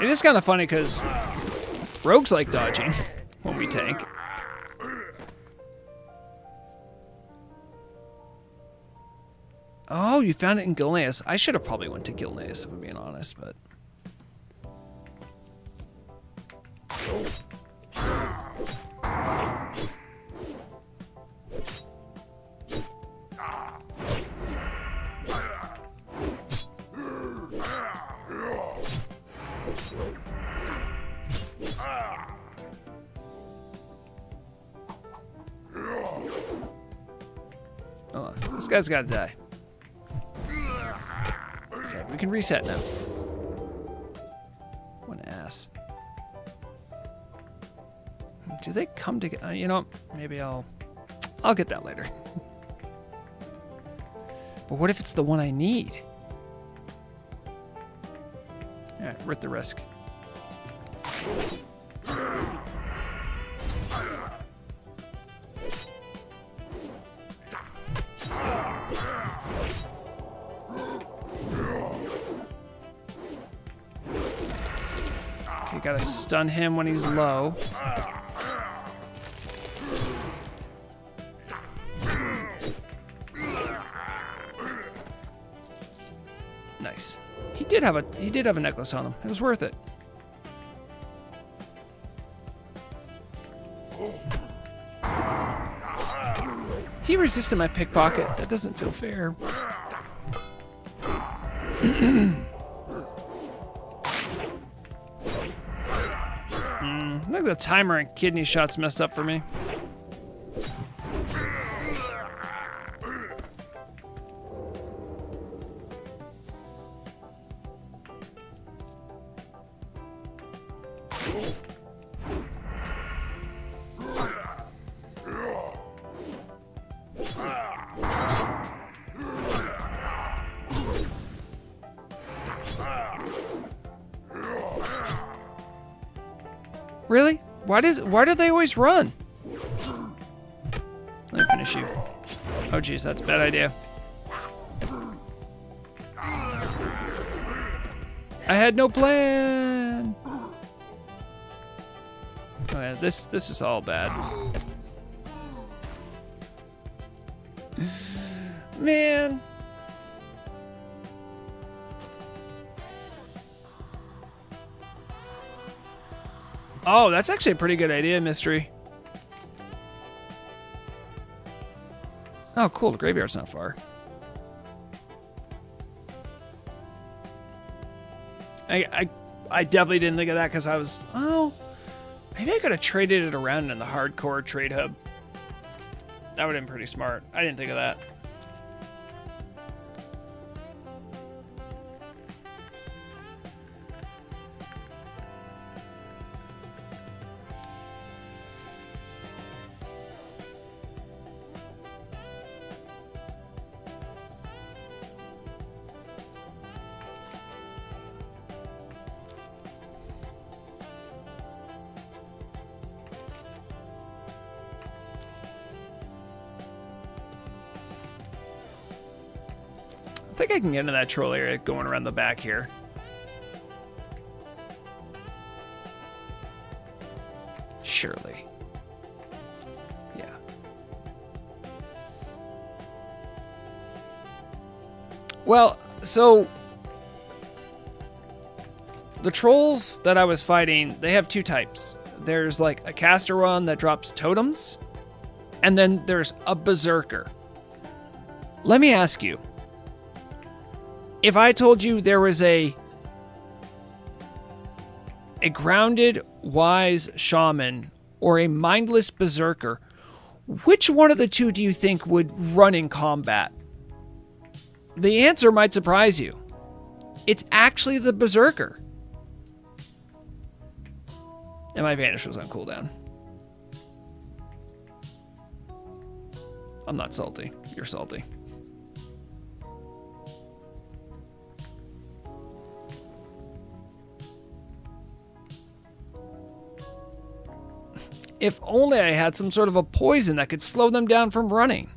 It is kind of funny because rogues like dodging when we tank. Oh, you found it in Gilneas. I should have probably went to Gilneas if I'm being honest, but... Oh, this guy's gotta die. Okay, we can reset now. What an ass. Do they come together? You know, maybe I'll get that later. But what if it's the one I need? Alright, worth the risk. Okay, gotta stun him when he's low. Nice. He did have a necklace on him. It was worth it. He resisted my pickpocket. That doesn't feel fair. Look at the timer and kidney shots messed up for me. Really? Why do they always run? Let me finish you. Oh geez, that's a bad idea. I had no plan. Oh yeah, this is all bad. Man. Oh, that's actually a pretty good idea, Mystery. Oh, cool. The graveyard's not far. I definitely didn't think of that because I was... Oh, maybe I could have traded it around in the hardcore trade hub. That would have been pretty smart. I didn't think of that. I think I can get into that troll area going around the back here. Surely. Yeah. Well, so the trolls that I was fighting, they have two types. There's like a caster one that drops totems, and then there's a berserker. Let me ask you, if I told you there was a grounded, wise shaman or a mindless berserker, which one of the two do you think would run in combat? The answer might surprise you. It's actually the berserker. And my vanish was on cooldown. I'm not salty. You're salty. If only I had some sort of a poison that could slow them down from running.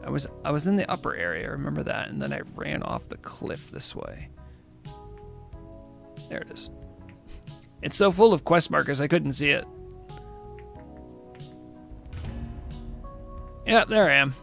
I was in the upper area, I remember that, and then I ran off the cliff this way. There it is. It's so full of quest markers I couldn't see it. Yeah, there I am.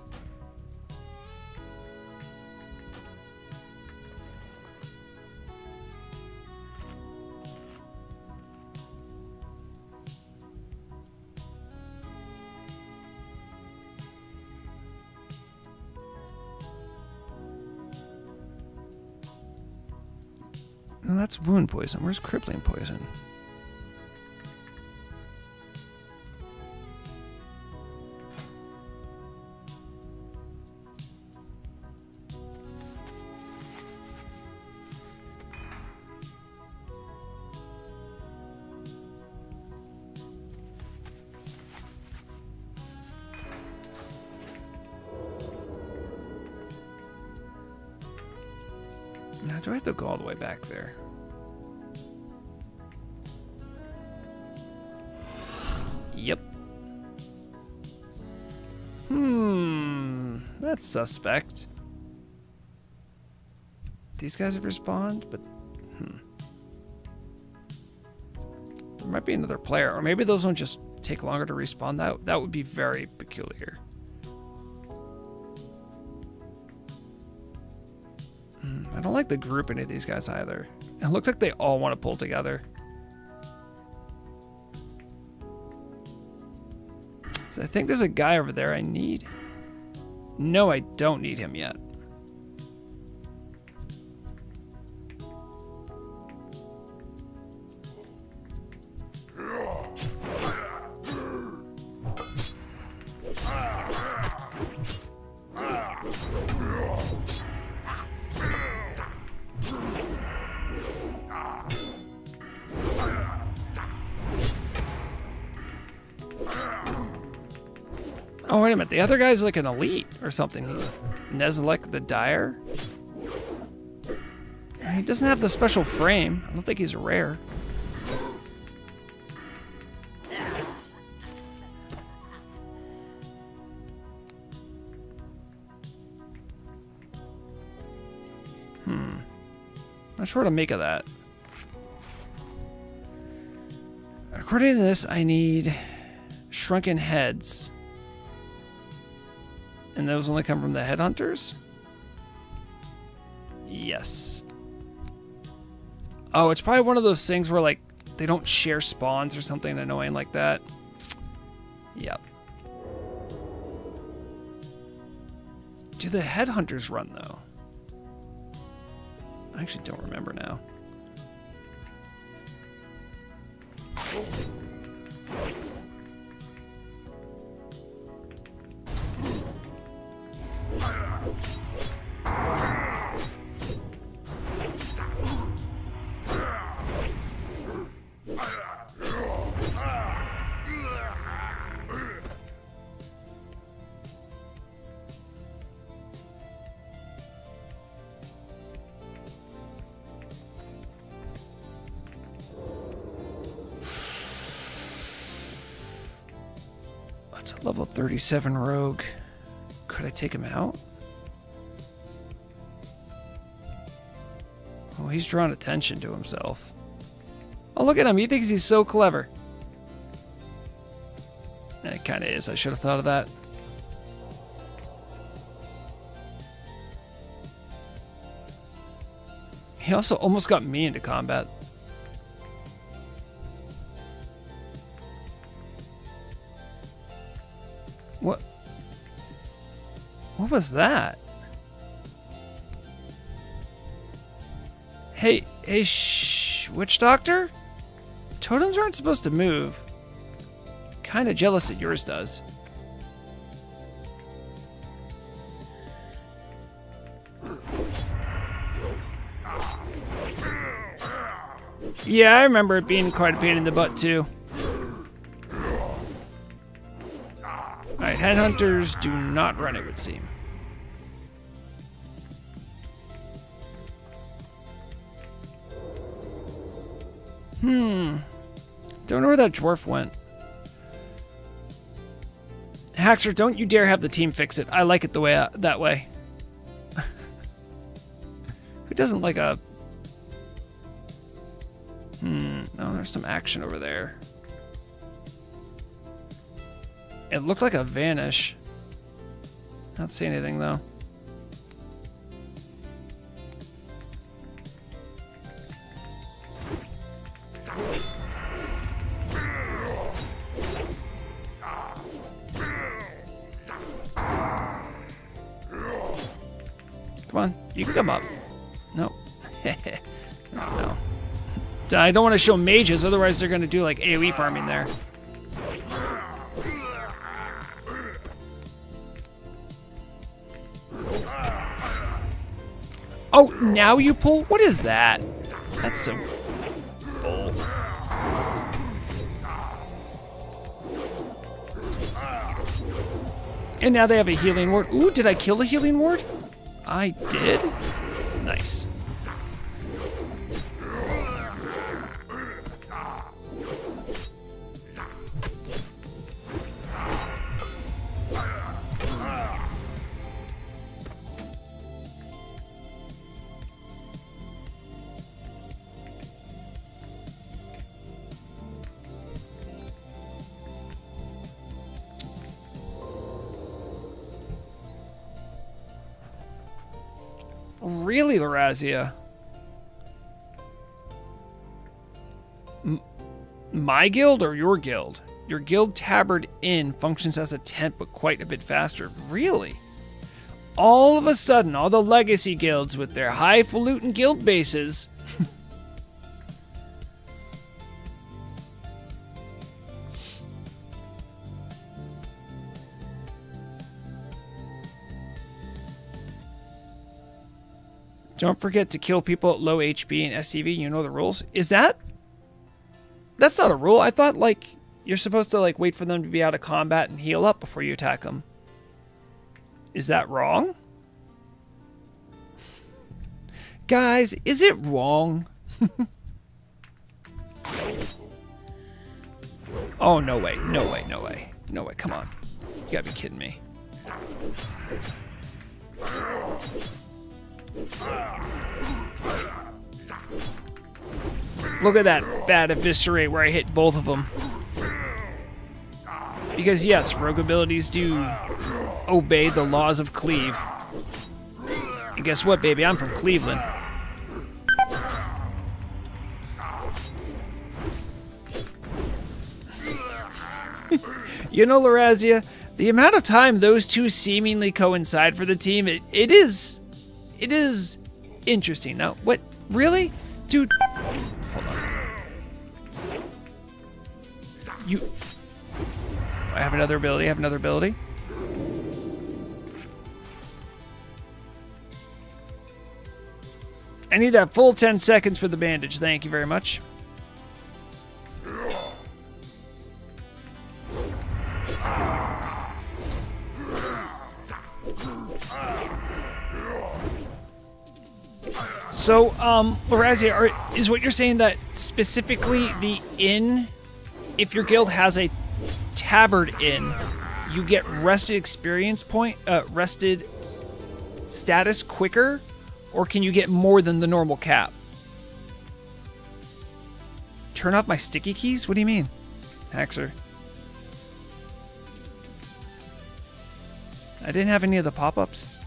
No, that's wound poison. Where's crippling poison? Now, do I have to go all the way back there? Yep. That's suspect. These guys have respawned, but there might be another player, or maybe those ones just take longer to respawn. That would be very peculiar. I don't like the grouping of these guys either. It looks like they all want to pull together. So I think there's a guy over there I need. No, I don't need him yet. Oh, wait a minute. The other guy's like an elite or something. Nezlek the Dire. He doesn't have the special frame. I don't think he's rare. Not sure what to make of that. According to this, I need shrunken heads. And those only come from the headhunters? Yes. Oh, it's probably one of those things where, like, they don't share spawns or something annoying like that. Yep. Do the headhunters run, though? I actually don't remember now. That's a level 37 rogue. Could I take him out? Oh, he's drawn attention to himself. Oh, look at him. He thinks he's so clever. It kind of is. I should have thought of that. He also almost got me into combat. What was that? Hey, witch doctor? Totems aren't supposed to move. Kinda jealous that yours does. Yeah, I remember it being quite a pain in the butt too. Alright, headhunters do not run, it would seem. Don't know where that dwarf went. Haxer, don't you dare have the team fix it. I like it the way that way. Who doesn't like a... Oh, there's some action over there. It looked like a vanish. Not see anything though. Come on, you can come up. No. No. I don't want to show mages, otherwise they're going to do like AoE farming there. Oh, now you pull? What is that? That's so bull. And now they have a healing ward. Ooh, did I kill the healing ward? I did? Nice. Really, Larazia? My guild or your guild? Your guild Tabard Inn functions as a tent, but quite a bit faster. Really? All of a sudden, all the legacy guilds with their highfalutin guild bases... Don't forget to kill people at low HP and SCV. You know the rules. Is that? That's not a rule. I thought, like, you're supposed to, like, wait for them to be out of combat and heal up before you attack them. Is that wrong? Guys, is it wrong? Oh, no way. No way. No way. No way. Come on. You gotta be kidding me. Look at that fat eviscerate where I hit both of them. Because yes, rogue abilities do obey the laws of Cleve. And guess what, baby? I'm from Cleveland. You know, Larazia, the amount of time those two seemingly coincide for the team, it is interesting. Now, what? Really? Dude, hold on. I have another ability, I need that full 10 seconds for the bandage. Thank you very much. So, Larazia, is what you're saying that specifically the inn, if your guild has a Tabard Inn, you get rested experience point, rested status quicker, or can you get more than the normal cap? Turn off my sticky keys? What do you mean, Haxer? I didn't have any of the pop-ups.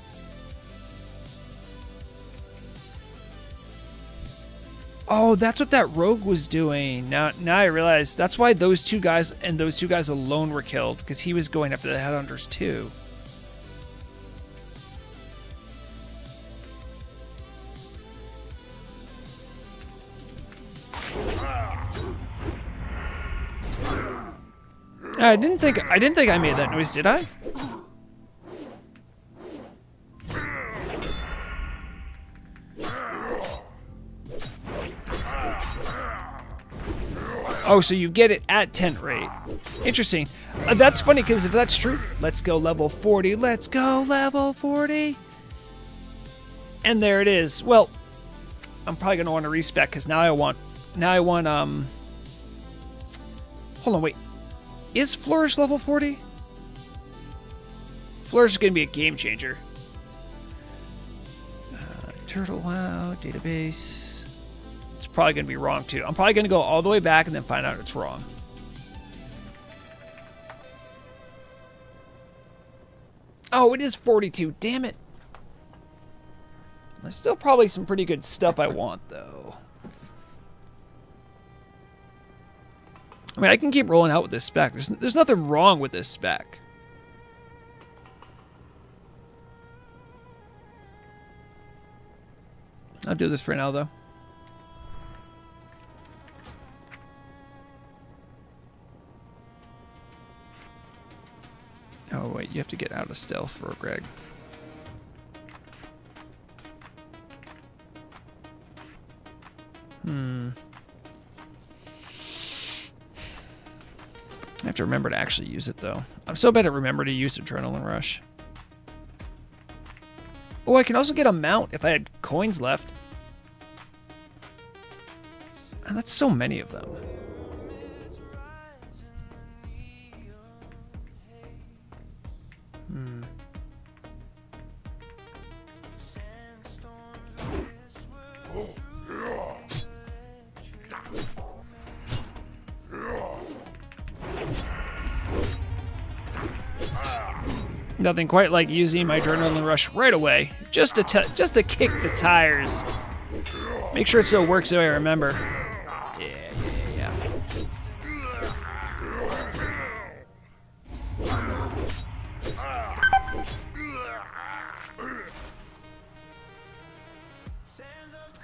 Oh, that's what that rogue was doing. Now I realize that's why those two guys and those two guys alone were killed, because he was going after the headhunters too. I didn't think I made that noise, did I? Oh, so you get it at tent rate. Interesting. That's funny, because if that's true, let's go level 40. Let's go level 40. And there it is. Well, I'm probably going to want to respec, because now I want, hold on, wait. Is Flourish level 40? Flourish is going to be a game changer. Turtle WoW database. It's probably going to be wrong too. I'm probably going to go all the way back and then find out it's wrong. Oh, it is 42. Damn it. There's still probably some pretty good stuff I want, though. I mean, I can keep rolling out with this spec. There's nothing wrong with this spec. I'll do this for now, though. Oh, wait, you have to get out of stealth for Greg. I have to remember to actually use it, though. I'm so bad at remember to use Adrenaline Rush. Oh, I can also get a mount if I had coins left. And that's so many of them. Nothing quite like using my Adrenaline Rush right away, just to kick the tires. Make sure it still works the way I remember. Yeah.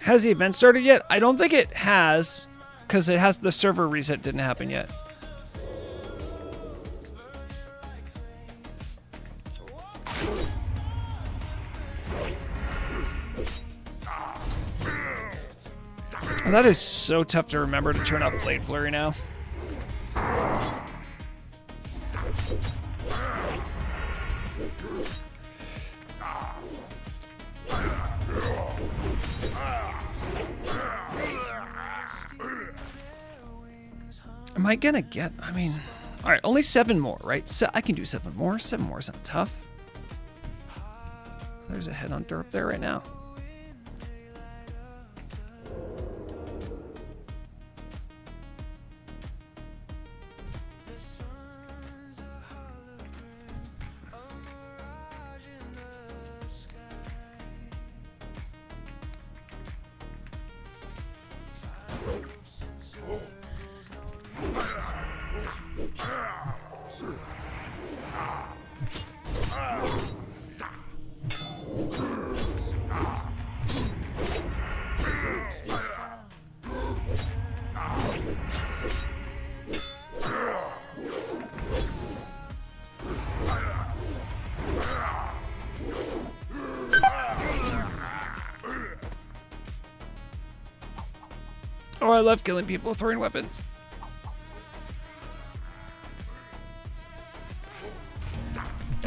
Has the event started yet? I don't think it has, because the server reset didn't happen yet. And that is so tough to remember to turn off Blade Flurry now. Am I gonna get, I mean, all right, only 7 more, right? So I can do 7 more. 7 more isn't tough. There's a headhunter up there right now. Oh, I love killing people throwing weapons.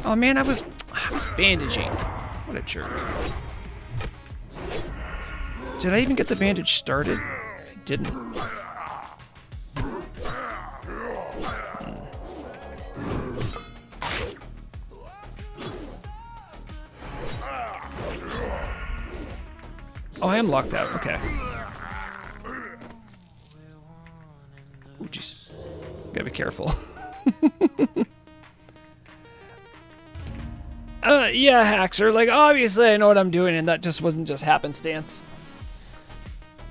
Oh man, I was bandaging. What a jerk. Did I even get the bandage started? I didn't. Oh, I am locked out. Okay. Oh, jeez. Gotta be careful. Yeah, Haxer. Like, obviously I know what I'm doing, and that just wasn't just happenstance.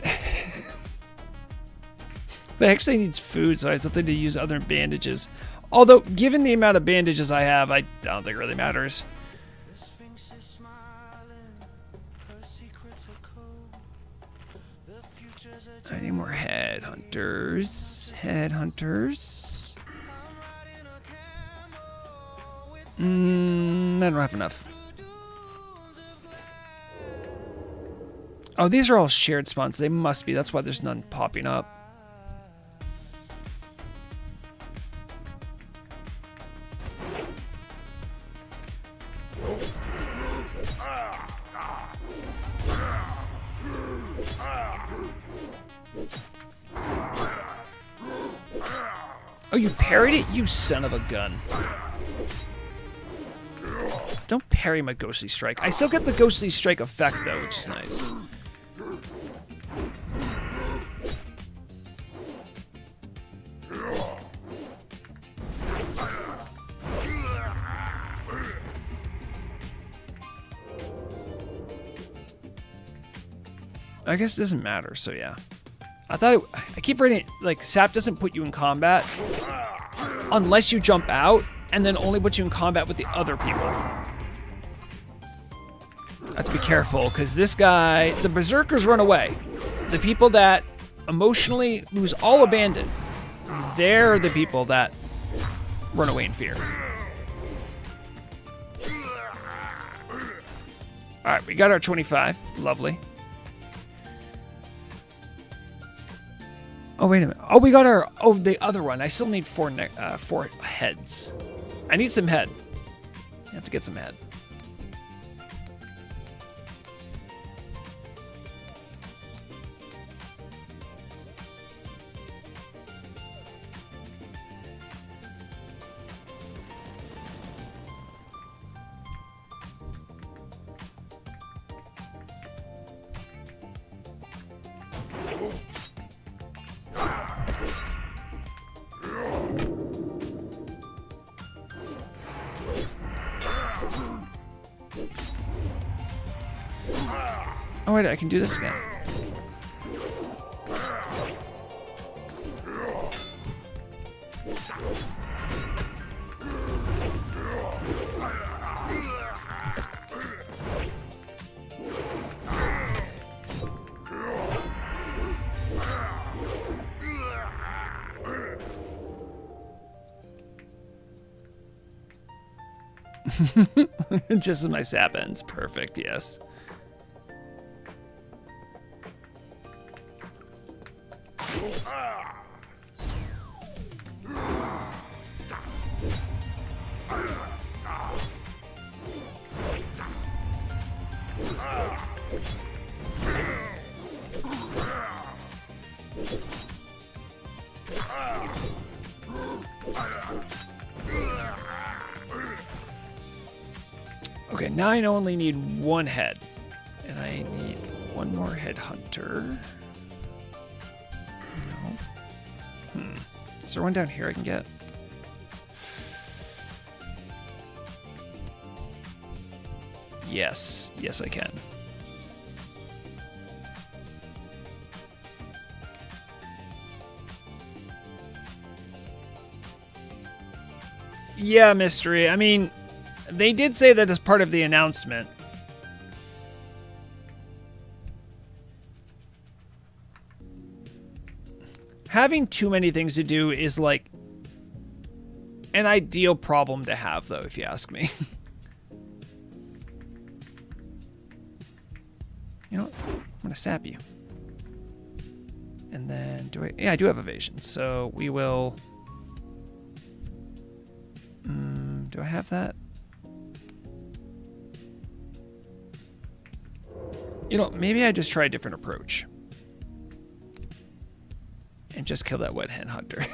But it actually needs food, so I have something to use other than bandages. Although, given the amount of bandages I have, I don't think it really matters. I need more headhunters. Headhunters. I don't have enough. Oh, these are all shared spawns. They must be. That's why there's none popping up. Oh, you parried it? You son of a gun. Don't parry my ghostly strike. I still get the ghostly strike effect though, which is nice. I guess it doesn't matter, so yeah. I thought I keep reading like Sap doesn't put you in combat unless you jump out, and then only puts you in combat with the other people. I have to be careful because this guy, the berserkers run away. The people that emotionally lose all abandon, they're the people that run away in fear. All right, we got our 25. Lovely. Oh, wait a minute. Oh, we got our... Oh, the other one. I still need 4 heads. I need some head. I have to get some head. Oh wait, I can do this again. Just as my sap ends. Perfect, yes. Okay, now I only need 1 head. And I need 1 more headhunter. No. Is there one down here I can get? Yes. Yes, I can. Yeah, mystery. I mean, they did say that as part of the announcement. Having too many things to do is like an ideal problem to have, though, if you ask me. You know what? I'm gonna sap you. And then yeah, I do have evasion, so we will. Do I have that? You know, maybe I just try a different approach. And just kill that wet hen hunter.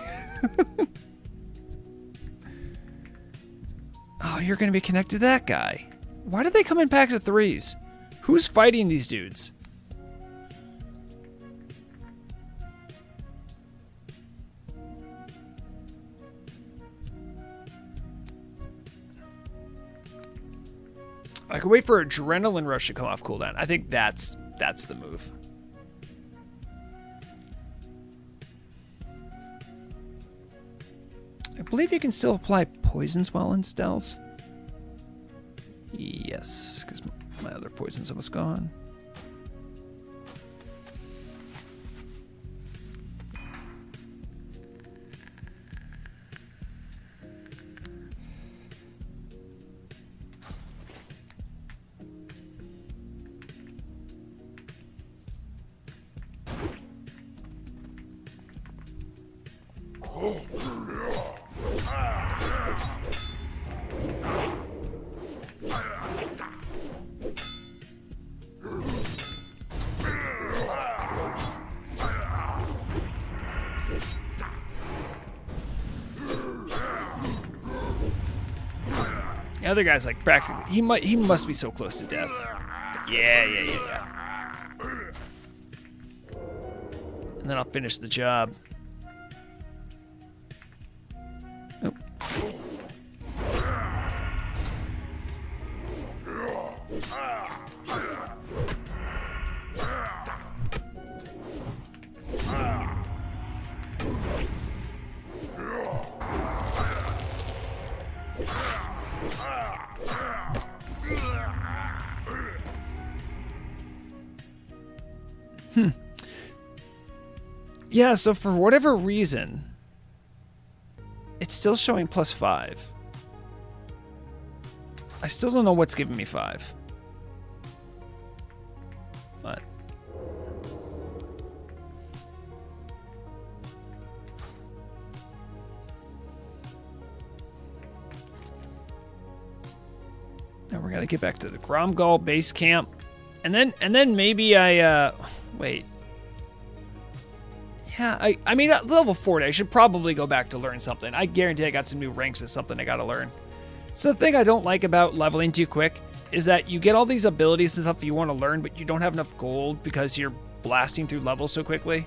Oh, you're going to be connected to that guy. Why do they come in packs of 3s? Who's fighting these dudes? I could wait for Adrenaline Rush to come off cooldown. I think that's the move. I believe you can still apply poisons while in stealth. Yes, because my other poison's almost gone. The other guy's like practically, he must be so close to death. Yeah. And then I'll finish the job. Oh. Yeah, so for whatever reason, it's still showing +5. I still don't know what's giving me 5. But now we're gonna get back to the Gromgal base camp. And then maybe I wait. Yeah, I mean, at level 40, I should probably go back to learn something. I guarantee I got some new ranks as something I gotta learn. So the thing I don't like about leveling too quick is that you get all these abilities and stuff that you want to learn, but you don't have enough gold because you're blasting through levels so quickly.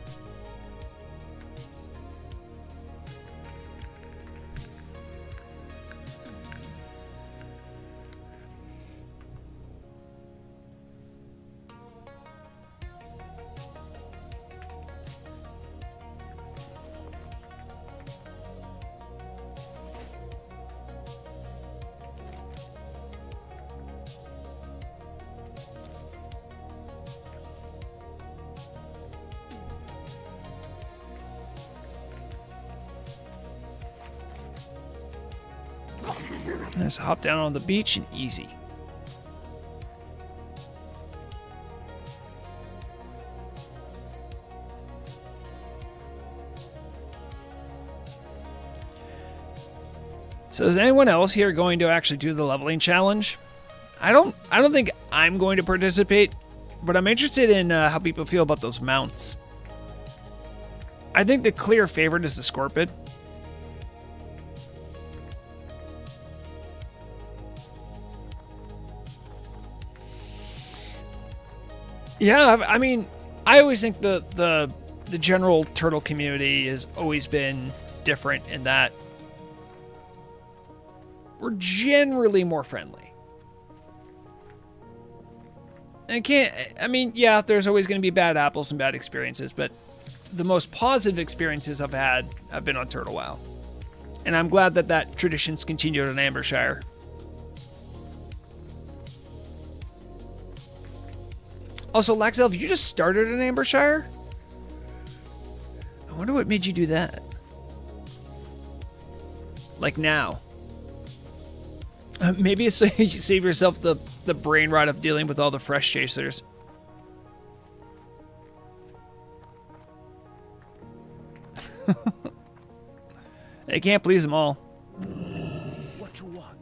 Just hop down on the beach and easy. So is anyone else here going to actually do the leveling challenge? I don't think I'm going to participate, but I'm interested in how people feel about those mounts. I think the clear favorite is the Scorpid. Yeah, I mean, I always think the general turtle community has always been different in that we're generally more friendly. And yeah, there's always going to be bad apples and bad experiences, but the most positive experiences I've had have been on Turtle WoW. And I'm glad that tradition's continued in Ambershire. Also, Laxelf, you just started in Ambershire? I wonder what made you do that. Like now. Maybe it's so you save yourself the brain rot of dealing with all the fresh chasers. They can't please them all. What you want?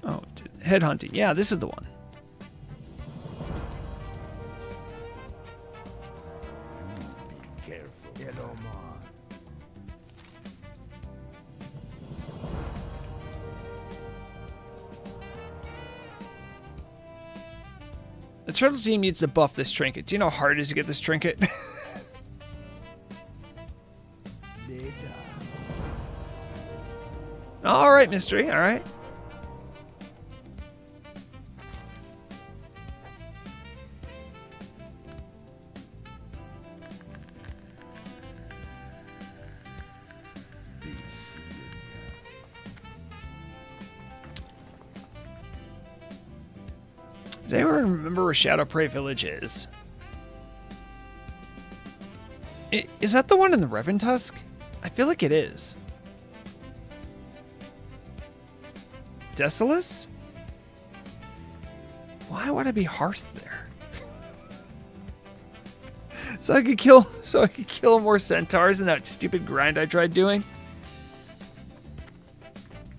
Oh, headhunting. Yeah, this is the one. Be careful. The turtle team needs to buff this trinket. Do you know how hard it is to get this trinket? All right, mystery. All right. Does anyone remember where Shadowprey Village is? Is that the one in the Reventusk? I feel like it is. Desolus? Why would I be Hearth there? so I could kill more centaurs in that stupid grind I tried doing.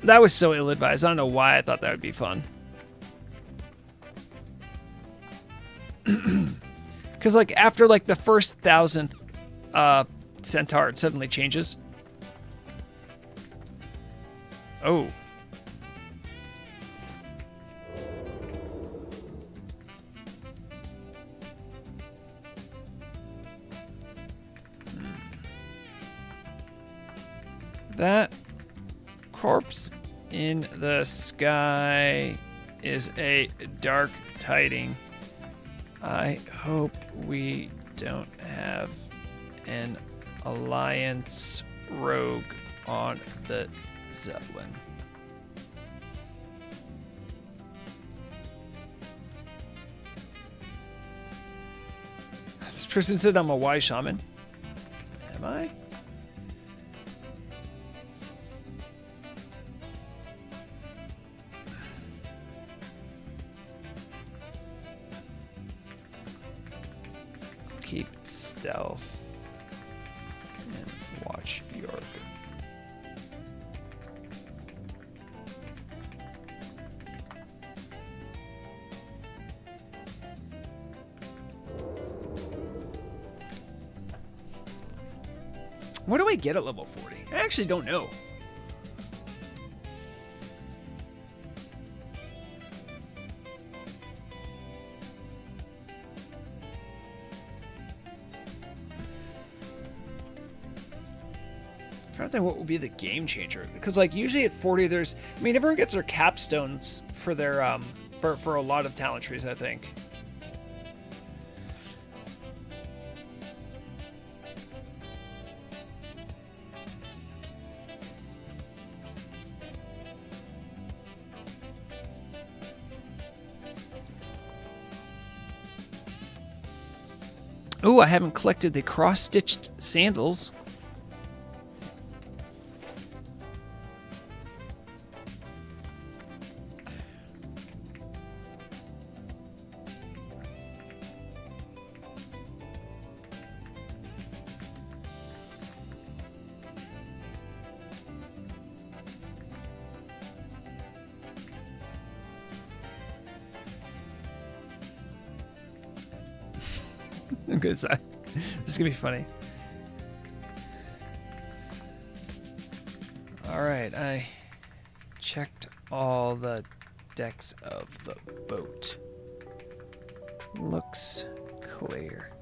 That was so ill-advised. I don't know why I thought that would be fun. Because like after like the first 1,000th centaur, it suddenly changes. Oh. That corpse in the sky is a dark tiding. I hope we don't have an Alliance rogue on the Zeppelin. This person said I'm a wise shaman. Am I? Keep stealth and watch York. What do I get at level 40? I actually don't know. I don't think what will be the game changer, because like usually at 40 there's, I mean, everyone gets their capstones for their for a lot of talent trees, I think. Oh, I haven't collected the cross-stitched sandals. I'm gonna say this is gonna be funny. All right, I checked all the decks of the boat. Looks clear.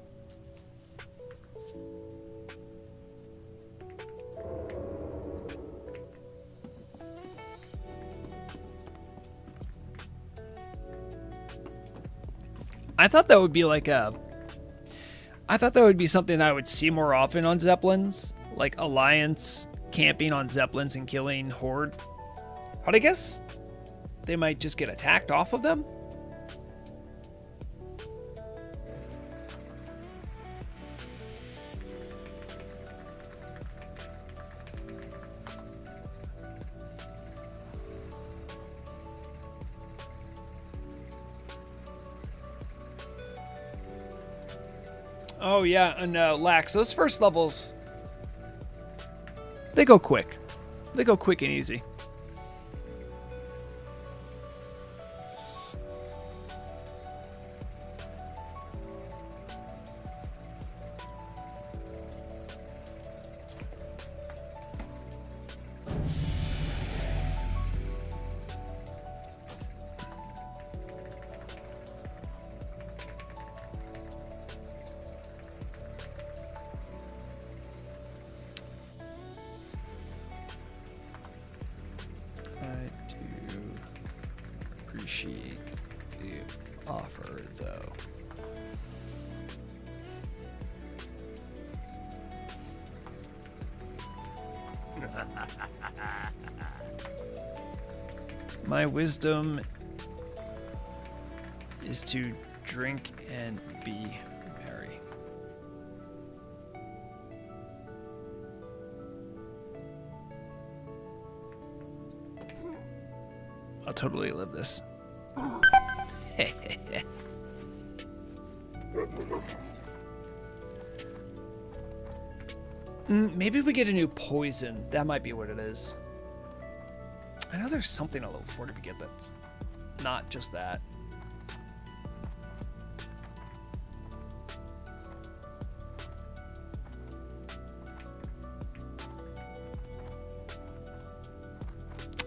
I thought that would be like a I thought that would be something I would see more often on Zeppelins, like Alliance camping on Zeppelins and killing Horde. But I guess they might just get attacked off of them? Oh yeah, and Lax, those first levels, they go quick. They go quick and easy. Appreciate the offer, though. My wisdom is to drink and be merry. I'll totally live this. Maybe we get a new poison. That might be what it is. I know there's something at level 40 we get that's not just that.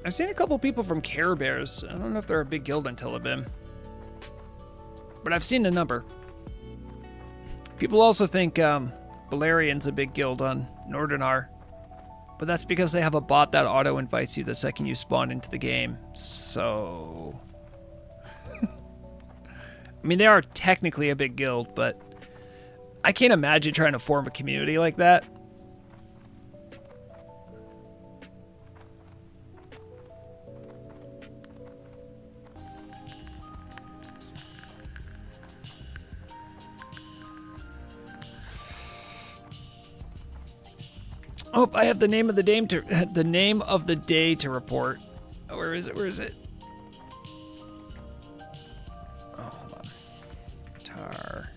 I've seen a couple people from Care Bears. I don't know if they're a big guild in Tel'abim, but I've seen a number. People also think Balerian's a big guild on Nordinar, but that's because they have a bot that auto-invites you the second you spawn into the game. So... I mean, they are technically a big guild, but I can't imagine trying to form a community like that. Oh, I have the name of the day to report. Oh, where is it? Where is it? Oh, hold on. Tar.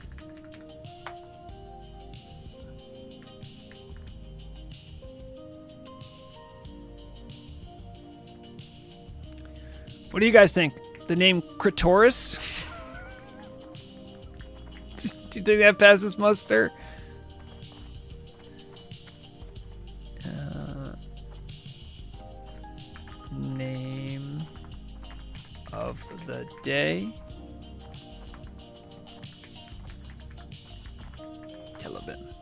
What do you guys think? The name Kritoris? Do you think that passes muster? Name of the day. Tel'abim.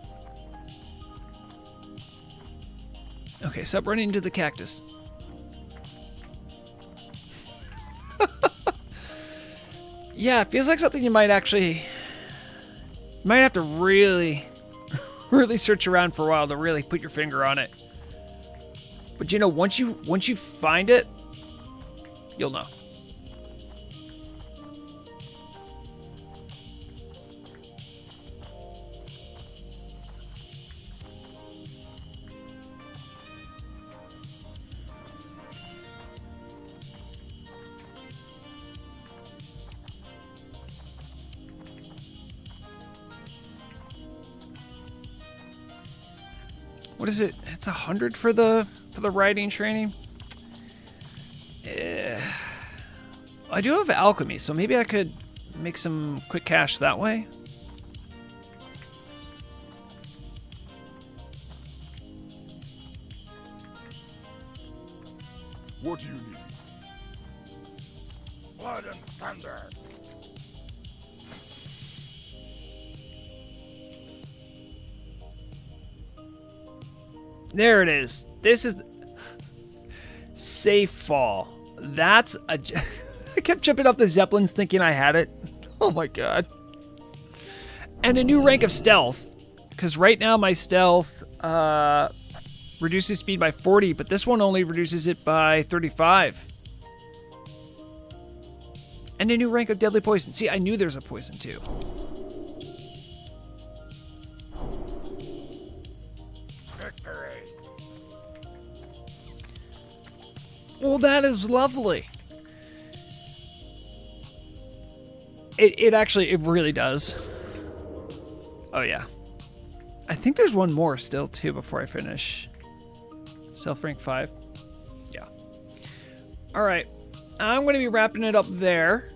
Okay, stop running into the cactus. Yeah, it feels like something you might actually... You might have to really search around for a while to really put your finger on it. But you know, once you find it, you'll know. What is it? It's 100 for the riding training. I do have alchemy, so maybe I could make some quick cash that way. What do you need? Blood and thunder. There it is. This is safe fall. That's a... I kept jumping off the Zeppelins thinking I had it. Oh my god. And a new rank of stealth. Because right now my stealth reduces speed by 40, but this one only reduces it by 35. And a new rank of deadly poison. See, I knew there's a poison too. Well, that is lovely. It really does. Oh, yeah. I think there's one more still, too, before I finish. Self rank 5. Yeah. All right. I'm going to be wrapping it up there.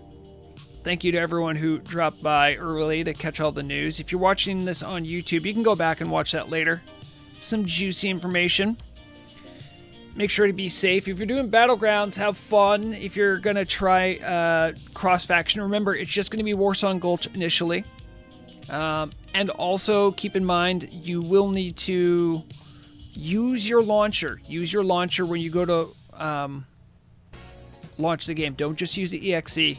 Thank you to everyone who dropped by early to catch all the news. If you're watching this on YouTube, you can go back and watch that later. Some juicy information. Make sure to be safe. If you're doing Battlegrounds, have fun. If you're going to try cross-faction, remember, it's just going to be Warsong Gulch initially. And also, keep in mind, you will need to use your launcher. Use your launcher when you go to launch the game. Don't just use the EXE.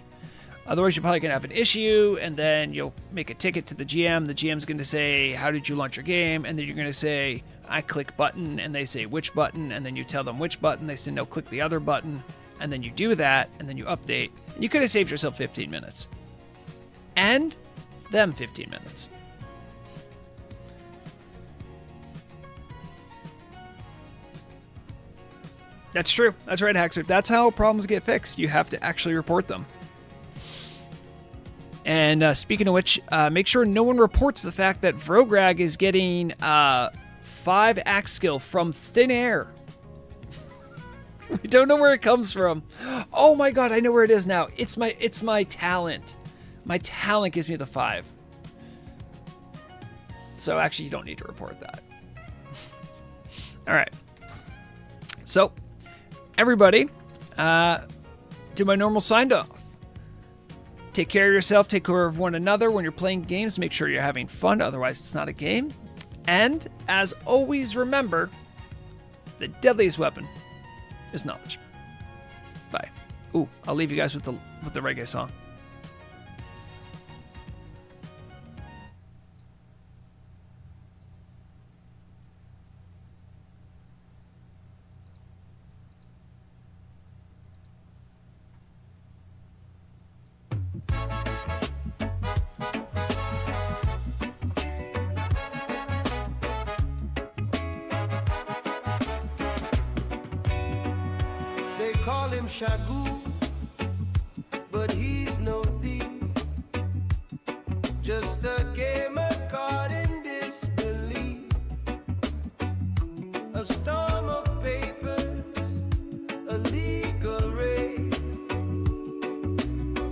Otherwise, you're probably going to have an issue, and then you'll make a ticket to the GM. The GM's going to say, how did you launch your game? And then you're going to say, I click button, and they say, which button? And then you tell them which button. They say, no, click the other button. And then you do that, and then you update. You could have saved yourself 15 minutes. And them 15 minutes. That's true. That's right, Haxer. That's how problems get fixed. You have to actually report them. And speaking of which, make sure no one reports the fact that Vrograg is getting 5 axe skill from thin air. We don't know where it comes from. Oh my god, I know where it is now. It's my talent. My talent gives me the 5. So actually, you don't need to report that. All right. So, everybody, Do my normal sign off. Take care of yourself, take care of one another when you're playing games. Make sure you're having fun, otherwise it's not a game. And as always, remember, the deadliest weapon is knowledge. Bye. Ooh, I'll leave you guys with the reggae song. They call him Shagoo, but he's no thief. Just a gamer caught in disbelief. A storm of papers, a legal raid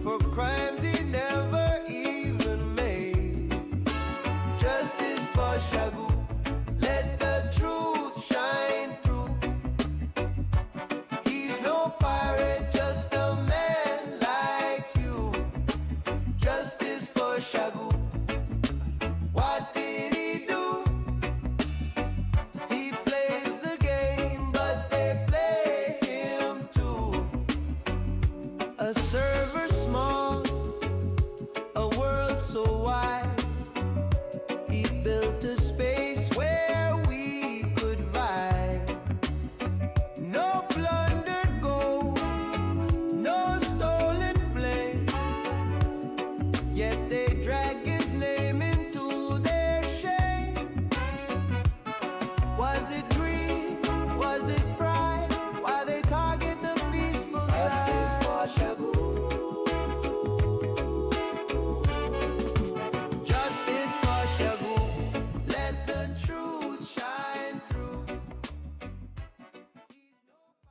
for crimes he never even made. Justice for Shagoo, let the truth shine through. He's no pirate, just a man like you. Justice for Shagoo. What did he do? He plays the game, but they play him too. A server small, a world so wide. He built a space where we could vibe. No plundered gold, no stolen flame. Yet they drag his name into their shame. Was it greed?